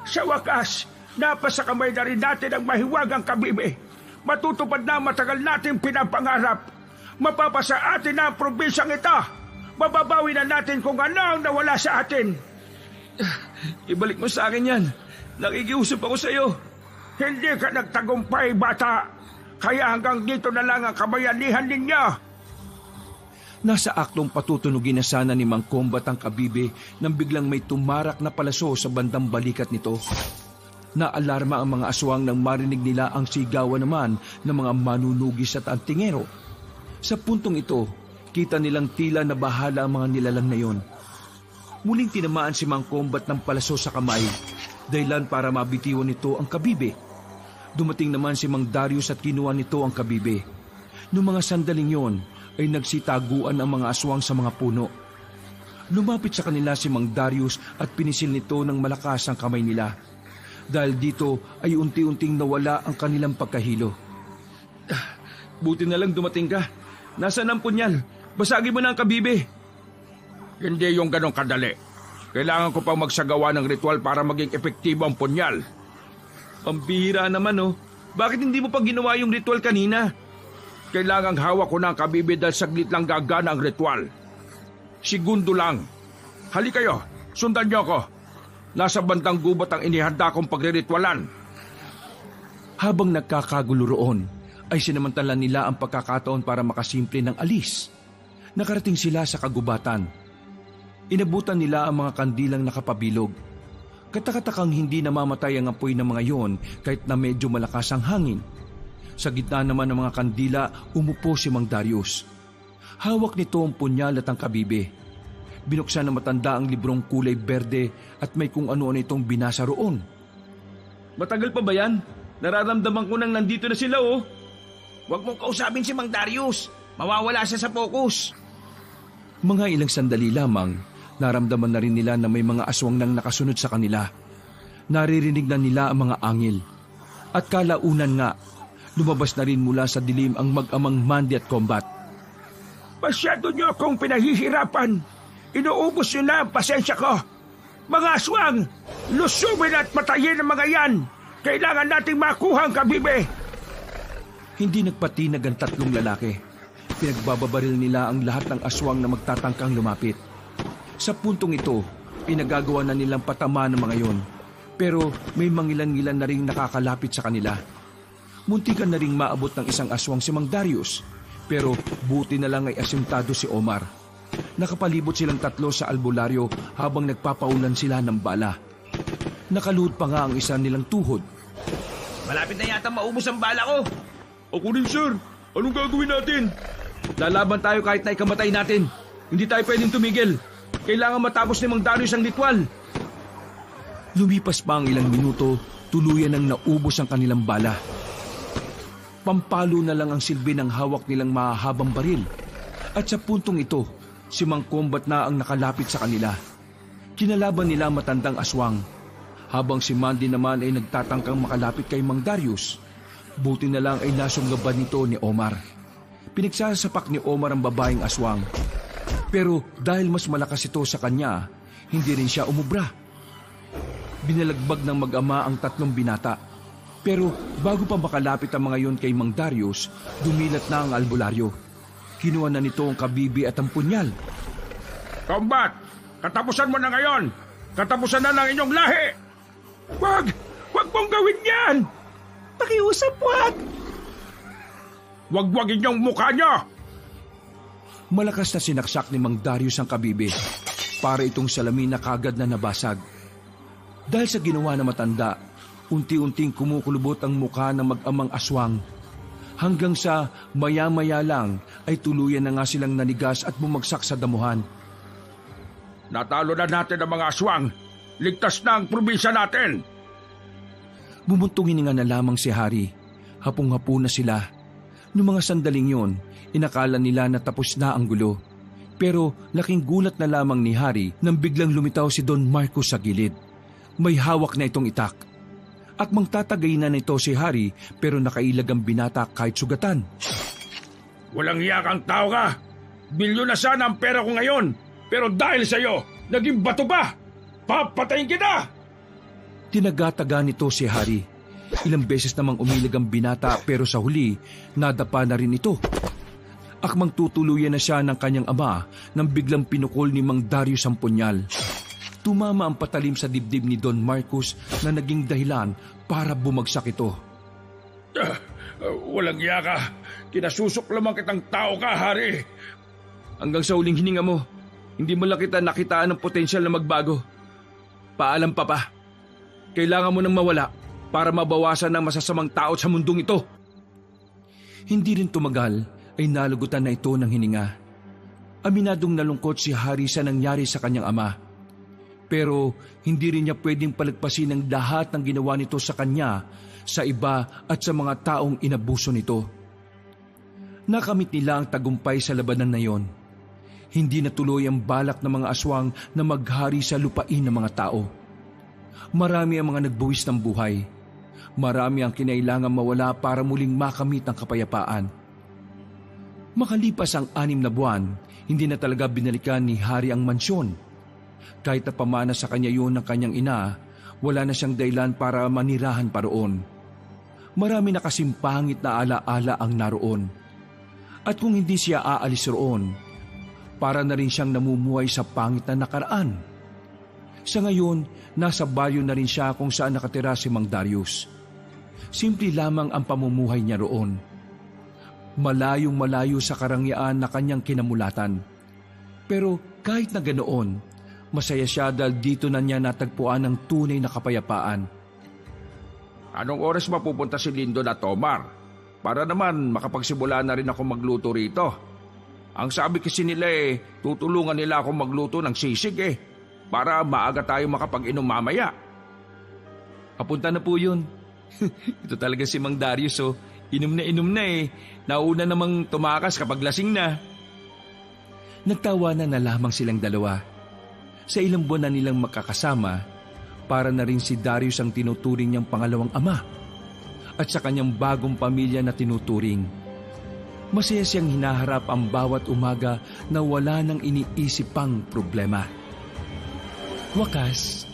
Sa wakas, napasa kamay na rin natin ang mahiwagang kabibe. Matutupad na matagal natin pinapangarap. Mapapasa atin na ang probinsyang ito. Mababawi na natin kung ano ang nawala sa atin. Ibalik mo sa akin yan. Nakikiusap ako sa iyo. Hindi ka nagtagumpay, bata. Kaya hanggang dito na lang ang kabayanihan ninyo. Nasa aktong patutunugin na sana ni Mang Combat ang kabibe nang biglang may tumarak na palaso sa bandang balikat nito. Naalarma ang mga aswang nang marinig nila ang sigawan naman ng mga manunugis at antingero. Sa puntong ito, kita nilang tila na bahala ang mga nilalang na yon. Muling tinamaan si Mang Kombat ng palaso sa kamay, dahilan para mabitiwan nito ang kabibe. Dumating naman si Mang Darius at kinuha nito ang kabibe. Noong mga sandaling yon, ay nagsitaguan ang mga aswang sa mga puno. Lumapit sa kanila si Mang Darius at pinisil nito ng malakas ang kamay nila. Dahil dito ay unti-unting nawala ang kanilang pagkahilo. Buti na lang dumating ka. Nasaan ang punyal? Basagin mo na ang kabibe. Hindi yung ganong kadali. Kailangan ko pang magsagawa ng ritual para maging epektibo ang punyal. Ang bihira naman oh. Bakit hindi mo pa ginawa yung ritual kanina? Kailangang hawak ko na ang kabibe dahil saglit lang gagana ang ritual. Segundo lang. Hali kayo, sundan niyo ako. Nasa bandang gubat ang inihanda kong pagre-ritualan. Habang nagkakagulo roon, ay sinamantala nila ang pagkakataon para makasimple ng alis. Nakarating sila sa kagubatan. Inabutan nila ang mga kandilang nakapabilog. Katakatakang hindi namamatay ang apoy ng mga yon kahit na medyo malakas ang hangin. Sa gitna naman ng mga kandila, umupo si Mang Darius. Hawak nito ang punyal at ang kabibe. Binuksan na matanda ang librong kulay berde at may kung ano-ano itong binasa roon. Matagal pa ba yan? Nararamdaman ko nang nandito na sila oh. Huwag mong kausapin si Mang Darius. Mawawala siya sa focus. Mga ilang sandali lamang, naramdaman na rin nila na may mga aswang nang nakasunod sa kanila. Naririnig na nila ang mga angil. At kalaunan nga, lumabas na rin mula sa dilim ang mag-amang Mandy at Kombat. Masyado niyo akong pinahihirapan. Inuubos niyo na ang pasensya ko. Mga aswang, lusubin at patayin ang mga yan. Kailangan nating makuha ang kabibe. Hindi nagpatinag ang tatlong lalaki. Pinagbababaril nila ang lahat ng aswang na magtatangkang lumapit. Sa puntong ito, pinagagawa na nilang patama ng mga yon. Pero may mangilan-ngilan na ring nakakalapit sa kanila. Muntikan na ring maabot ng isang aswang si Mang Darius. Pero buti na lang ay asintado si Omar. Nakapalibot silang tatlo sa albularyo habang nagpapaulan sila ng bala. Nakaluhod pa nga ang isa nilang tuhod. Malapit na yata maubos ang bala ko. Ako rin sir. Anong gagawin natin? Lalaban tayo kahit na ikamatay natin. Hindi tayo pwedeng tumigil. Kailangan matapos ni Mang Darius ang ritual. Lumipas pa ang ilang minuto, tuluyan ang naubos ang kanilang bala. Pampalo na lang ang silbi ng hawak nilang mahahabang baril. At sa puntong ito, si Mang Kombat na ang nakalapit sa kanila. Kinalaban nila matandang aswang. Habang si Mandy naman ay nagtatangkang makalapit kay Mang Darius. Buti na lang ay nasunggaban nito ni Omar. Pinagsasapak ni Omar ang babaeng aswang. Pero dahil mas malakas ito sa kanya, hindi rin siya umubra. Binalagbag ng mag-ama ang tatlong binata. Pero bago pa makalapit ang mga yon kay Mang Darius, dumilat na ang albularyo. Kinuha na nito ang kabibi at ang punyal. Kombat! Katapusan mo na ngayon! Katapusan na ng inyong lahi! Wag! Wag mong gawin yan! Pakiusap, wag! Wag-wag inyong mukha niyo! Malakas na sinaksak ni Mang Darius ang kabibi para itong salamin na kagad na nabasag. Dahil sa ginawa na matanda, unti-unting kumukulubot ang mukha ng mag-amang aswang. Hanggang sa maya-maya lang ay tuluyan na nga silang nanigas at bumagsak sa damuhan. Natalo na natin ang mga aswang. Ligtas na ang probinsya natin. Bumuntong hininga na lamang si Hari. Hapong-hapo na sila. Noong mga sandaling yon, inakala nila na tapos na ang gulo. Pero laking gulat na lamang ni Hari nang biglang lumitaw si Don Marcos sa gilid. May hawak na itong itak. Akmang tatagay na nito si Hari pero nakailag ang binata kahit sugatan. Walang hiya kang tao ka. Bilyon na sana ang pera ko ngayon. Pero dahil sa iyo, naging bato pa. Papatayin kita! Tinagataga nito si Hari. Ilang beses namang umilag ang binata pero sa huli, nadapa na rin ito. Akmang tutuluyan na siya ng kanyang ama nang biglang pinukol ni Mang Darius ang punyal. Tumama ang patalim sa dibdib ni Don Marcos na naging dahilan para bumagsak ito. Walang hiya ka. Kinasusok lamang kitang tao ka, Hari. Hanggang sa huling hininga mo, hindi mo lang kita nakitaan ng potensyal na magbago. Paalam, Papa. Kailangan mo nang mawala. para mabawasan ng masasamang tao sa mundong ito. Hindi rin tumagal ay nalugutan na ito ng hininga. Aminadong nalungkot si Hari sa nangyari sa kanyang ama. Pero hindi rin niya pwedeng palagpasin ang lahat ng ginawa nito sa kanya, sa iba at sa mga taong inabuso nito. Nakamit nila ang tagumpay sa labanan na iyon. Hindi natuloy ang balak ng mga aswang na maghari sa lupain ng mga tao. Marami ang mga nagbuwis ng buhay. Marami ang kinailangan mawala para muling makamit ang kapayapaan. Makalipas ang 6 na buwan, hindi na talaga binalikan ni Hari ang mansyon. Kahit na pamana sa kanya yun ng kanyang ina, wala na siyang dahilan para manirahan pa roon. Marami na kasing pangit na alaala ang naroon. At kung hindi siya aalis roon, para na rin siyang namumuhay sa pangit na nakaraan. Sa ngayon, nasa baryo na rin siya kung saan nakatira si Mang Darius. Simple lamang ang pamumuhay niya roon. Malayong malayo sa karangyaan na kanyang kinamulatan. Pero kahit na ganoon, masaya siya dahil dito na niya natagpuan ang tunay na kapayapaan. Anong oras mapupunta si Lindon at Omar? Para naman makapagsimula na rin ako magluto rito. Ang sabi kasi nila tutulungan nila ako magluto ng sisig para maaga tayo makapag-inom mamaya. Papunta na po yun. Ito talaga si Mang Darius inom na Nauna namang tumakas kapag lasing na. Nagtawanan na lamang silang dalawa. Sa ilang buwan na nilang makakasama, para na rin si Darius ang tinuturing niyang pangalawang ama at sa kanyang bagong pamilya na tinuturing. Masaya siyang hinaharap ang bawat umaga na wala nang iniisip pang problema. Wakas,